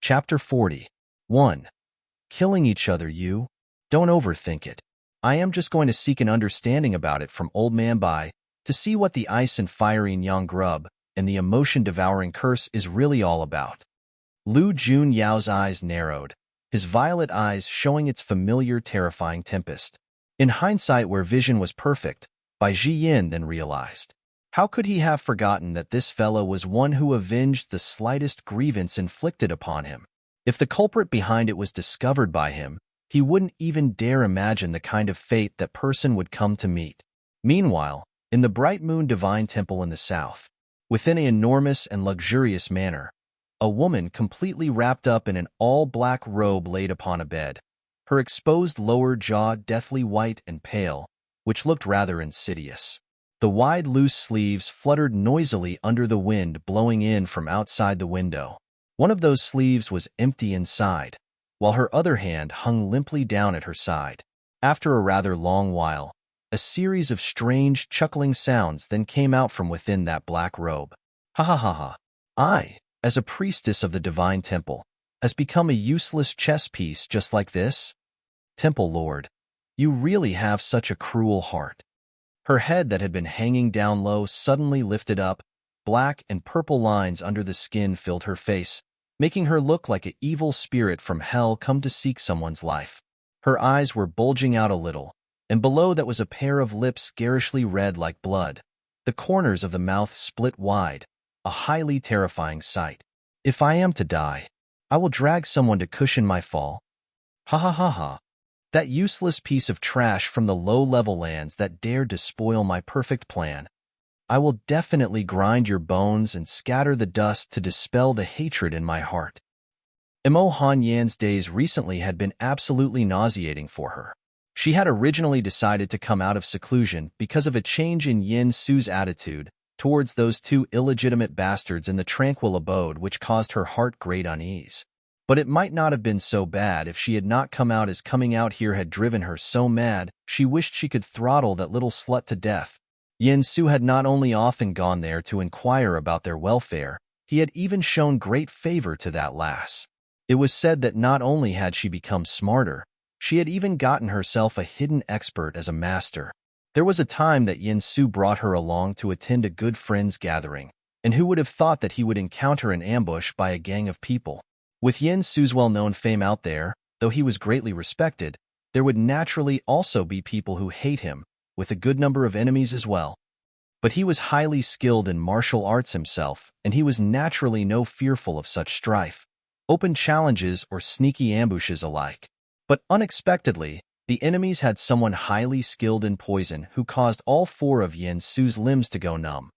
Chapter 40. 1. Killing each other, you? Don't overthink it. I am just going to seek an understanding about it from Old Man Bai, to see what the ice and fiery Yang grub and the emotion-devouring curse is really all about. Lu Junyao's eyes narrowed, his violet eyes showing its familiar terrifying tempest. In hindsight, where vision was perfect, Bai Jiyin then realized. How could he have forgotten that this fellow was one who avenged the slightest grievance inflicted upon him? If the culprit behind it was discovered by him, he wouldn't even dare imagine the kind of fate that person would come to meet. Meanwhile, in the Bright Moon Divine Temple in the south, within an enormous and luxurious manor, a woman completely wrapped up in an all-black robe laid upon a bed, her exposed lower jaw deathly white and pale, which looked rather insidious. The wide loose sleeves fluttered noisily under the wind blowing in from outside the window. One of those sleeves was empty inside, while her other hand hung limply down at her side. After a rather long while, a series of strange chuckling sounds then came out from within that black robe. Ha ha ha ha. I, as a priestess of the Divine Temple, has become a useless chess piece just like this? Temple Lord, you really have such a cruel heart. Her head that had been hanging down low suddenly lifted up. Black and purple lines under the skin filled her face, making her look like an evil spirit from hell come to seek someone's life. Her eyes were bulging out a little, and below that was a pair of lips garishly red like blood. The corners of the mouth split wide, a highly terrifying sight. If I am to die, I will drag someone to cushion my fall. Ha ha ha ha. That useless piece of trash from the low-level lands that dared to spoil my perfect plan. I will definitely grind your bones and scatter the dust to dispel the hatred in my heart. Imo Han Yan's days recently had been absolutely nauseating for her. She had originally decided to come out of seclusion because of a change in Yin Su's attitude towards those two illegitimate bastards in the tranquil abode, which caused her heart great unease. But it might not have been so bad if she had not come out, as coming out here had driven her so mad she wished she could throttle that little slut to death. Yin Su had not only often gone there to inquire about their welfare, he had even shown great favor to that lass. It was said that not only had she become smarter, she had even gotten herself a hidden expert as a master. There was a time that Yin Su brought her along to attend a good friends gathering, and who would have thought that he would encounter an ambush by a gang of people? With Yin Su's well-known fame out there, though he was greatly respected, there would naturally also be people who hate him, with a good number of enemies as well. But he was highly skilled in martial arts himself, and he was naturally no fearful of such strife, open challenges or sneaky ambushes alike. But unexpectedly, the enemies had someone highly skilled in poison who caused all four of Yin Su's limbs to go numb.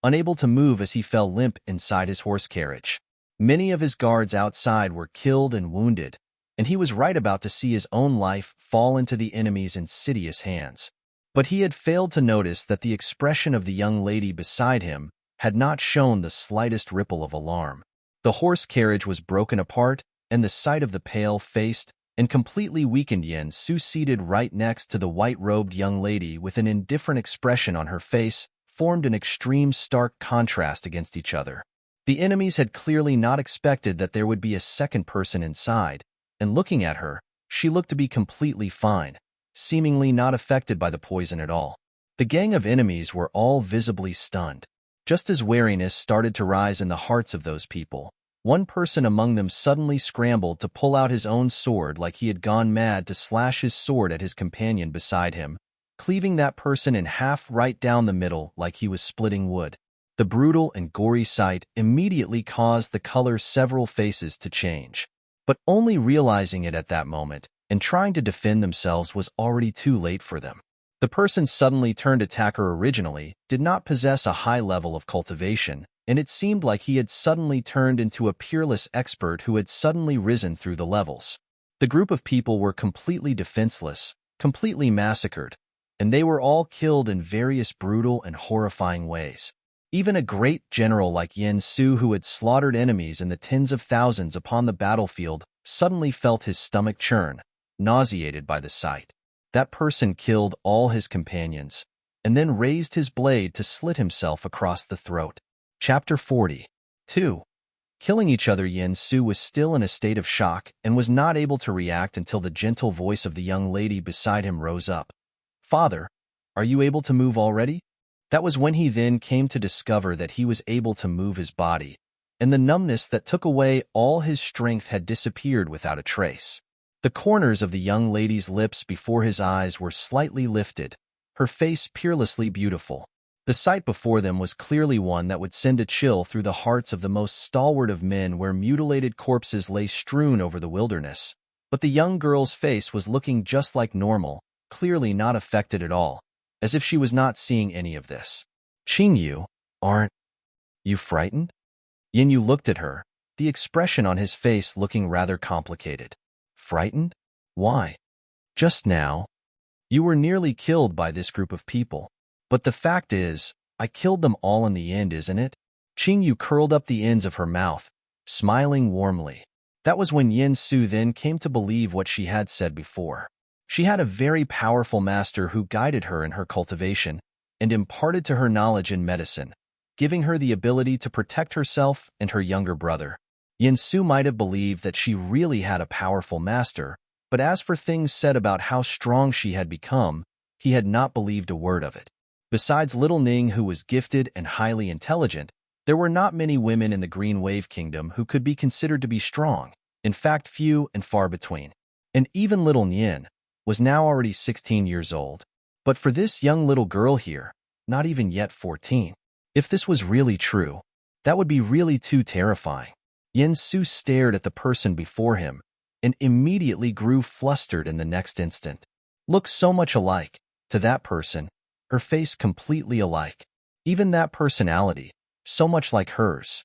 unable to move as he fell limp inside his horse carriage. Many of his guards outside were killed and wounded, and he was right about to see his own life fall into the enemy's insidious hands. But he had failed to notice that the expression of the young lady beside him had not shown the slightest ripple of alarm. The horse carriage was broken apart, and the sight of the pale-faced and completely weakened Yen Su seated right next to the white-robed young lady with an indifferent expression on her face formed an extreme stark contrast against each other. The enemies had clearly not expected that there would be a second person inside, and looking at her, she looked to be completely fine, seemingly not affected by the poison at all. The gang of enemies were all visibly stunned. Just as wariness started to rise in the hearts of those people, one person among them suddenly scrambled to pull out his own sword like he had gone mad to slash his sword at his companion beside him, cleaving that person in half right down the middle like he was splitting wood. The brutal and gory sight immediately caused the color's several faces to change. But only realizing it at that moment and trying to defend themselves was already too late for them. The person suddenly turned attacker originally did not possess a high level of cultivation, and it seemed like he had suddenly turned into a peerless expert who had suddenly risen through the levels. The group of people were completely defenseless, completely massacred, and they were all killed in various brutal and horrifying ways. Even a great general like Yen Su, who had slaughtered enemies in the tens of thousands upon the battlefield, suddenly felt his stomach churn, nauseated by the sight. That person killed all his companions, and then raised his blade to slit himself across the throat. Chapter 42. Killing each other. Yen Su was still in a state of shock and was not able to react until the gentle voice of the young lady beside him rose up. "Father, are you able to move already?" That was when he then came to discover that he was able to move his body, and the numbness that took away all his strength had disappeared without a trace. The corners of the young lady's lips before his eyes were slightly lifted, her face peerlessly beautiful. The sight before them was clearly one that would send a chill through the hearts of the most stalwart of men, where mutilated corpses lay strewn over the wilderness. But the young girl's face was looking just like normal, clearly not affected at all, as if she was not seeing any of this. "Qingyu, aren't you frightened?" Yin Yu looked at her, the expression on his face looking rather complicated. "Frightened? Why?" "Just now, you were nearly killed by this group of people. But the fact is, I killed them all in the end, isn't it?" Qingyu curled up the ends of her mouth, smiling warmly. That was when Yen Su then came to believe what she had said before. She had a very powerful master who guided her in her cultivation and imparted to her knowledge in medicine, giving her the ability to protect herself and her younger brother. Yen Su might have believed that she really had a powerful master, but as for things said about how strong she had become, he had not believed a word of it. Besides little Ning, who was gifted and highly intelligent, there were not many women in the Green Wave Kingdom who could be considered to be strong, in fact few and far between. And even little Nian was now already 16 years old. But for this young little girl here, not even yet 14. If this was really true, that would be really too terrifying. Yen Su stared at the person before him and immediately grew flustered in the next instant. Looked so much alike to that person, her face completely alike. Even that personality, so much like hers.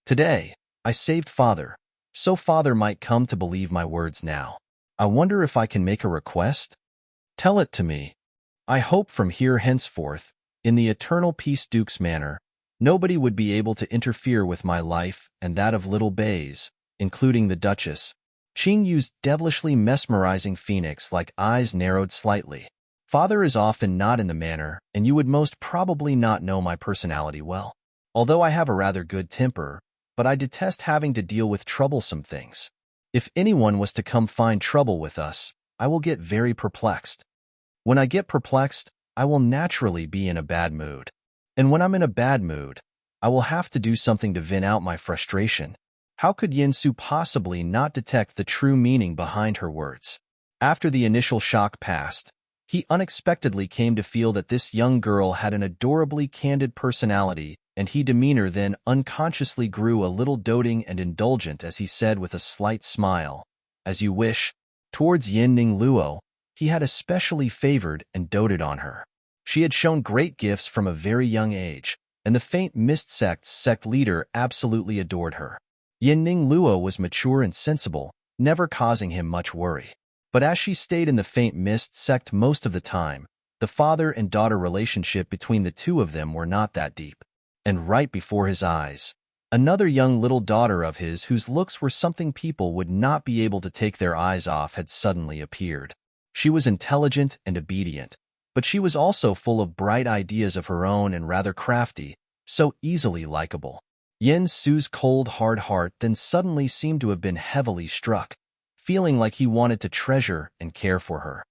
"Today, I saved Father, so Father might come to believe my words now. I wonder if I can make a request? Tell it to me. I hope from here henceforth, in the eternal Peace Duke's manor, nobody would be able to interfere with my life and that of little Bays, including the Duchess." Qingyu's devilishly mesmerizing phoenix-like eyes narrowed slightly. "Father is often not in the manor, and you would most probably not know my personality well. Although I have a rather good temper, but I detest having to deal with troublesome things. If anyone was to come find trouble with us, I will get very perplexed. When I get perplexed, I will naturally be in a bad mood. And when I'm in a bad mood, I will have to do something to vent out my frustration." How could Yen Su possibly not detect the true meaning behind her words? After the initial shock passed, he unexpectedly came to feel that this young girl had an adorably candid personality, and his demeanor then unconsciously grew a little doting and indulgent as he said with a slight smile, "As you wish." Towards Yin Ning Luo, he had especially favored and doted on her. She had shown great gifts from a very young age, and the faint mist sect leader absolutely adored her. Yin Ning Luo was mature and sensible, never causing him much worry. But as she stayed in the faint mist sect most of the time, the father and daughter relationship between the two of them were not that deep. And right before his eyes, another young little daughter of his whose looks were something people would not be able to take their eyes off had suddenly appeared. She was intelligent and obedient, but she was also full of bright ideas of her own and rather crafty, so easily likable. Yen Su's cold, hard heart then suddenly seemed to have been heavily struck, feeling like he wanted to treasure and care for her.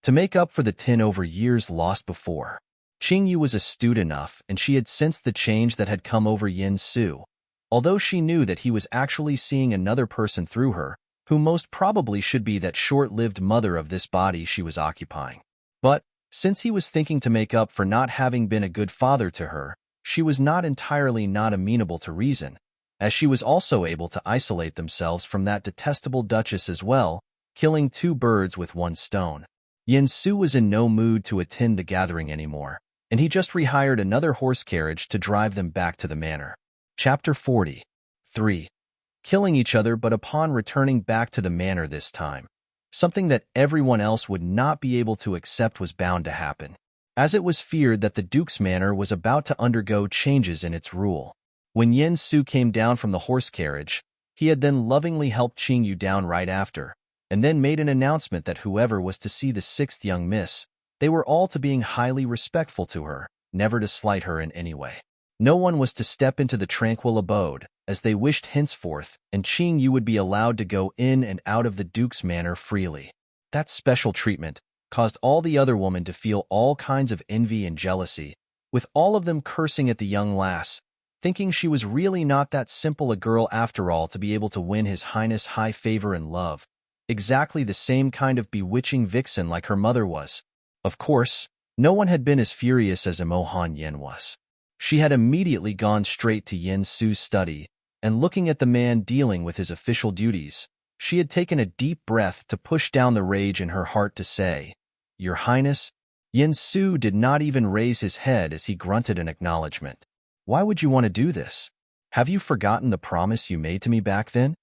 To make up for the 10 over years lost before, Qingyu was astute enough and she had sensed the change that had come over Yen Su, although she knew that he was actually seeing another person through her, who most probably should be that short-lived mother of this body she was occupying. But, since he was thinking to make up for not having been a good father to her, she was not entirely not amenable to reason, as she was also able to isolate themselves from that detestable duchess as well, killing 2 birds with 1 stone. Yen Su was in no mood to attend the gathering anymore, and he just rehired another horse carriage to drive them back to the manor. Chapter 43. Killing each other, but upon returning back to the manor this time, something that everyone else would not be able to accept was bound to happen, as it was feared that the Duke's manor was about to undergo changes in its rule. When Yen Su came down from the horse carriage, he had then lovingly helped Qingyu down right after, and then made an announcement that whoever was to see the 6th young miss, they were all to being highly respectful to her, never to slight her in any way. No one was to step into the tranquil abode, as they wished henceforth, and Qingyu would be allowed to go in and out of the Duke's manor freely. That special treatment caused all the other women to feel all kinds of envy and jealousy, with all of them cursing at the young lass, thinking she was really not that simple a girl after all to be able to win His Highness high favor and love. Exactly the same kind of bewitching vixen like her mother was. Of course, no one had been as furious as Imohan Yen was. She had immediately gone straight to Yen Su's study, and looking at the man dealing with his official duties, she had taken a deep breath to push down the rage in her heart to say, "Your Highness." Yen Su did not even raise his head as he grunted in acknowledgement. "Why would you want to do this? Have you forgotten the promise you made to me back then?"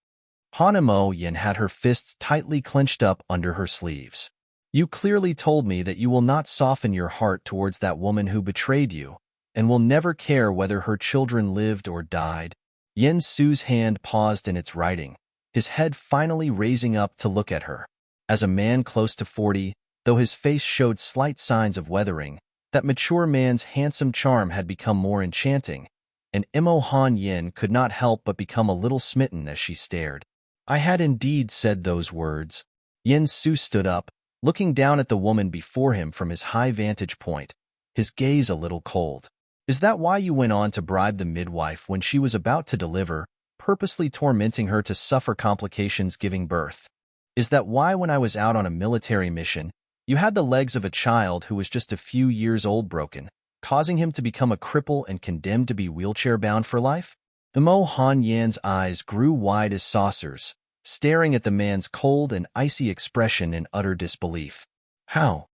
Hanamo Yen had her fists tightly clenched up under her sleeves. "You clearly told me that you will not soften your heart towards that woman who betrayed you, and will never care whether her children lived or died." Yen Su's hand paused in its writing, his head finally raising up to look at her. As a man close to 40, though his face showed slight signs of weathering, that mature man's handsome charm had become more enchanting, and Imohan Yen could not help but become a little smitten as she stared. "I had indeed said those words." Yen Su stood up, looking down at the woman before him from his high vantage point, his gaze a little cold. "Is that why you went on to bribe the midwife when she was about to deliver, purposely tormenting her to suffer complications giving birth? Is that why when I was out on a military mission, you had the legs of a child who was just a few years old broken, causing him to become a cripple and condemned to be wheelchair-bound for life?" Imohan Yan's eyes grew wide as saucers, staring at the man's cold and icy expression in utter disbelief. How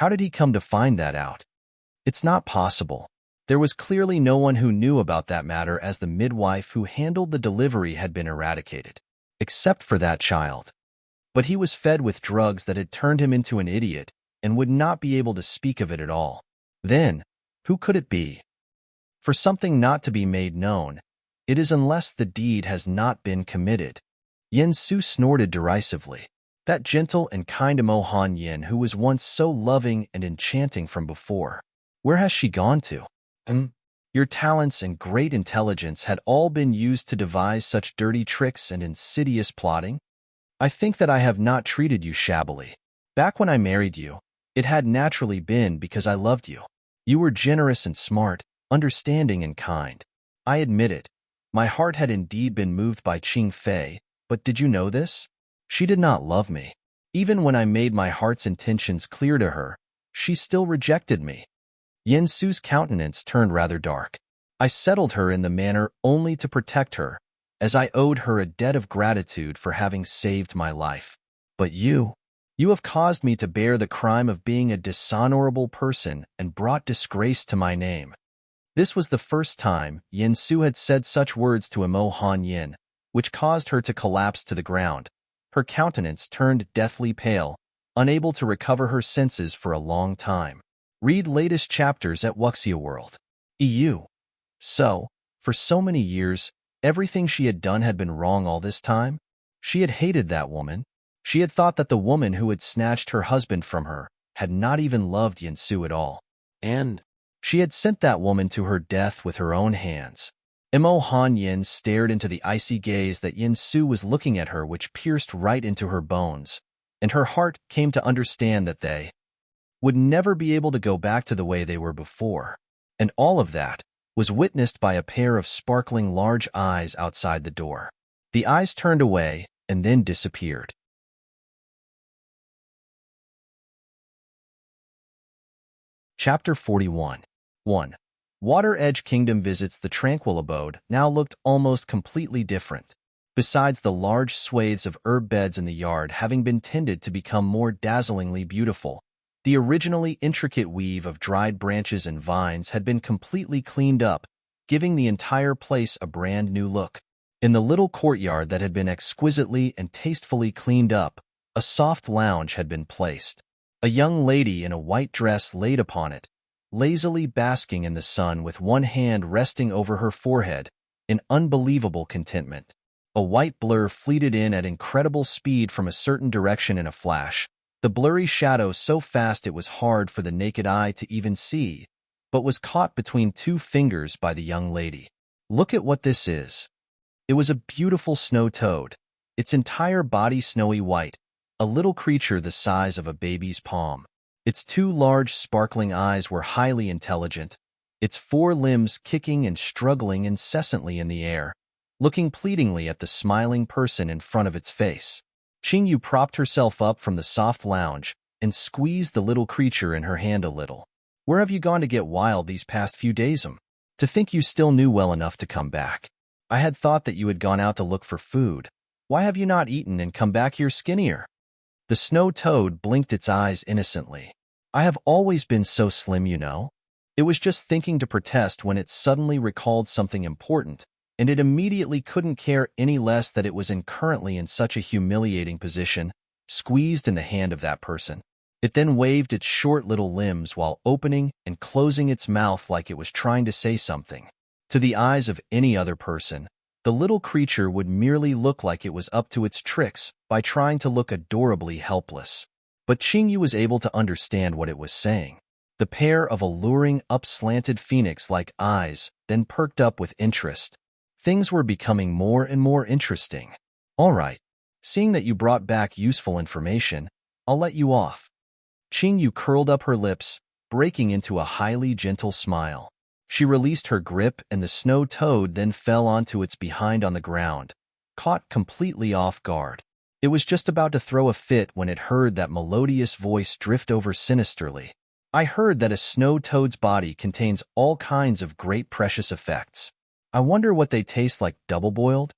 did he come to find that out? It's not possible. There was clearly no one who knew about that matter, as the midwife who handled the delivery had been eradicated, except for that child. But he was fed with drugs that had turned him into an idiot and would not be able to speak of it at all. Then, who could it be? For something not to be made known, it is unless the deed has not been committed. Yen Su snorted derisively. That gentle and kind Imohan Yen who was once so loving and enchanting from before. Where has she gone to? Your talents and great intelligence had all been used to devise such dirty tricks and insidious plotting? I think that I have not treated you shabbily. Back when I married you, it had naturally been because I loved you. You were generous and smart, understanding and kind. I admit it. My heart had indeed been moved by Qing Fei, but did you know this? She did not love me. Even when I made my heart's intentions clear to her, she still rejected me. Yen Su's countenance turned rather dark. I settled her in the manor only to protect her, as I owed her a debt of gratitude for having saved my life. But you have caused me to bear the crime of being a dishonorable person and brought disgrace to my name. This was the first time Yin Su had said such words to Imo Han Yin, which caused her to collapse to the ground. Her countenance turned deathly pale, unable to recover her senses for a long time. Read latest chapters at Wuxia World. EU. So, for so many years, everything she had done had been wrong all this time? She had hated that woman. She had thought that the woman who had snatched her husband from her had not even loved Yin Su at all. And she had sent that woman to her death with her own hands. Imo Han Yin stared into the icy gaze that Yin Su was looking at her, which pierced right into her bones, and her heart came to understand that they would never be able to go back to the way they were before. And all of that was witnessed by a pair of sparkling large eyes outside the door. The eyes turned away and then disappeared. Chapter 41. 1. Water Edge Kingdom visits the tranquil abode now looked almost completely different. Besides the large swathes of herb beds in the yard having been tended to become more dazzlingly beautiful, the originally intricate weave of dried branches and vines had been completely cleaned up, giving the entire place a brand new look. In the little courtyard that had been exquisitely and tastefully cleaned up, a soft lounge had been placed. A young lady in a white dress laid upon it, lazily basking in the sun with one hand resting over her forehead in unbelievable contentment. A white blur fleeted in at incredible speed from a certain direction in a flash, the blurry shadow so fast it was hard for the naked eye to even see, but was caught between two fingers by the young lady. Look at what this is. It was a beautiful snow toad, its entire body snowy white, a little creature the size of a baby's palm. Its two large sparkling eyes were highly intelligent, its four limbs kicking and struggling incessantly in the air, looking pleadingly at the smiling person in front of its face. Qingyu propped herself up from the soft lounge and squeezed the little creature in her hand a little. Where have you gone to get wild these past few days? To think you still knew well enough to come back. I had thought that you had gone out to look for food. Why have you not eaten and come back here skinnier? The snow toad blinked its eyes innocently. I have always been so slim, you know. It was just thinking to protest when it suddenly recalled something important, and it immediately couldn't care any less that it was currently in such a humiliating position, squeezed in the hand of that person. It then waved its short little limbs while opening and closing its mouth like it was trying to say something. To the eyes of any other person, the little creature would merely look like it was up to its tricks by trying to look adorably helpless. But Qingyu was able to understand what it was saying. The pair of alluring, up-slanted phoenix-like eyes then perked up with interest. Things were becoming more and more interesting. All right, seeing that you brought back useful information, I'll let you off. Qingyu curled up her lips, breaking into a highly gentle smile. She released her grip and the snow toad then fell onto its behind on the ground, caught completely off guard. It was just about to throw a fit when it heard that melodious voice drift over sinisterly. I heard that a snow toad's body contains all kinds of great precious effects. I wonder what they taste like, double-boiled?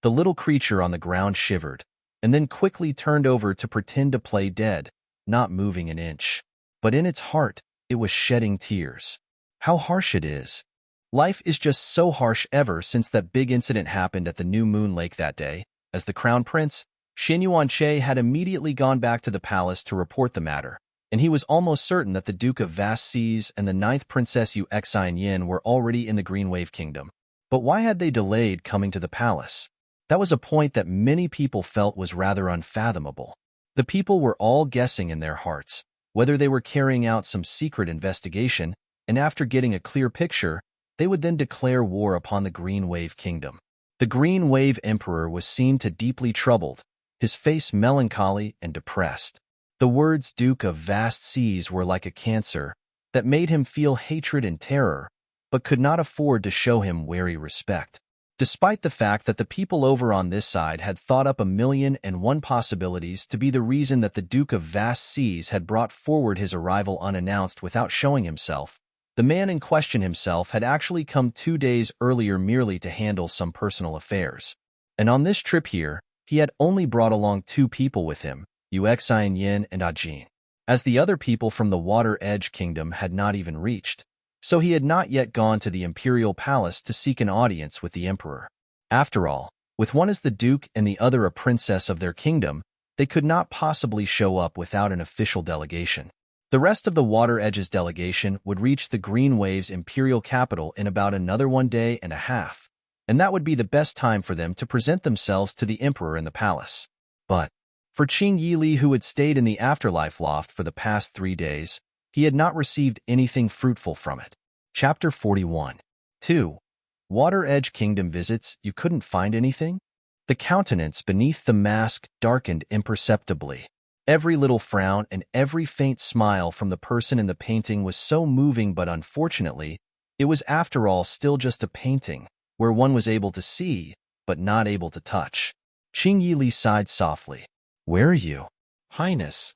The little creature on the ground shivered, and then quickly turned over to pretend to play dead, not moving an inch. But in its heart, it was shedding tears. How harsh it is. Life is just so harsh ever since that big incident happened at the New Moon Lake that day. As the crown prince, Xin Yuanche had immediately gone back to the palace to report the matter, and he was almost certain that the Duke of Vast Seas and the 9th Princess Yu Xine Yin were already in the Green Wave Kingdom. But why had they delayed coming to the palace? That was a point that many people felt was rather unfathomable. The people were all guessing in their hearts whether they were carrying out some secret investigation, and after getting a clear picture, they would then declare war upon the Green Wave Kingdom. The Green Wave Emperor was seen to deeply troubled, his face melancholy and depressed. The words Duke of Vast Seas were like a cancer that made him feel hatred and terror, but could not afford to show him wary respect. Despite the fact that the people over on this side had thought up 1,000,001 possibilities to be the reason that the Duke of Vast Seas had brought forward his arrival unannounced without showing himself, the man in question himself had actually come 2 days earlier merely to handle some personal affairs. And on this trip here, he had only brought along 2 people with him, Yu Xine Yin and Ajin. As the other people from the Water Edge Kingdom had not even reached, so he had not yet gone to the imperial palace to seek an audience with the emperor. After all, with one as the duke and the other a princess of their kingdom, they could not possibly show up without an official delegation. The rest of the Water Edge's delegation would reach the Green Wave's imperial capital in about another 1.5 days, and that would be the best time for them to present themselves to the emperor in the palace. But for Qing Yili, who had stayed in the afterlife loft for the past 3 days, he had not received anything fruitful from it. Chapter 41. 2. Water Edge Kingdom visits. You couldn't find anything? The countenance beneath the mask darkened imperceptibly. Every little frown and every faint smile from the person in the painting was so moving, but unfortunately, it was after all still just a painting, where one was able to see, but not able to touch. Qing Yili sighed softly. Where are you, Highness?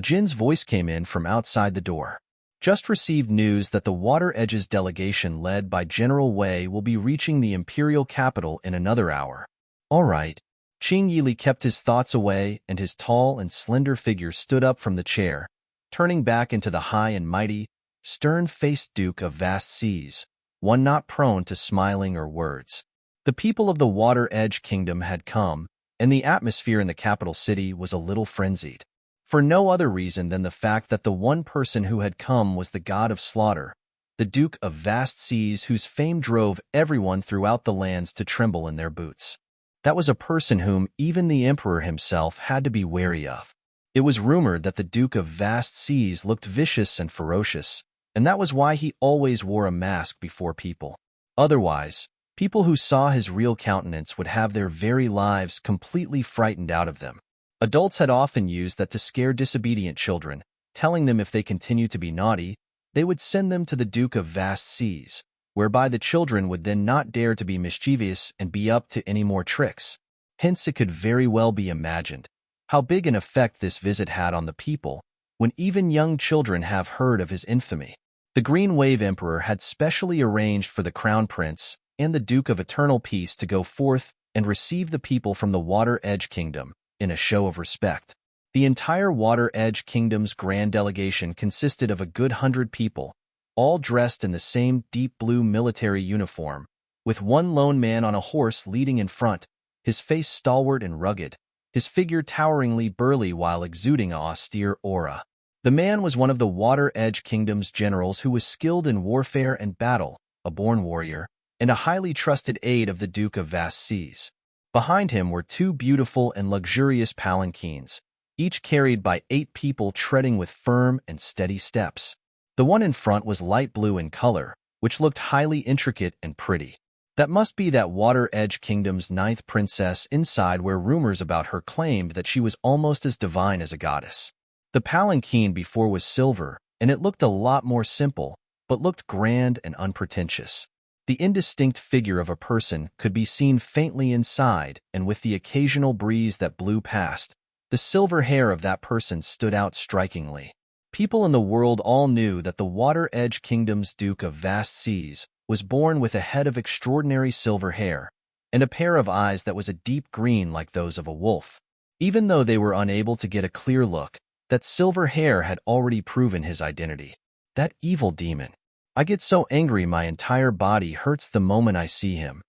Jin's voice came in from outside the door. Just received news that the Water Edge's delegation led by General Wei will be reaching the imperial capital in another hour. All right. Qing Yili kept his thoughts away, and his tall and slender figure stood up from the chair, turning back into the high and mighty, stern-faced Duke of Vast Seas, one not prone to smiling or words. The people of the Water Edge Kingdom had come, and the atmosphere in the capital city was a little frenzied. For no other reason than the fact that the one person who had come was the god of slaughter, the Duke of Vast Seas, whose fame drove everyone throughout the lands to tremble in their boots. That was a person whom even the emperor himself had to be wary of. It was rumored that the Duke of Vast Seas looked vicious and ferocious, and that was why he always wore a mask before people. Otherwise, people who saw his real countenance would have their very lives completely frightened out of them. Adults had often used that to scare disobedient children, telling them if they continued to be naughty, they would send them to the Duke of Vast Seas, whereby the children would then not dare to be mischievous and be up to any more tricks. Hence, it could very well be imagined how big an effect this visit had on the people, when even young children have heard of his infamy. The Green Wave Emperor had specially arranged for the Crown Prince and the Duke of Eternal Peace to go forth and receive the people from the Water Edge Kingdom in a show of respect. The entire Water Edge Kingdom's grand delegation consisted of a good 100 people, all dressed in the same deep blue military uniform, with one lone man on a horse leading in front, his face stalwart and rugged, his figure toweringly burly while exuding an austere aura. The man was one of the Water Edge Kingdom's generals who was skilled in warfare and battle, a born warrior, and a highly trusted aide of the Duke of Vast Seas. Behind him were 2 beautiful and luxurious palanquins, each carried by 8 people treading with firm and steady steps. The one in front was light blue in color, which looked highly intricate and pretty. That must be that Water Edge Kingdom's 9th princess inside, where rumors about her claimed that she was almost as divine as a goddess. The palanquin before was silver, and it looked a lot more simple, but looked grand and unpretentious. The indistinct figure of a person could be seen faintly inside, and with the occasional breeze that blew past, the silver hair of that person stood out strikingly. People in the world all knew that the Water Edge Kingdom's Duke of Vast Seas was born with a head of extraordinary silver hair, and a pair of eyes that was a deep green like those of a wolf. Even though they were unable to get a clear look, that silver hair had already proven his identity. That evil demon. I get so angry my entire body hurts the moment I see him.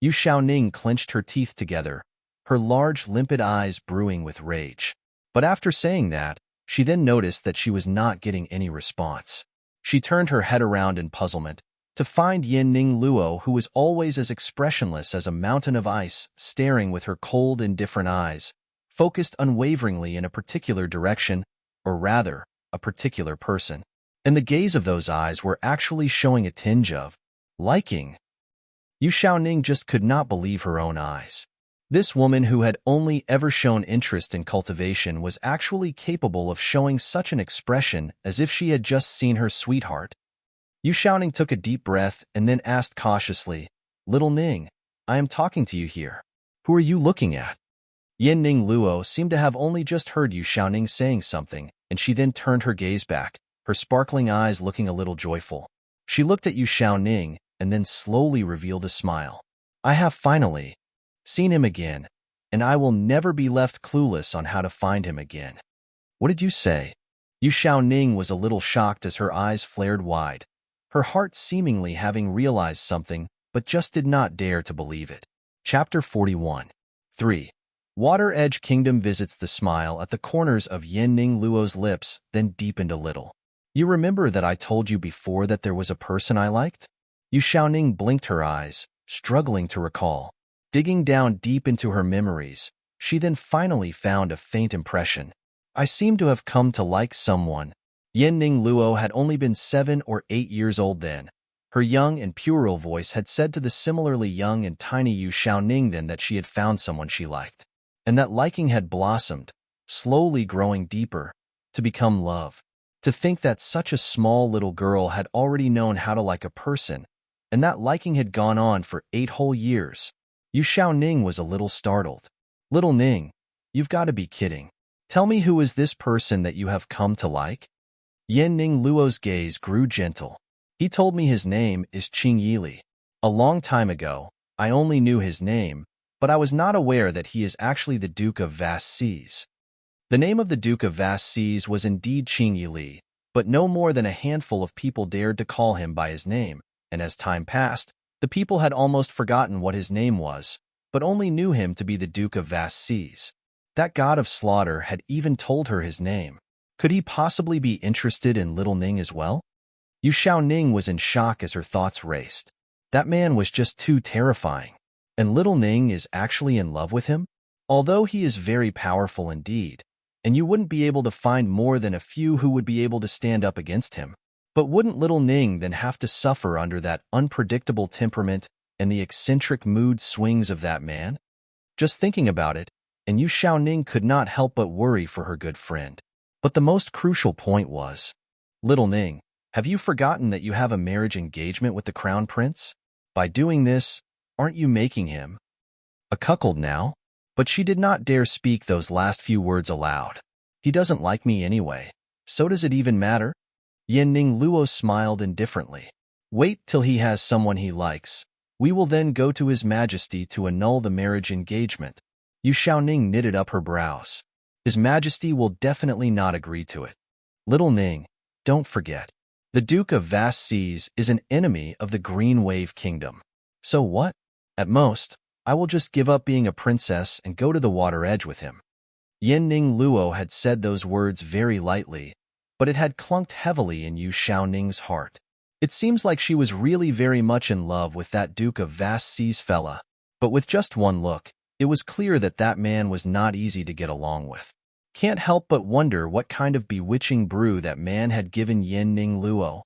Yu Xiaoning clenched her teeth together, her large limpid eyes brewing with rage. But after saying that, she then noticed that she was not getting any response. She turned her head around in puzzlement, to find Yin-Ning Luo, who was always as expressionless as a mountain of ice, staring with her cold, indifferent eyes, focused unwaveringly in a particular direction, or rather, a particular person. And the gaze of those eyes were actually showing a tinge of liking. Yu Xiaoning just could not believe her own eyes. This woman, who had only ever shown interest in cultivation, was actually capable of showing such an expression as if she had just seen her sweetheart. Yu Xiaoning took a deep breath and then asked cautiously, "Little Ning, I am talking to you here. Who are you looking at?" Yin-Ning Luo seemed to have only just heard Yu Xiaoning saying something, and she then turned her gaze back, her sparkling eyes looking a little joyful. She looked at Yu Xiaoning and then slowly revealed a smile. "I have finally seen him again, and I will never be left clueless on how to find him again." "What did you say?" Yu Xiaoning was a little shocked as her eyes flared wide. her heart seemingly having realized something, but just did not dare to believe it. Chapter 41. 3. Water Edge Kingdom visits the smile at the corners of Yenning Luo's lips, then deepened a little. You remember that I told you before that there was a person I liked? Yu Xiaoning blinked her eyes, struggling to recall. Digging down deep into her memories, she then finally found a faint impression. I seem to have come to like someone. Yenning Luo had only been 7 or 8 years old then. Her young and puerile voice had said to the similarly young and tiny Yu Xiaoning then that she had found someone she liked. And that liking had blossomed, slowly growing deeper, to become love. To think that such a small little girl had already known how to like a person, and that liking had gone on for 8 whole years. Yu Xiaoning was a little startled. Little Ning, you've got to be kidding. Tell me, who is this person that you have come to like? Yenning Luo's gaze grew gentle. He told me his name is Qing Yili. A long time ago, I only knew his name, but I was not aware that he is actually the Duke of Vast Seas. The name of the Duke of Vast Seas was indeed Qing Yili, but no more than a handful of people dared to call him by his name, and as time passed, the people had almost forgotten what his name was, but only knew him to be the Duke of Vast Seas. That god of slaughter had even told her his name. Could he possibly be interested in little Ning as well? Yu Xiaoning was in shock as her thoughts raced. That man was just too terrifying. And little Ning is actually in love with him? Although he is very powerful indeed, and you wouldn't be able to find more than a few who would be able to stand up against him. But wouldn't little Ning then have to suffer under that unpredictable temperament and the eccentric mood swings of that man? Just thinking about it, and Yu Xiaoning could not help but worry for her good friend. But the most crucial point was, little Ning, have you forgotten that you have a marriage engagement with the Crown Prince? By doing this, aren't you making him a cuckold now? But she did not dare speak those last few words aloud. He doesn't like me anyway, so does it even matter? Yenning Luo smiled indifferently. Wait till he has someone he likes. We will then go to His Majesty to annul the marriage engagement. Yu Xiaoning knitted up her brows. His Majesty will definitely not agree to it. Little Ning, don't forget. The Duke of Vast Seas is an enemy of the Green Wave Kingdom. So what? At most, I will just give up being a princess and go to the water edge with him. Yenning Luo had said those words very lightly, but it had clunked heavily in Yu Xiaoning's heart. It seems like she was really very much in love with that Duke of Vast Seas fella, but with just one look, it was clear that that man was not easy to get along with. Can't help but wonder what kind of bewitching brew that man had given Yenning Luo.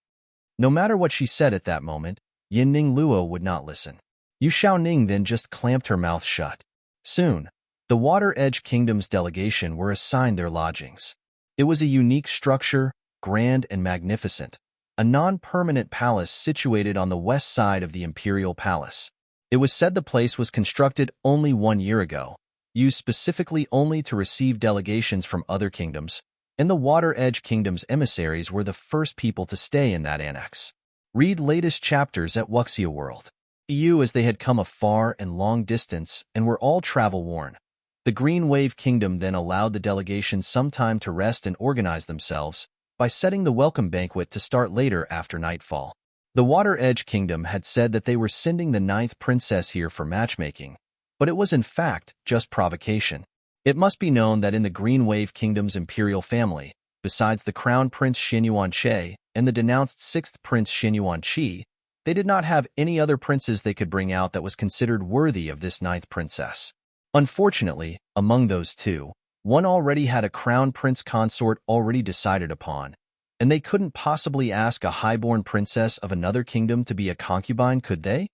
No matter what she said at that moment, Yenning Luo would not listen. Yu Xiaoning then just clamped her mouth shut. Soon, the Water Edge Kingdom's delegation were assigned their lodgings. It was a unique structure, grand and magnificent, a non-permanent palace situated on the west side of the Imperial Palace. It was said the place was constructed only 1 year ago, used specifically only to receive delegations from other kingdoms, and the Water Edge Kingdom's emissaries were the first people to stay in that annex. Read latest chapters at Wuxia World. As they had come a far and long distance and were all travel-worn. The Green Wave Kingdom then allowed the delegation some time to rest and organize themselves by setting the welcome banquet to start later after nightfall. The Water Edge Kingdom had said that they were sending the 9th princess here for matchmaking, but it was in fact just provocation. It must be known that in the Green Wave Kingdom's imperial family, besides the Crown Prince Xinyuan Che and the denounced 6th Prince Xinyuan Qi, they did not have any other princes they could bring out that was considered worthy of this 9th princess. Unfortunately, among those two, one already had a crown prince consort already decided upon, and they couldn't possibly ask a highborn princess of another kingdom to be a concubine, could they?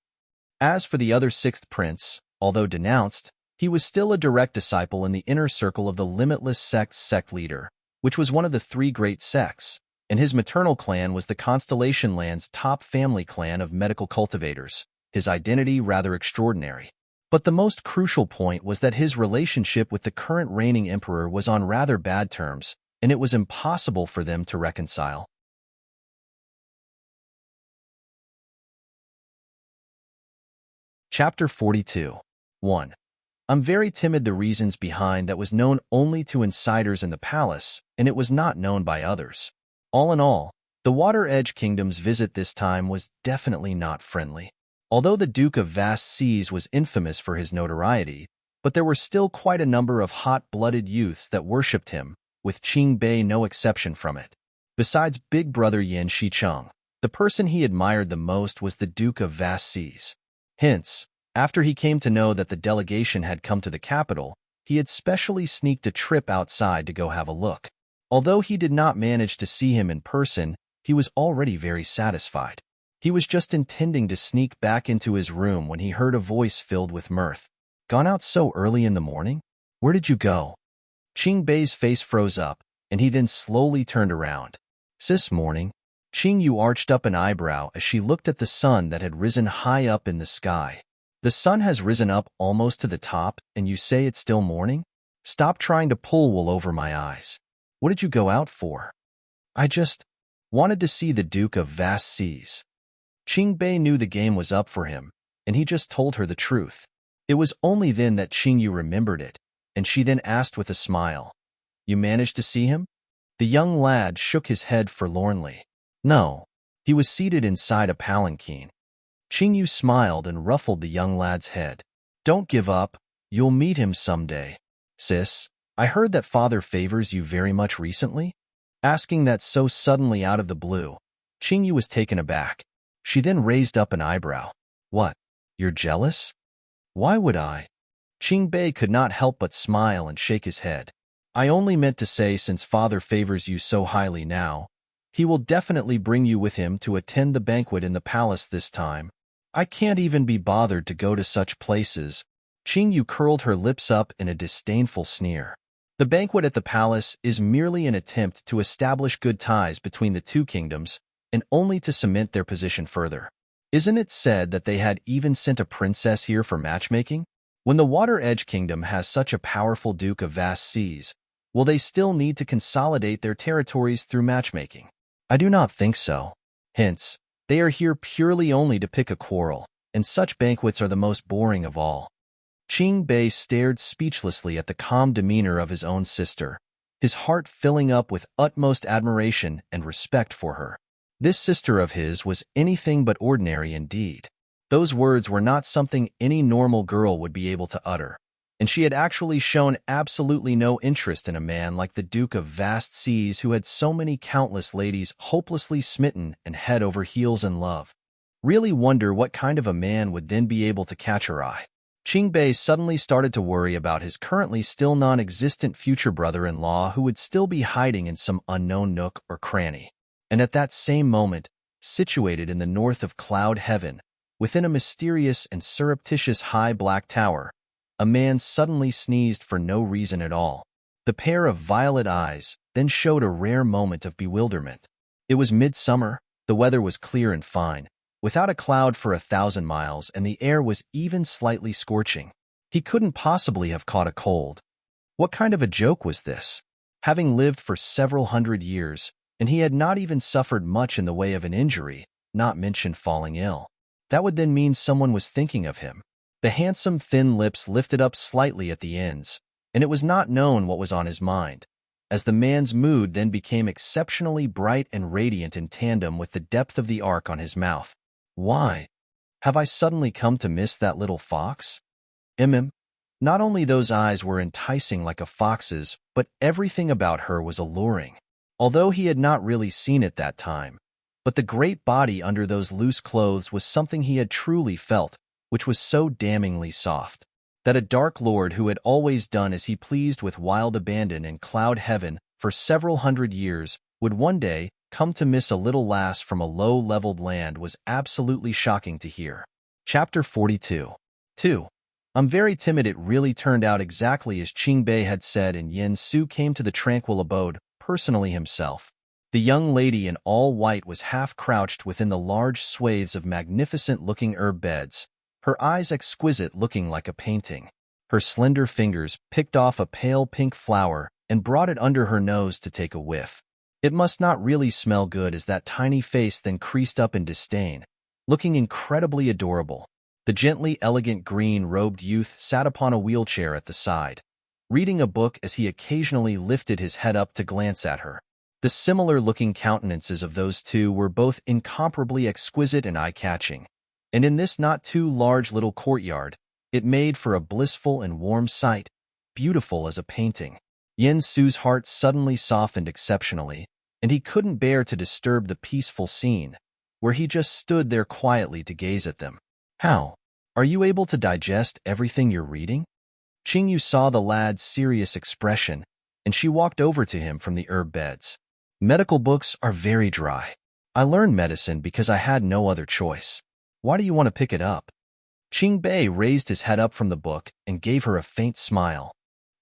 As for the other 6th prince, although denounced, he was still a direct disciple in the inner circle of the Limitless Sect's sect leader, which was one of the 3 great sects, and his maternal clan was the Constellation Land's top family clan of medical cultivators, his identity rather extraordinary. But the most crucial point was that his relationship with the current reigning emperor was on rather bad terms, and it was impossible for them to reconcile. Chapter 42. 1. I'm very timid. The reasons behind that was known only to insiders in the palace, and it was not known by others. All in all, The Water Edge Kingdom's visit this time was definitely not friendly. Although the Duke of Vast Seas was infamous for his notoriety, but there were still quite a number of hot-blooded youths that worshipped him, with Qing Bei no exception from it. Besides Big Brother Yin Shicheng, the person he admired the most was the Duke of Vast Seas. Hence, after he came to know that the delegation had come to the capital, he had specially sneaked a trip outside to go have a look. Although he did not manage to see him in person, he was already very satisfied. He was just intending to sneak back into his room when he heard a voice filled with mirth. "Gone out so early in the morning? Where did you go?" Qing Bei's face froze up, and he then slowly turned around. "Sis morning." Qing Yu arched up an eyebrow as she looked at the sun that had risen high up in the sky. "The sun has risen up almost to the top, and you say it's still morning? Stop trying to pull wool over my eyes. What did you go out for?" "I just wanted to see the Duke of Vast Seas." Qing Bei knew the game was up for him, and he just told her the truth. It was only then that Qing Yu remembered it, and she then asked with a smile, "You managed to see him?" The young lad shook his head forlornly. "No, he was seated inside a palanquin." Qing Yu smiled and ruffled the young lad's head. "Don't give up, you'll meet him someday." "Sis, I heard that father favors you very much recently?" Asking that so suddenly out of the blue, Qing Yu was taken aback. She then raised up an eyebrow. "What, you're jealous?" "Why would I?" Qing Bei could not help but smile and shake his head. "I only meant to say since father favors you so highly now, he will definitely bring you with him to attend the banquet in the palace this time. I can't even be bothered to go to such places." Qing Yu curled her lips up in a disdainful sneer. The banquet at the palace is merely an attempt to establish good ties between the two kingdoms, and only to cement their position further. Isn't it said that they had even sent a princess here for matchmaking? When the Water Edge Kingdom has such a powerful Duke of Vast Seas, will they still need to consolidate their territories through matchmaking? I do not think so. Hence, they are here purely only to pick a quarrel, and such banquets are the most boring of all. Qing Bei stared speechlessly at the calm demeanor of his own sister, his heart filling up with utmost admiration and respect for her. This sister of his was anything but ordinary indeed. Those words were not something any normal girl would be able to utter, and she had actually shown absolutely no interest in a man like the Duke of Vast Seas who had so many countless ladies hopelessly smitten and head over heels in love. Really wonder what kind of a man would then be able to catch her eye. Qing Bei suddenly started to worry about his currently still non-existent future brother-in-law who would still be hiding in some unknown nook or cranny. And at that same moment, situated in the north of Cloud Heaven, within a mysterious and surreptitious high black tower, a man suddenly sneezed for no reason at all. The pair of violet eyes then showed a rare moment of bewilderment. It was midsummer, the weather was clear and fine, without a cloud for 1,000 miles, and the air was even slightly scorching. He couldn't possibly have caught a cold. What kind of a joke was this? Having lived for several hundred years, and he had not even suffered much in the way of an injury, not mention falling ill. That would then mean someone was thinking of him. The handsome thin lips lifted up slightly at the ends, and it was not known what was on his mind, as the man's mood then became exceptionally bright and radiant in tandem with the depth of the arc on his mouth. "Why? Have I suddenly come to miss that little fox?" Not only those eyes were enticing like a fox's, but everything about her was alluring. Although he had not really seen it that time, but the great body under those loose clothes was something he had truly felt, which was so damningly soft, that a dark lord who had always done as he pleased with wild abandon in Cloud Heaven for several hundred years would one day come to miss a little lass from a low-leveled land was absolutely shocking to hear. Chapter 42. 2. I'm very timid. It really turned out exactly as Qing Bei had said, and Yin Su came to the tranquil abode personally himself. The young lady in all white was half-crouched within the large swathes of magnificent-looking herb beds, her eyes exquisite, looking like a painting. Her slender fingers picked off a pale pink flower and brought it under her nose to take a whiff. It must not really smell good, as that tiny face then creased up in disdain, looking incredibly adorable. The gently elegant green-robed youth sat upon a wheelchair at the side, reading a book as he occasionally lifted his head up to glance at her. The similar-looking countenances of those two were both incomparably exquisite and eye-catching, and in this not-too-large little courtyard, it made for a blissful and warm sight, beautiful as a painting. Yin Su's heart suddenly softened exceptionally, and he couldn't bear to disturb the peaceful scene, where he just stood there quietly to gaze at them. How? Are you able to digest everything you're reading? Qingyu saw the lad's serious expression, and she walked over to him from the herb beds. Medical books are very dry. I learned medicine because I had no other choice. Why do you want to pick it up? Qingbei raised his head up from the book and gave her a faint smile.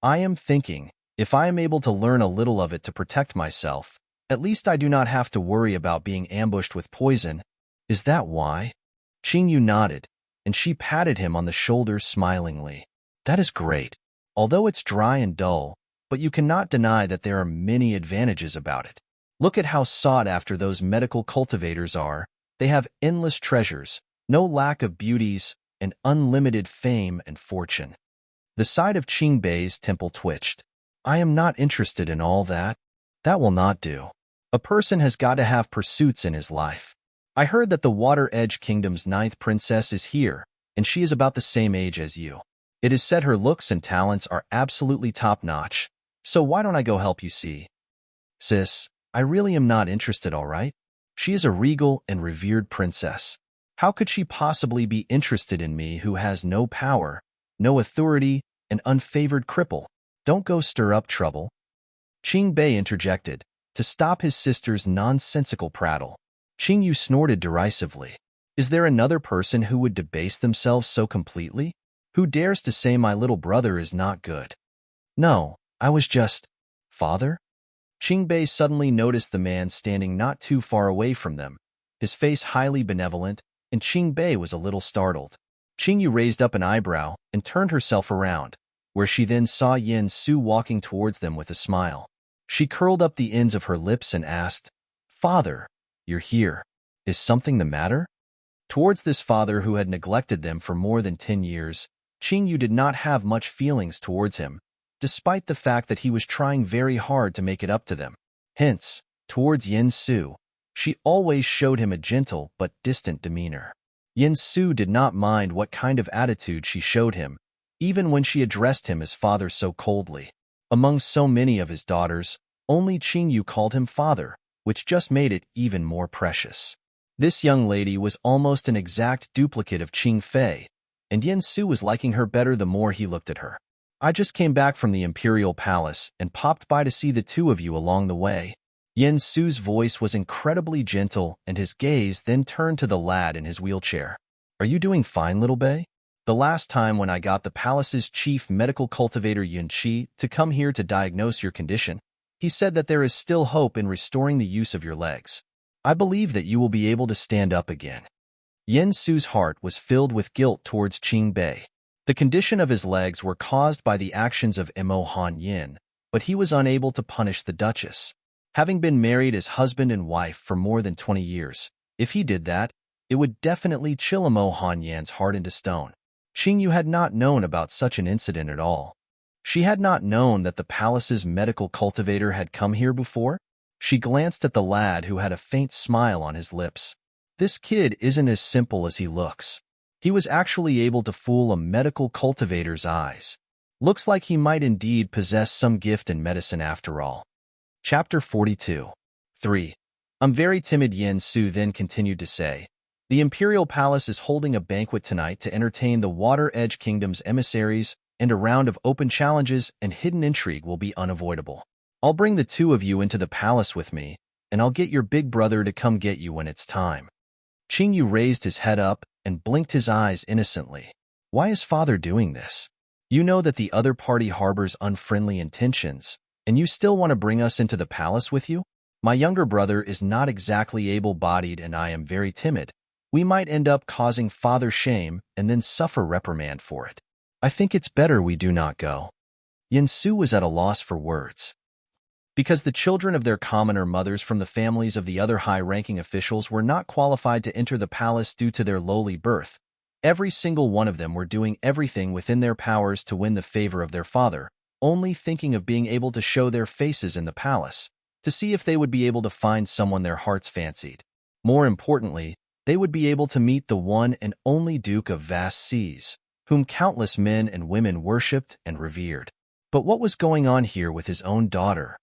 I am thinking, if I am able to learn a little of it to protect myself, at least I do not have to worry about being ambushed with poison. Is that why? Qingyu nodded, and she patted him on the shoulder smilingly. That is great. Although it's dry and dull, but you cannot deny that there are many advantages about it. Look at how sought after those medical cultivators are. They have endless treasures, no lack of beauties, and unlimited fame and fortune. The side of Qingbei's temple twitched. I am not interested in all that. That will not do. A person has got to have pursuits in his life. I heard that the Water Edge Kingdom's 9th princess is here, and she is about the same age as you. It is said her looks and talents are absolutely top-notch, so why don't I go help you see? Sis, I really am not interested, all right? She is a regal and revered princess. How could she possibly be interested in me who has no power, no authority, an unfavored cripple? Don't go stir up trouble. Qingbei interjected, to stop his sister's nonsensical prattle. Qingyu snorted derisively. Is there another person who would debase themselves so completely? Who dares to say my little brother is not good? No, I was just... Father? Qingbei suddenly noticed the man standing not too far away from them, his face highly benevolent, and Qingbei was a little startled. Qingyu raised up an eyebrow and turned herself around, where she then saw Yin Su walking towards them with a smile. She curled up the ends of her lips and asked, Father, you're here. Is something the matter? Towards this father who had neglected them for more than 10 years, Qingyu did not have much feelings towards him, despite the fact that he was trying very hard to make it up to them. Hence, towards Yin Su, she always showed him a gentle but distant demeanor. Yin Su did not mind what kind of attitude she showed him, even when she addressed him as father so coldly. Among so many of his daughters, only Qingyu called him father, which just made it even more precious. This young lady was almost an exact duplicate of Qing Fei, and Yin Su was liking her better the more he looked at her. I just came back from the Imperial Palace and popped by to see the two of you along the way. Yin Su's voice was incredibly gentle, and his gaze then turned to the lad in his wheelchair. Are you doing fine, little Bei? The last time when I got the palace's chief medical cultivator Yun Qi to come here to diagnose your condition, he said that there is still hope in restoring the use of your legs. I believe that you will be able to stand up again. Yin Su's heart was filled with guilt towards Qingbei. The condition of his legs were caused by the actions of Mo Han Yin, but he was unable to punish the Duchess. Having been married as husband and wife for more than 20 years, if he did that, it would definitely chill Mo Han Yan's heart into stone. Qingyu had not known about such an incident at all. She had not known that the palace's medical cultivator had come here before. She glanced at the lad who had a faint smile on his lips. This kid isn't as simple as he looks. He was actually able to fool a medical cultivator's eyes. Looks like he might indeed possess some gift in medicine after all. Chapter 42. 3. I'm very timid, Yin Su then continued to say. The Imperial Palace is holding a banquet tonight to entertain the Water Edge Kingdom's emissaries, and a round of open challenges and hidden intrigue will be unavoidable. I'll bring the two of you into the palace with me, and I'll get your big brother to come get you when it's time. Qingyu raised his head up and blinked his eyes innocently. Why is father doing this? You know that the other party harbors unfriendly intentions, and you still want to bring us into the palace with you? My younger brother is not exactly able-bodied and I am very timid. We might end up causing father shame and then suffer reprimand for it. I think it's better we do not go. Yin Su was at a loss for words. Because the children of their commoner mothers from the families of the other high-ranking officials were not qualified to enter the palace due to their lowly birth, every single one of them were doing everything within their powers to win the favor of their father, only thinking of being able to show their faces in the palace, to see if they would be able to find someone their hearts fancied. More importantly, they would be able to meet the one and only Duke of vast seas, whom countless men and women worshipped and revered. But what was going on here with his own daughter?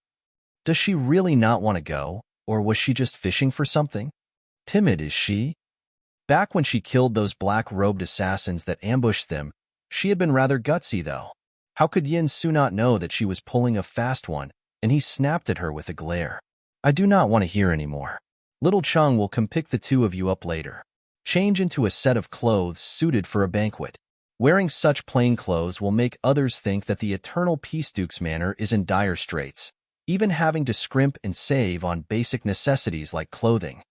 Does she really not want to go, or was she just fishing for something? Timid is she? Back when she killed those black-robed assassins that ambushed them, she had been rather gutsy, though. How could Yin Su not know that she was pulling a fast one, and he snapped at her with a glare? I do not want to hear any more. Little Chung will come pick the two of you up later. Change into a set of clothes suited for a banquet. Wearing such plain clothes will make others think that the eternal Peace Duke's manor is in dire straits, even having to scrimp and save on basic necessities like clothing.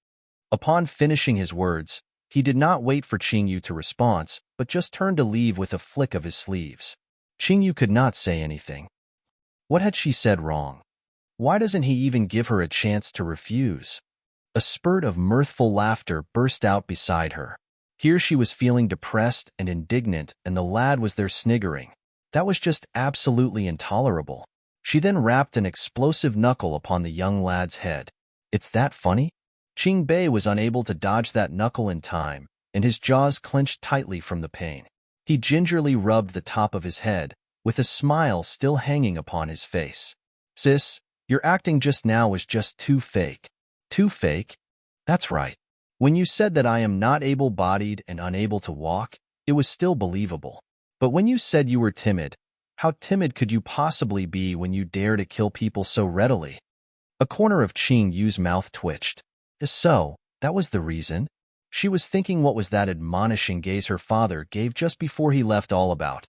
Upon finishing his words, he did not wait for Qingyu to respond, but just turned to leave with a flick of his sleeves. Qingyu could not say anything. What had she said wrong? Why doesn't he even give her a chance to refuse? A spurt of mirthful laughter burst out beside her. Here she was feeling depressed and indignant, and the lad was there sniggering. That was just absolutely intolerable. She then rapped an explosive knuckle upon the young lad's head. It's that funny? Qing Bei was unable to dodge that knuckle in time, and his jaws clenched tightly from the pain. He gingerly rubbed the top of his head, with a smile still hanging upon his face. Sis, your acting just now was just too fake. Too fake? That's right. When you said that I am not able-bodied and unable to walk, it was still believable. But when you said you were timid, how timid could you possibly be when you dare to kill people so readily? A corner of Qing Yu's mouth twitched. So, that was the reason? She was thinking what was that admonishing gaze her father gave just before he left all about.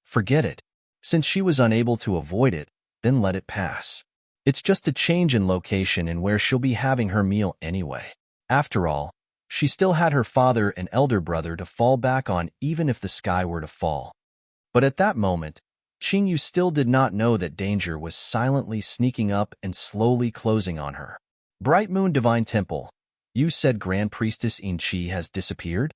Forget it. Since she was unable to avoid it, then let it pass. It's just a change in location and where she'll be having her meal anyway. After all, she still had her father and elder brother to fall back on even if the sky were to fall. But at that moment, Qingyu still did not know that danger was silently sneaking up and slowly closing on her. Bright Moon Divine Temple, you said Grand Priestess In Chi has disappeared?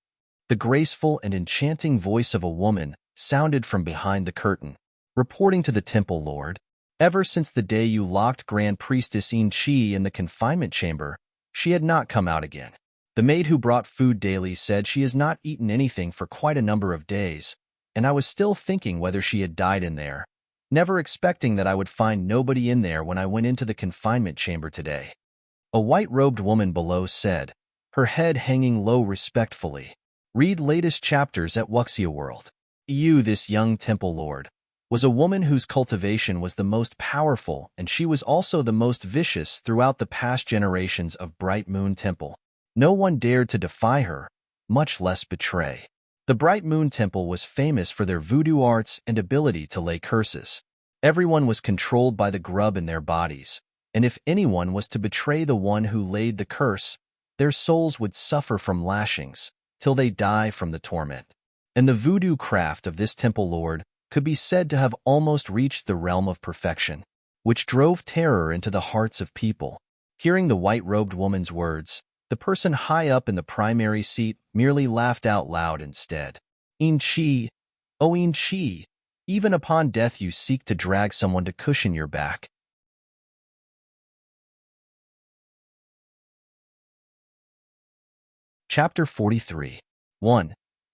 The graceful and enchanting voice of a woman sounded from behind the curtain, reporting to the temple lord. Ever since the day you locked Grand Priestess In Chi in the confinement chamber, she had not come out again. The maid who brought food daily said she has not eaten anything for quite a number of days, and I was still thinking whether she had died in there, never expecting that I would find nobody in there when I went into the confinement chamber today. A white-robed woman below said, her head hanging low respectfully. Read latest chapters at Wuxia World. You, this young temple lord, was a woman whose cultivation was the most powerful, and she was also the most vicious throughout the past generations of Bright Moon Temple. No one dared to defy her, much less betray. The Bright Moon Temple was famous for their voodoo arts and ability to lay curses. Everyone was controlled by the grub in their bodies, and if anyone was to betray the one who laid the curse, their souls would suffer from lashings, till they die from the torment. And the voodoo craft of this temple lord could be said to have almost reached the realm of perfection, which drove terror into the hearts of people. Hearing the white-robed woman's words, the person high up in the primary seat merely laughed out loud instead. In Chi, oh In Chi, even upon death you seek to drag someone to cushion your back. Chapter 43. 1.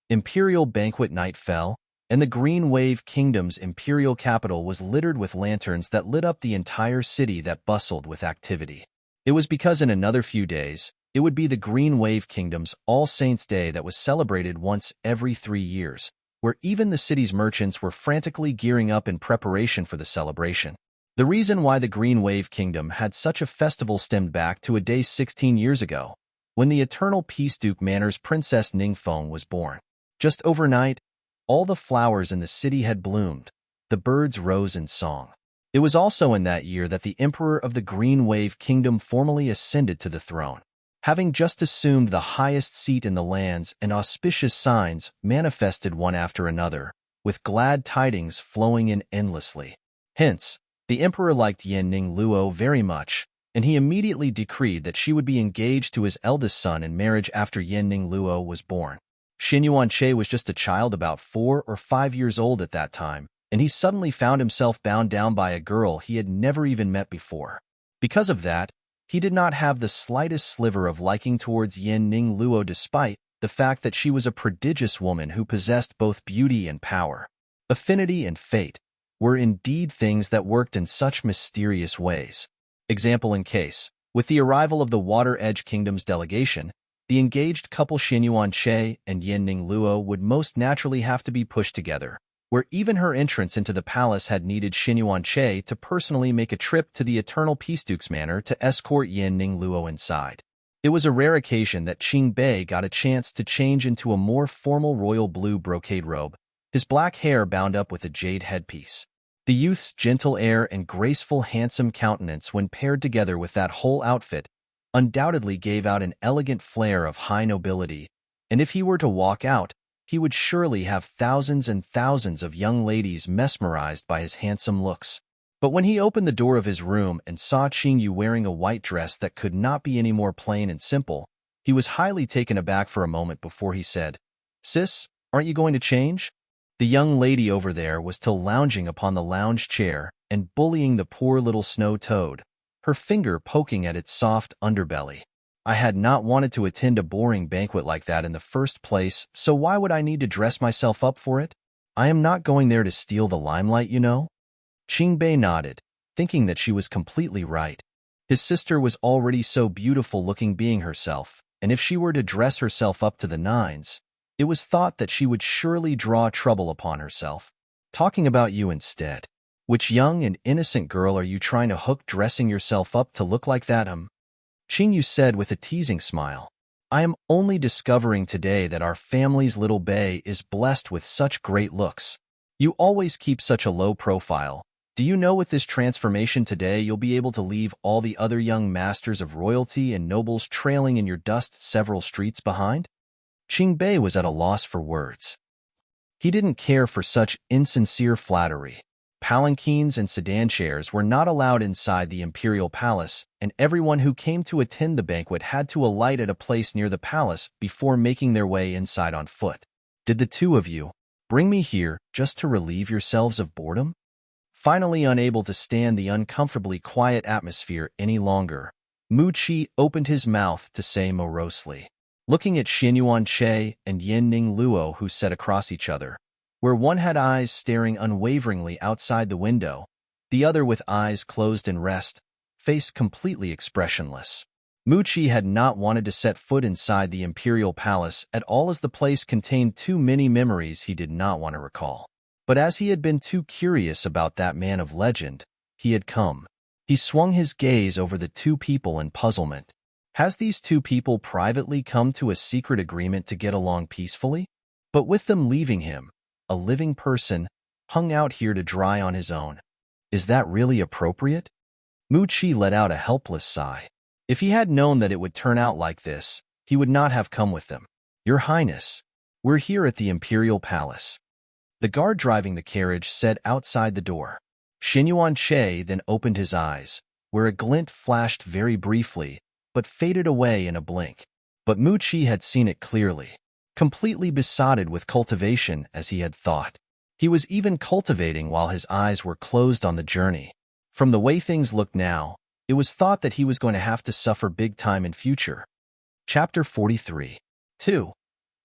Imperial Banquet Night fell, and the Green Wave Kingdom's imperial capital was littered with lanterns that lit up the entire city that bustled with activity. It was because in another few days, it would be the Green Wave Kingdom's All Saints' Day that was celebrated once every 3 years, where even the city's merchants were frantically gearing up in preparation for the celebration. The reason why the Green Wave Kingdom had such a festival stemmed back to a day 16 years ago, when the Eternal Peace Duke Manor's Princess Ningfeng was born. Just overnight, all the flowers in the city had bloomed, the birds rose in song. It was also in that year that the Emperor of the Green Wave Kingdom formally ascended to the throne. Having just assumed the highest seat in the lands, and auspicious signs manifested one after another, with glad tidings flowing in endlessly. Hence, the Emperor liked Yan Ning Luo very much, and he immediately decreed that she would be engaged to his eldest son in marriage after Yan Ning Luo was born. Xin Yuanche was just a child about 4 or 5 years old at that time, and he suddenly found himself bound down by a girl he had never even met before. Because of that, he did not have the slightest sliver of liking towards Yin Ning Luo despite the fact that she was a prodigious woman who possessed both beauty and power. Affinity and fate were indeed things that worked in such mysterious ways. Example in case, with the arrival of the Water Edge Kingdom's delegation, the engaged couple Xinyuan Che and Yin Ning Luo would most naturally have to be pushed together, where even her entrance into the palace had needed Xinyuan Che to personally make a trip to the Eternal Peace Duke's manor to escort Yin Ning Luo inside. It was a rare occasion that Qing Bei got a chance to change into a more formal royal blue brocade robe, his black hair bound up with a jade headpiece. The youth's gentle air and graceful, handsome countenance when paired together with that whole outfit undoubtedly gave out an elegant flair of high nobility, and if he were to walk out, he would surely have thousands and thousands of young ladies mesmerized by his handsome looks. But when he opened the door of his room and saw Qing Yu wearing a white dress that could not be any more plain and simple, he was highly taken aback for a moment before he said, "Sis, aren't you going to change?" The young lady over there was still lounging upon the lounge chair and bullying the poor little snow toad, her finger poking at its soft underbelly. "I had not wanted to attend a boring banquet like that in the first place, so why would I need to dress myself up for it? I am not going there to steal the limelight, you know." Qing Bei nodded, thinking that she was completely right. His sister was already so beautiful-looking being herself, and if she were to dress herself up to the nines, it was thought that she would surely draw trouble upon herself. "Talking about you instead. Which young and innocent girl are you trying to hook dressing yourself up to look like that, Qing Yu said with a teasing smile. "I am only discovering today that our family's little Bei is blessed with such great looks. You always keep such a low profile. Do you know with this transformation today you'll be able to leave all the other young masters of royalty and nobles trailing in your dust several streets behind?" Qing Bei was at a loss for words. He didn't care for such insincere flattery. Palanquins and sedan chairs were not allowed inside the imperial palace, and everyone who came to attend the banquet had to alight at a place near the palace before making their way inside on foot. "Did the two of you bring me here just to relieve yourselves of boredom?" Finally unable to stand the uncomfortably quiet atmosphere any longer, Mu Qi opened his mouth to say morosely, looking at Xinyuan Che and Yin Ning Luo who sat across each other, where one had eyes staring unwaveringly outside the window, the other with eyes closed in rest, face completely expressionless. Mu Qi had not wanted to set foot inside the imperial palace at all as the place contained too many memories he did not want to recall. But as he had been too curious about that man of legend, he had come. He swung his gaze over the two people in puzzlement. Has these two people privately come to a secret agreement to get along peacefully? But with them leaving him, a living person, hung out here to dry on his own. Is that really appropriate? Mu Qi let out a helpless sigh. If he had known that it would turn out like this, he would not have come with them. "Your Highness, we're here at the Imperial Palace." The guard driving the carriage said outside the door. Xinyuan Che then opened his eyes, where a glint flashed very briefly, but faded away in a blink. But Mu Qi had seen it clearly, completely besotted with cultivation as he had thought. He was even cultivating while his eyes were closed on the journey. From the way things looked now, it was thought that he was going to have to suffer big time in future. Chapter 43. 2.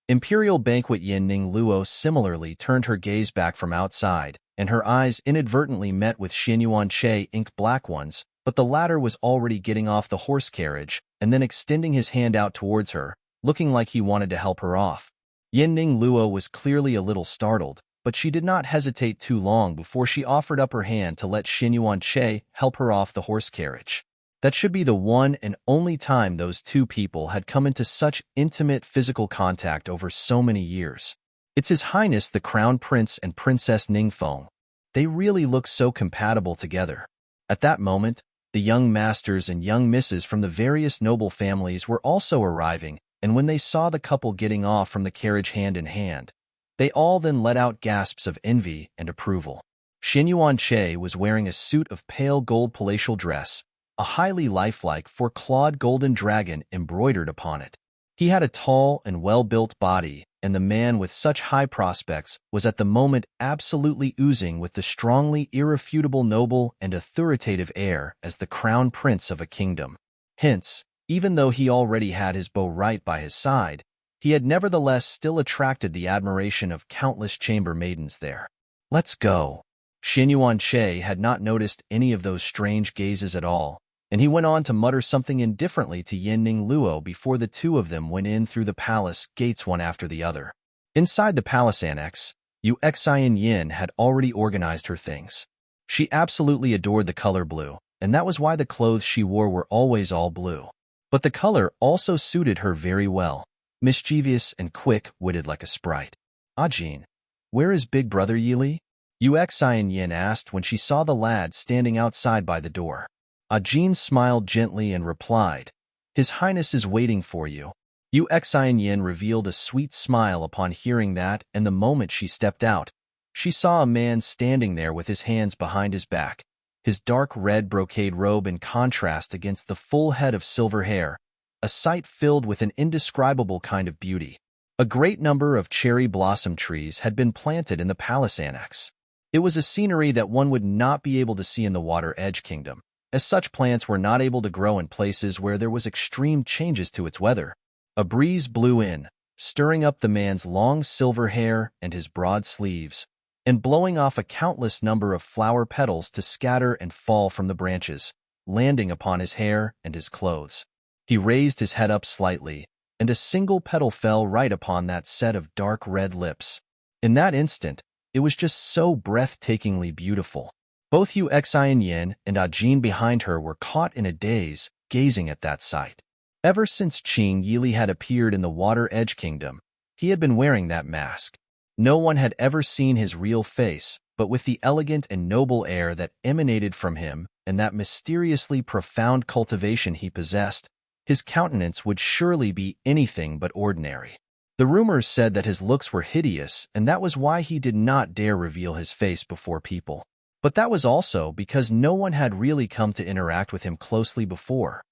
Imperial Banquet. Yin Ning Luo similarly turned her gaze back from outside, and her eyes inadvertently met with Xinyuan Che ink black ones, but the latter was already getting off the horse carriage and then extending his hand out towards her, looking like he wanted to help her off. Yin Ning Luo was clearly a little startled, but she did not hesitate too long before she offered up her hand to let Xinyuan Che help her off the horse carriage. That should be the one and only time those two people had come into such intimate physical contact over so many years. It's His Highness the Crown Prince and Princess Ningfeng. They really look so compatible together. At that moment, the young masters and young misses from the various noble families were also arriving, and when they saw the couple getting off from the carriage hand in hand, they all then let out gasps of envy and approval. Xinyuan Che was wearing a suit of pale gold palatial dress, a highly lifelike four-clawed golden dragon embroidered upon it. He had a tall and well-built body, and the man with such high prospects was at the moment absolutely oozing with the strongly irrefutable noble and authoritative air as the crown prince of a kingdom. Hence, even though he already had his beau right by his side, he had nevertheless still attracted the admiration of countless chamber maidens there. "Let's go." Xinyuan Che had not noticed any of those strange gazes at all, and he went on to mutter something indifferently to Yinning Luo before the two of them went in through the palace gates one after the other. Inside the palace annex, Yu Xian Yin had already organized her things. She absolutely adored the color blue, and that was why the clothes she wore were always all blue. But the color also suited her very well, mischievous and quick-witted like a sprite. "Ajin, where is Big Brother Yili?" Yu Xian Yin asked when she saw the lad standing outside by the door. Ajin smiled gently and replied, "His Highness is waiting for you." Yu Xian Yin revealed a sweet smile upon hearing that, and the moment she stepped out, she saw a man standing there with his hands behind his back, his dark red brocade robe in contrast against the full head of silver hair, a sight filled with an indescribable kind of beauty. A great number of cherry blossom trees had been planted in the palace annex. It was a scenery that one would not be able to see in the Water Edge Kingdom, as such plants were not able to grow in places where there was extreme changes to its weather. A breeze blew in, stirring up the man's long silver hair and his broad sleeves, and blowing off a countless number of flower petals to scatter and fall from the branches, landing upon his hair and his clothes. He raised his head up slightly, and a single petal fell right upon that set of dark red lips. In that instant, it was just so breathtakingly beautiful. Both Yu Xian Yin and Ajin behind her were caught in a daze, gazing at that sight. Ever since Qing Yili had appeared in the Water Edge Kingdom, he had been wearing that mask. No one had ever seen his real face, but with the elegant and noble air that emanated from him and that mysteriously profound cultivation he possessed, his countenance would surely be anything but ordinary. The rumors said that his looks were hideous, and that was why he did not dare reveal his face before people. But that was also because no one had really come to interact with him closely before.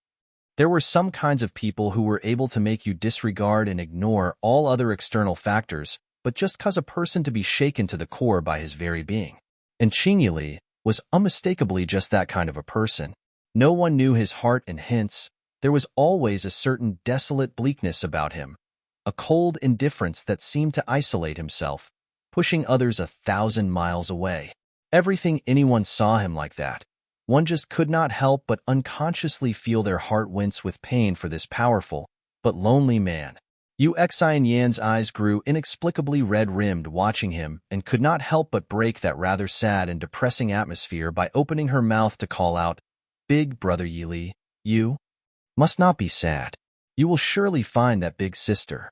There were some kinds of people who were able to make you disregard and ignore all other external factors, but just cause a person to be shaken to the core by his very being. And Qing Yili was unmistakably just that kind of a person. No one knew his heart, and hence, there was always a certain desolate bleakness about him, a cold indifference that seemed to isolate himself, pushing others 1,000 miles away. Everything anyone saw him like that, one just could not help but unconsciously feel their heart wince with pain for this powerful, but lonely man. Yu Xian Yan's eyes grew inexplicably red-rimmed watching him and could not help but break that rather sad and depressing atmosphere by opening her mouth to call out, "Big Brother Yili, you must not be sad. You will surely find that big sister."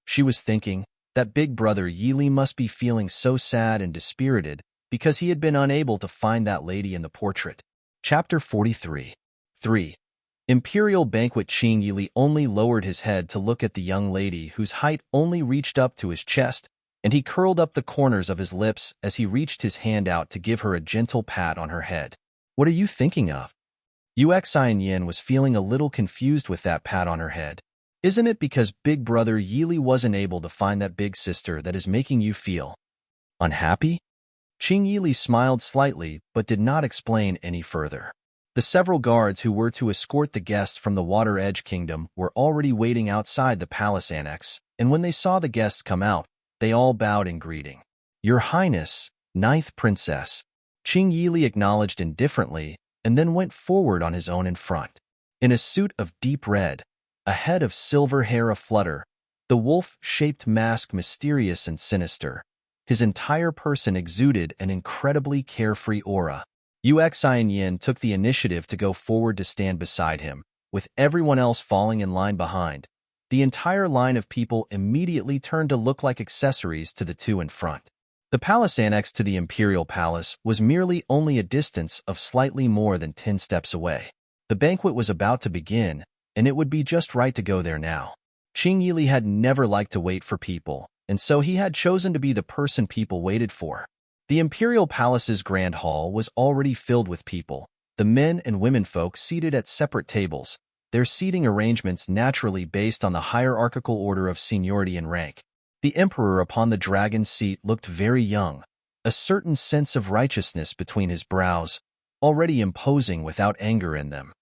She was thinking that Big Brother Yili must be feeling so sad and dispirited because he had been unable to find that lady in the portrait. Chapter 43. 3. Imperial Banquet. Qing Yili only lowered his head to look at the young lady whose height only reached up to his chest, and he curled up the corners of his lips as he reached his hand out to give her a gentle pat on her head. "What are you thinking of?" Yu Xian Yin was feeling a little confused with that pat on her head. "Isn't it because Big Brother Yili wasn't able to find that big sister that is making you feel unhappy?" Qing Yili smiled slightly but did not explain any further. The several guards who were to escort the guests from the Water Edge Kingdom were already waiting outside the palace annex, and when they saw the guests come out, they all bowed in greeting. "Your Highness, Ninth Princess," Qing Yili acknowledged indifferently, and then went forward on his own in front. In a suit of deep red, a head of silver hair aflutter, the wolf-shaped mask mysterious and sinister, his entire person exuded an incredibly carefree aura. Yu Xian Yin took the initiative to go forward to stand beside him, with everyone else falling in line behind. The entire line of people immediately turned to look like accessories to the two in front. The palace annex to the Imperial Palace was merely only a distance of slightly more than 10 steps away. The banquet was about to begin, and it would be just right to go there now. Qing Yili had never liked to wait for people, and so he had chosen to be the person people waited for. The Imperial Palace's Grand Hall was already filled with people, the men and women folk seated at separate tables, their seating arrangements naturally based on the hierarchical order of seniority and rank. The emperor upon the dragon's seat looked very young, a certain sense of righteousness between his brows, already imposing without anger in them.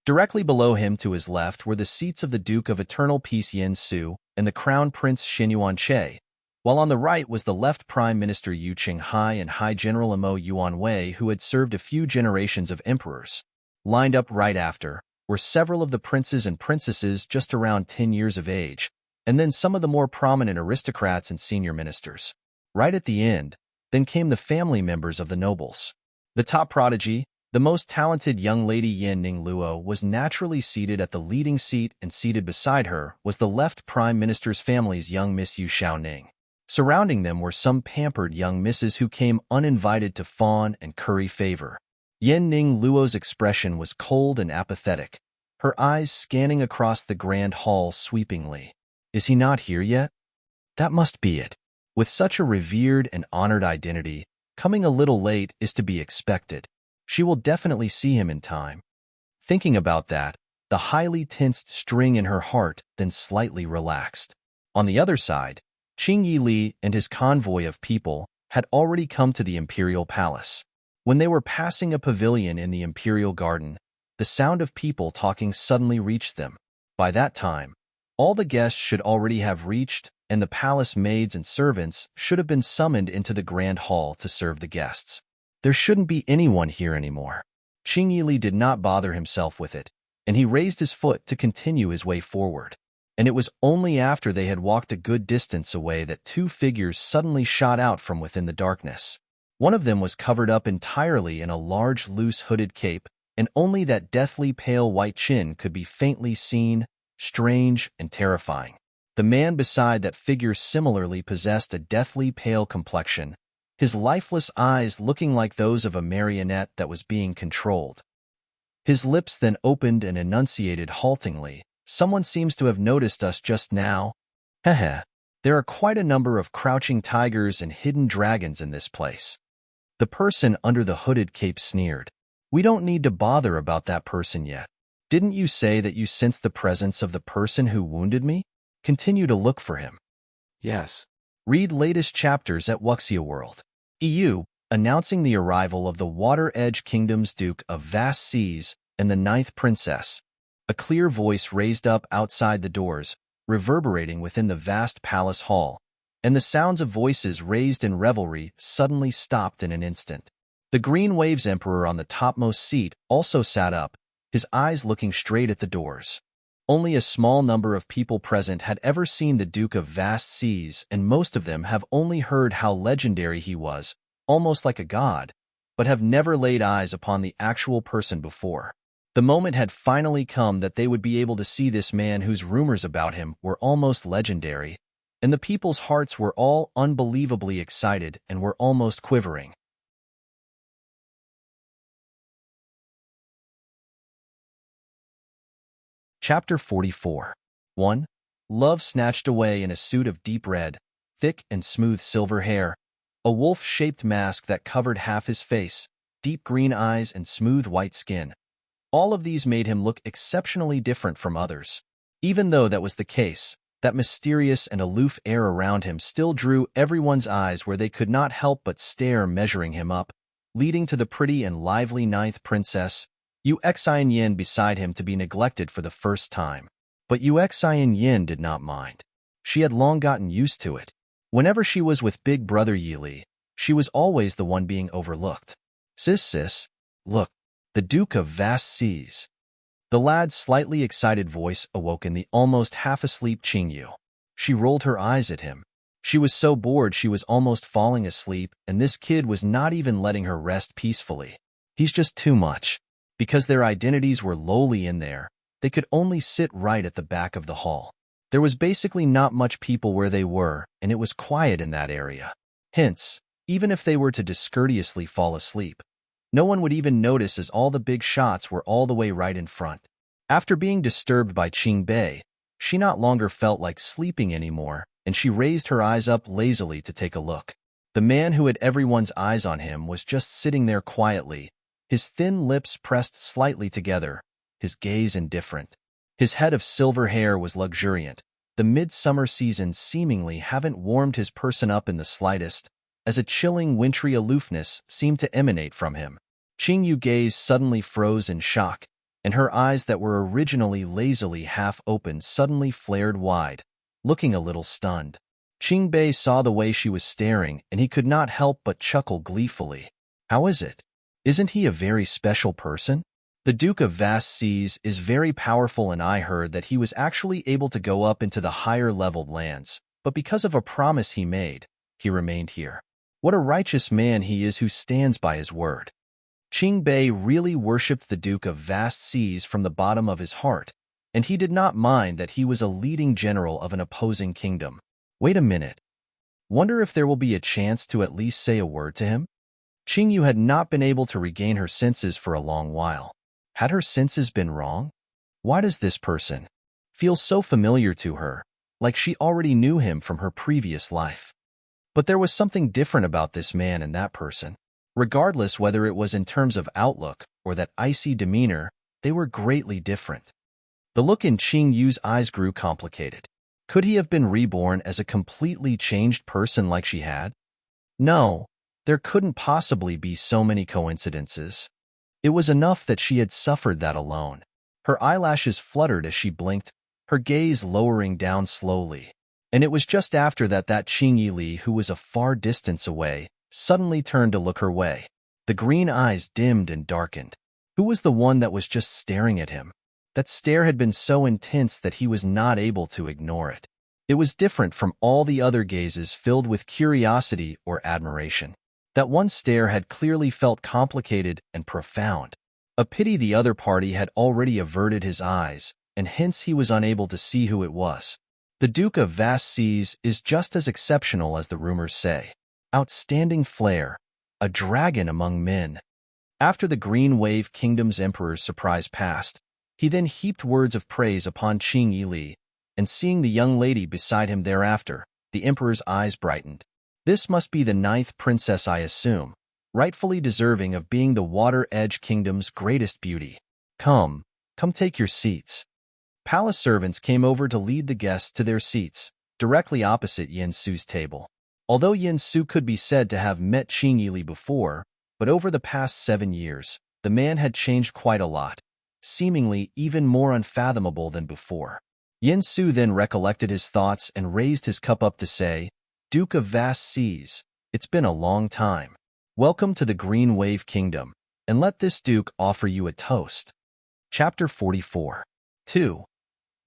Directly below him to his left were the seats of the Duke of Eternal Peace Yen Su and the Crown Prince Xin Yuanche, while on the right was the left Prime Minister Yu Qinghai and High General Imo Yuanwei, who had served a few generations of emperors. Lined up right after were several of the princes and princesses just around 10 years of age, and then some of the more prominent aristocrats and senior ministers. Right at the end, then came the family members of the nobles. The top prodigy, the most talented young lady Yen Ning Luo, was naturally seated at the leading seat, and seated beside her was the left Prime Minister's family's young Miss Yu Xiaoning. Surrounding them were some pampered young misses who came uninvited to fawn and curry favor. Yen Ning Luo's expression was cold and apathetic, her eyes scanning across the grand hall sweepingly. Is he not here yet? That must be it. With such a revered and honored identity, coming a little late is to be expected. She will definitely see him in time. Thinking about that, the highly tensed string in her heart then slightly relaxed. On the other side, Qing Yi Li and his convoy of people had already come to the imperial palace. When they were passing a pavilion in the imperial garden, the sound of people talking suddenly reached them. By that time, all the guests should already have reached, and the palace maids and servants should have been summoned into the grand hall to serve the guests. There shouldn't be anyone here anymore. Qing Yili did not bother himself with it, and he raised his foot to continue his way forward. And it was only after they had walked a good distance away that two figures suddenly shot out from within the darkness. One of them was covered up entirely in a large loose hooded cape, and only that deathly pale white chin could be faintly seen, strange and terrifying. The man beside that figure similarly possessed a deathly pale complexion, his lifeless eyes looking like those of a marionette that was being controlled. His lips then opened and enunciated haltingly, "Someone seems to have noticed us just now. Heh. There are quite a number of crouching tigers and hidden dragons in this place." The person under the hooded cape sneered. "We don't need to bother about that person yet. Didn't you say that you sensed the presence of the person who wounded me? Continue to look for him." Yes. Read latest chapters at Wuxia World. EU, announcing the arrival of the Water Edge Kingdom's Duke of Vast Seas and the Ninth Princess. A clear voice raised up outside the doors, reverberating within the vast palace hall, and the sounds of voices raised in revelry suddenly stopped in an instant. The Green Waves Emperor on the topmost seat also sat up, his eyes looking straight at the doors. Only a small number of people present had ever seen the Duke of Vast Seas, and most of them have only heard how legendary he was, almost like a god, but have never laid eyes upon the actual person before. The moment had finally come that they would be able to see this man whose rumors about him were almost legendary, and the people's hearts were all unbelievably excited and were almost quivering. Chapter 44. 1. Love snatched away in a suit of deep red, thick and smooth silver hair, a wolf-shaped mask that covered half his face, deep green eyes and smooth white skin. All of these made him look exceptionally different from others. Even though that was the case, that mysterious and aloof air around him still drew everyone's eyes where they could not help but stare, measuring him up, leading to the pretty and lively Ninth Princess, Yu Xian Yin, beside him to be neglected for the first time. But Yu Xian Yin did not mind. She had long gotten used to it. Whenever she was with Big Brother Yili, she was always the one being overlooked. Sis, look, the Duke of Vast Seas." The lad's slightly excited voice awoke in the almost half-asleep Qingyu. She rolled her eyes at him. She was so bored she was almost falling asleep, and this kid was not even letting her rest peacefully. He's just too much. Because their identities were lowly in there, they could only sit right at the back of the hall. There was basically not much people where they were, and it was quiet in that area. Hence, even if they were to discourteously fall asleep, no one would even notice, as all the big shots were all the way right in front. After being disturbed by Qing Bei, she not longer felt like sleeping anymore, and she raised her eyes up lazily to take a look. The man who had everyone's eyes on him was just sitting there quietly, his thin lips pressed slightly together, his gaze indifferent. His head of silver hair was luxuriant. The midsummer season seemingly haven't warmed his person up in the slightest, as a chilling, wintry aloofness seemed to emanate from him. Qing gaze suddenly froze in shock, and her eyes that were originally lazily half-opened suddenly flared wide, looking a little stunned. Qing Bei saw the way she was staring, and he could not help but chuckle gleefully. How is it? Isn't he a very special person? The Duke of Vast Seas is very powerful, and I heard that he was actually able to go up into the higher-leveled lands, but because of a promise he made, he remained here. What a righteous man he is who stands by his word. Qing Bei really worshipped the Duke of Vast Seas from the bottom of his heart, and he did not mind that he was a leading general of an opposing kingdom. Wait a minute. Wonder if there will be a chance to at least say a word to him? Qing Yu had not been able to regain her senses for a long while. Had her senses been wrong? Why does this person feel so familiar to her, like she already knew him from her previous life? But there was something different about this man and that person. Regardless whether it was in terms of outlook or that icy demeanor, they were greatly different. The look in Qing Yu's eyes grew complicated. Could he have been reborn as a completely changed person like she had? No, there couldn't possibly be so many coincidences. It was enough that she had suffered that alone. Her eyelashes fluttered as she blinked, her gaze lowering down slowly. And it was just after that Qing Yili, who was a far distance away, suddenly turned to look her way. The green eyes dimmed and darkened. Who was the one that was just staring at him? That stare had been so intense that he was not able to ignore it. It was different from all the other gazes filled with curiosity or admiration. That one stare had clearly felt complicated and profound. A pity the other party had already averted his eyes, and hence he was unable to see who it was. The Duke of Vast Seas is just as exceptional as the rumors say. Outstanding flair, a dragon among men. After the Green Wave Kingdom's emperor's surprise passed, he then heaped words of praise upon Qing Yili, and seeing the young lady beside him thereafter, the emperor's eyes brightened. This must be the 9th princess, I assume, rightfully deserving of being the Water Edge Kingdom's greatest beauty. Come take your seats. Palace servants came over to lead the guests to their seats, directly opposite Yin Su's table. Although Yin Su could be said to have met Qing Yili before, but over the past 7 years, the man had changed quite a lot, seemingly even more unfathomable than before. Yin Su then recollected his thoughts and raised his cup up to say, Duke of Vast Seas, it's been a long time. Welcome to the Green Wave Kingdom, and let this Duke offer you a toast. Chapter 44. 2.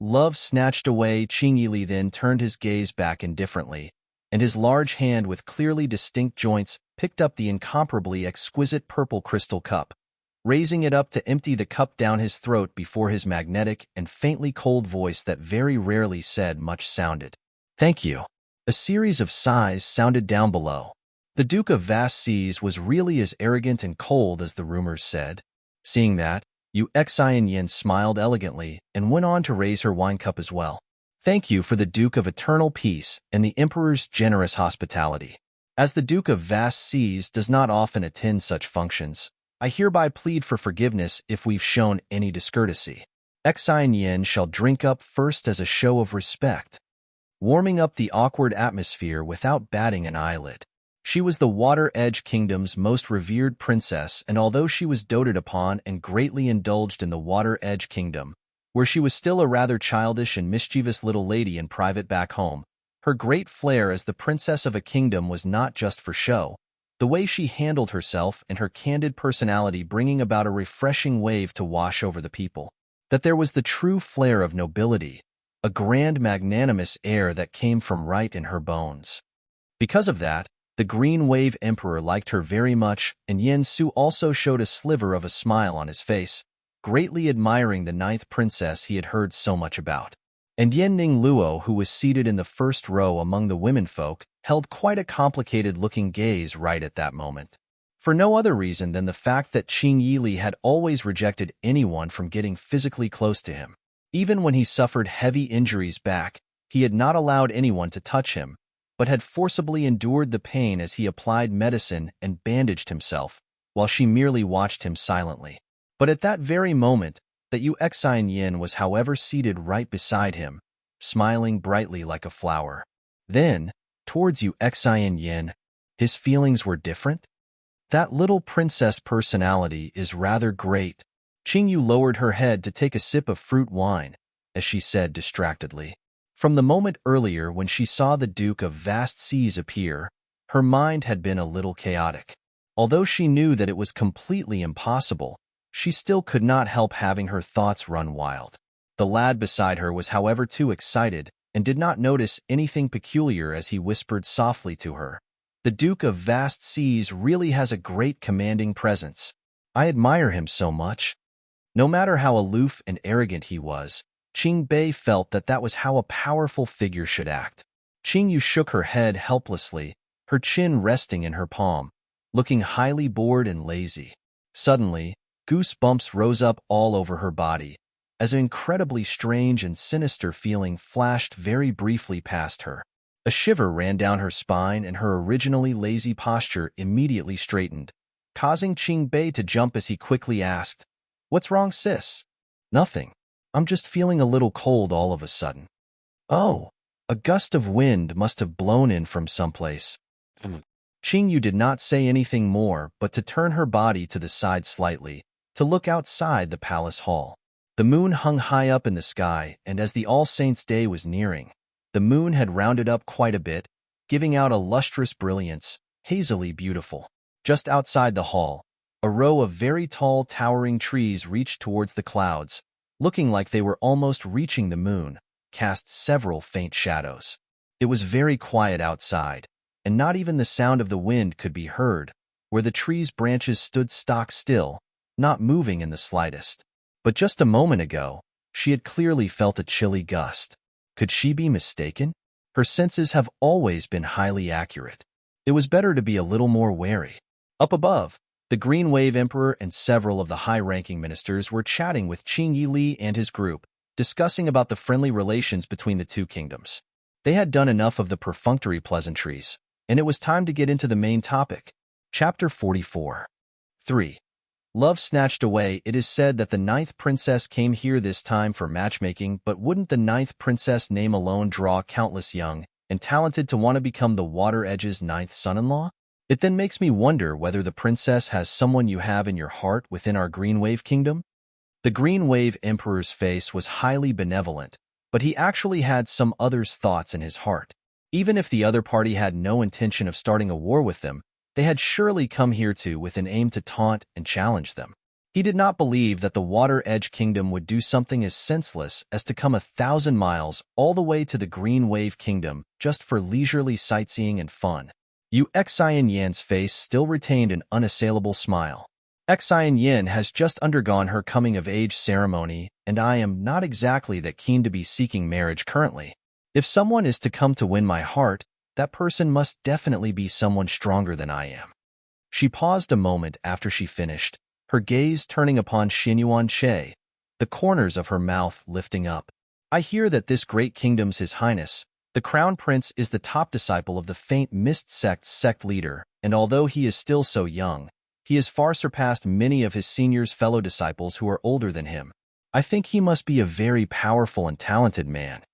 Love snatched away. Qing Yili then turned his gaze back indifferently, and his large hand with clearly distinct joints picked up the incomparably exquisite purple crystal cup, raising it up to empty the cup down his throat before his magnetic and faintly cold voice that very rarely said much sounded. Thank you. A series of sighs sounded down below. The Duke of Vast Seas was really as arrogant and cold as the rumors said. Seeing that, Yu Xian Yin smiled elegantly and went on to raise her wine cup as well. Thank you for the Duke of Eternal Peace and the Emperor's generous hospitality. As the Duke of Vast Seas does not often attend such functions, I hereby plead for forgiveness if we've shown any discourtesy. Xian Yin shall drink up first as a show of respect, warming up the awkward atmosphere without batting an eyelid. She was the Water Edge Kingdom's most revered princess, and although she was doted upon and greatly indulged in the Water Edge Kingdom, where she was still a rather childish and mischievous little lady in private back home, her great flair as the princess of a kingdom was not just for show. The way she handled herself and her candid personality bringing about a refreshing wave to wash over the people. That there was the true flair of nobility, a grand magnanimous air that came from right in her bones. Because of that, the Green Wave Emperor liked her very much, and Yin Su also showed a sliver of a smile on his face, greatly admiring the 9th princess he had heard so much about. And Yen Ning Luo, who was seated in the first row among the womenfolk, held quite a complicated-looking gaze right at that moment. For no other reason than the fact that Qing Yili had always rejected anyone from getting physically close to him. Even when he suffered heavy injuries back, he had not allowed anyone to touch him, but had forcibly endured the pain as he applied medicine and bandaged himself, while she merely watched him silently. But at that very moment, That Yuxian Yin was however seated right beside him, smiling brightly like a flower. Then, towards Yuxian Yin, his feelings were different. That little princess personality is rather great. Qingyu lowered her head to take a sip of fruit wine, as she said distractedly. From the moment earlier when she saw the Duke of Vast Seas appear, her mind had been a little chaotic. Although she knew that it was completely impossible, she still could not help having her thoughts run wild. The lad beside her was however too excited and did not notice anything peculiar as he whispered softly to her. The Duke of Vast Seas really has a great commanding presence. I admire him so much. No matter how aloof and arrogant he was, Qingbei felt that that was how a powerful figure should act. Qingyu shook her head helplessly, her chin resting in her palm, looking highly bored and lazy. Suddenly, goosebumps rose up all over her body, as an incredibly strange and sinister feeling flashed very briefly past her. A shiver ran down her spine and her originally lazy posture immediately straightened, causing Qingbei to jump as he quickly asked, "What's wrong, sis?" "Nothing. I'm just feeling a little cold all of a sudden." "Oh, a gust of wind must have blown in from someplace." Qingyu did not say anything more but to turn her body to the side slightly, to look outside the palace hall. The moon hung high up in the sky, and as the All Saints' Day was nearing, the moon had rounded up quite a bit, giving out a lustrous brilliance, hazily beautiful. Just outside the hall, a row of very tall, towering trees reached towards the clouds, looking like they were almost reaching the moon, cast several faint shadows. It was very quiet outside, and not even the sound of the wind could be heard, where the trees' branches stood stock still, not moving in the slightest. But just a moment ago, she had clearly felt a chilly gust. Could she be mistaken? Her senses have always been highly accurate. It was better to be a little more wary. Up above, the Green Wave Emperor and several of the high-ranking ministers were chatting with Qing Yili and his group, discussing about the friendly relations between the two kingdoms. They had done enough of the perfunctory pleasantries, and it was time to get into the main topic. Chapter 44. 3. Love snatched away. It is said that the 9th princess came here this time for matchmaking, but wouldn't the 9th princess name alone draw countless young and talented to want to become the Water Edge's 9th son-in-law? It then makes me wonder whether the princess has someone you have in your heart within our Green Wave Kingdom. The Green Wave Emperor's face was highly benevolent, but he actually had some others' thoughts in his heart. Even if the other party had no intention of starting a war with them, they had surely come here with an aim to taunt and challenge them. He did not believe that the Water Edge Kingdom would do something as senseless as to come 1,000 miles all the way to the Green Wave Kingdom just for leisurely sightseeing and fun. Yuxian Yan's face still retained an unassailable smile. Yuxian Yan has just undergone her coming-of-age ceremony, and I am not exactly that keen to be seeking marriage currently. If someone is to come to win my heart, that person must definitely be someone stronger than I am. She paused a moment after she finished, her gaze turning upon Xinyuan Che, the corners of her mouth lifting up. I hear that this great kingdom's His Highness, the Crown Prince, is the top disciple of the Faint Mist Sect's sect leader, and although he is still so young, he has far surpassed many of his senior's fellow disciples who are older than him. I think he must be a very powerful and talented man.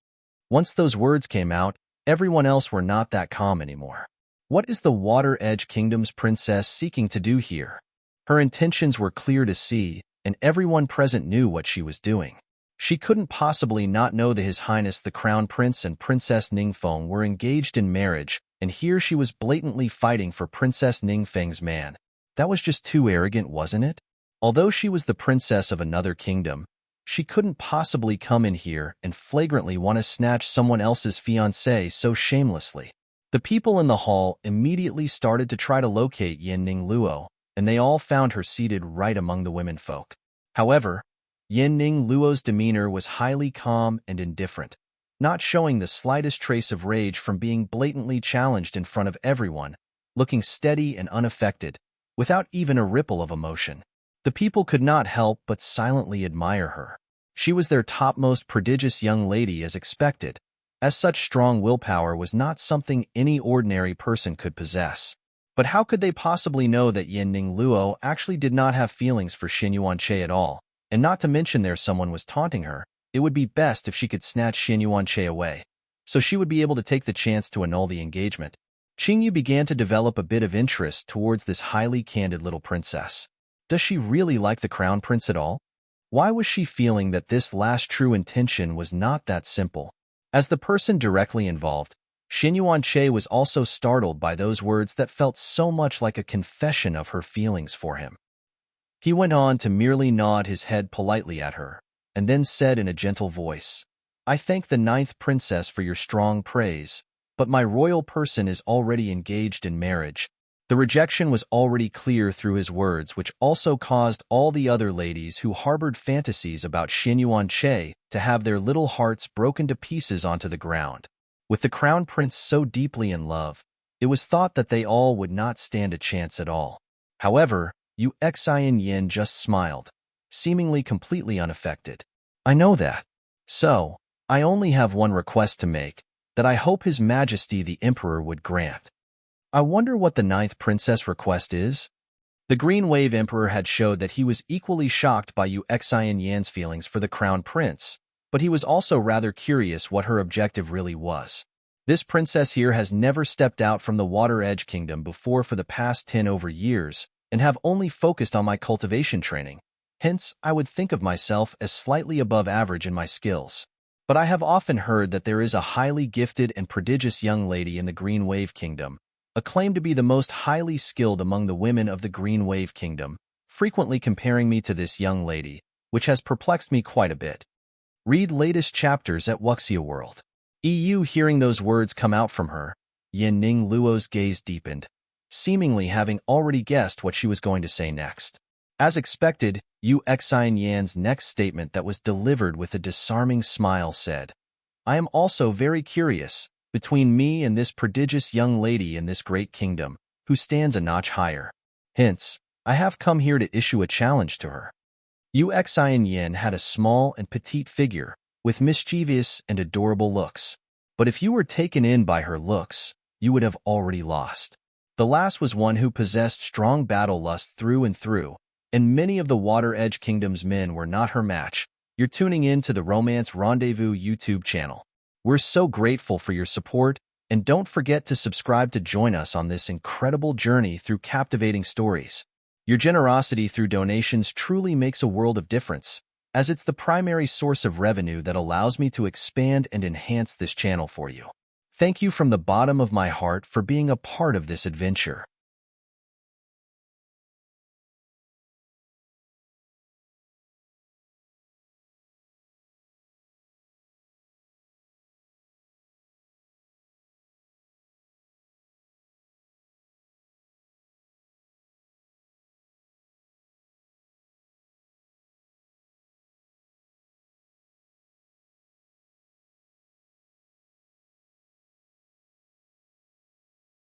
Once those words came out, everyone else were not that calm anymore. What is the Water Edge Kingdom's princess seeking to do here? Her intentions were clear to see, and everyone present knew what she was doing. She couldn't possibly not know that His Highness the Crown Prince and Princess Ningfeng were engaged in marriage, and here she was blatantly fighting for Princess Ningfeng's man. That was just too arrogant, wasn't it? Although she was the princess of another kingdom, she couldn't possibly come in here and flagrantly want to snatch someone else's fiancé so shamelessly. The people in the hall immediately started to try to locate Yin-Ning Luo, and they all found her seated right among the womenfolk. However, Yin-Ning Luo's demeanor was highly calm and indifferent, not showing the slightest trace of rage from being blatantly challenged in front of everyone, looking steady and unaffected, without even a ripple of emotion. The people could not help but silently admire her. She was their topmost prodigious young lady as expected, as such strong willpower was not something any ordinary person could possess. But how could they possibly know that Yin-Ning Luo actually did not have feelings for Xinyuan Che at all, And not to mention someone was taunting her, it would be best if she could snatch Xin Yuanche away, so she would be able to take the chance to annul the engagement. Qingyu began to develop a bit of interest towards this highly candid little princess. Does she really like the crown prince at all? Why was she feeling that this last true intention was not that simple? As the person directly involved, Xin Yuanche was also startled by those words that felt so much like a confession of her feelings for him. He went on to merely nod his head politely at her, and then said in a gentle voice, "I thank the 9th princess for your strong praise, but my royal person is already engaged in marriage." The rejection was already clear through his words, which also caused all the other ladies who harbored fantasies about Xin Yuanche to have their little hearts broken to pieces onto the ground. With the crown prince so deeply in love, it was thought that they all would not stand a chance at all. However, Yu Xian Yin just smiled, seemingly completely unaffected. "I know that. So, I only have one request to make, that I hope His Majesty the Emperor would grant." I wonder what the 9th princess request is? The Green Wave Emperor had showed that he was equally shocked by Yu Xian Yan's feelings for the crown prince, but he was also rather curious what her objective really was. This princess here has never stepped out from the Water Edge Kingdom before for the past 10 over years, and have only focused on my cultivation training. Hence, I would think of myself as slightly above average in my skills. But I have often heard that there is a highly gifted and prodigious young lady in the Green Wave Kingdom, acclaimed to be the most highly skilled among the women of the Green Wave Kingdom, frequently comparing me to this young lady, which has perplexed me quite a bit. Read latest chapters at Wuxia World. Hearing those words come out from her, Yin Ning Luo's gaze deepened, seemingly having already guessed what she was going to say next. As expected, Yu Xian Yan's next statement that was delivered with a disarming smile said, "I am also very curious, between me and this prodigious young lady in this great kingdom, who stands a notch higher. Hence, I have come here to issue a challenge to her." Yu Xian Yin had a small and petite figure, with mischievous and adorable looks. But if you were taken in by her looks, you would have already lost. The last was one who possessed strong battle lust through and through, and many of the Water Edge Kingdom's men were not her match. You're tuning in to the Romance Rendezvous YouTube channel. We're so grateful for your support, and don't forget to subscribe to join us on this incredible journey through captivating stories. Your generosity through donations truly makes a world of difference, as it's the primary source of revenue that allows me to expand and enhance this channel for you. Thank you from the bottom of my heart for being a part of this adventure.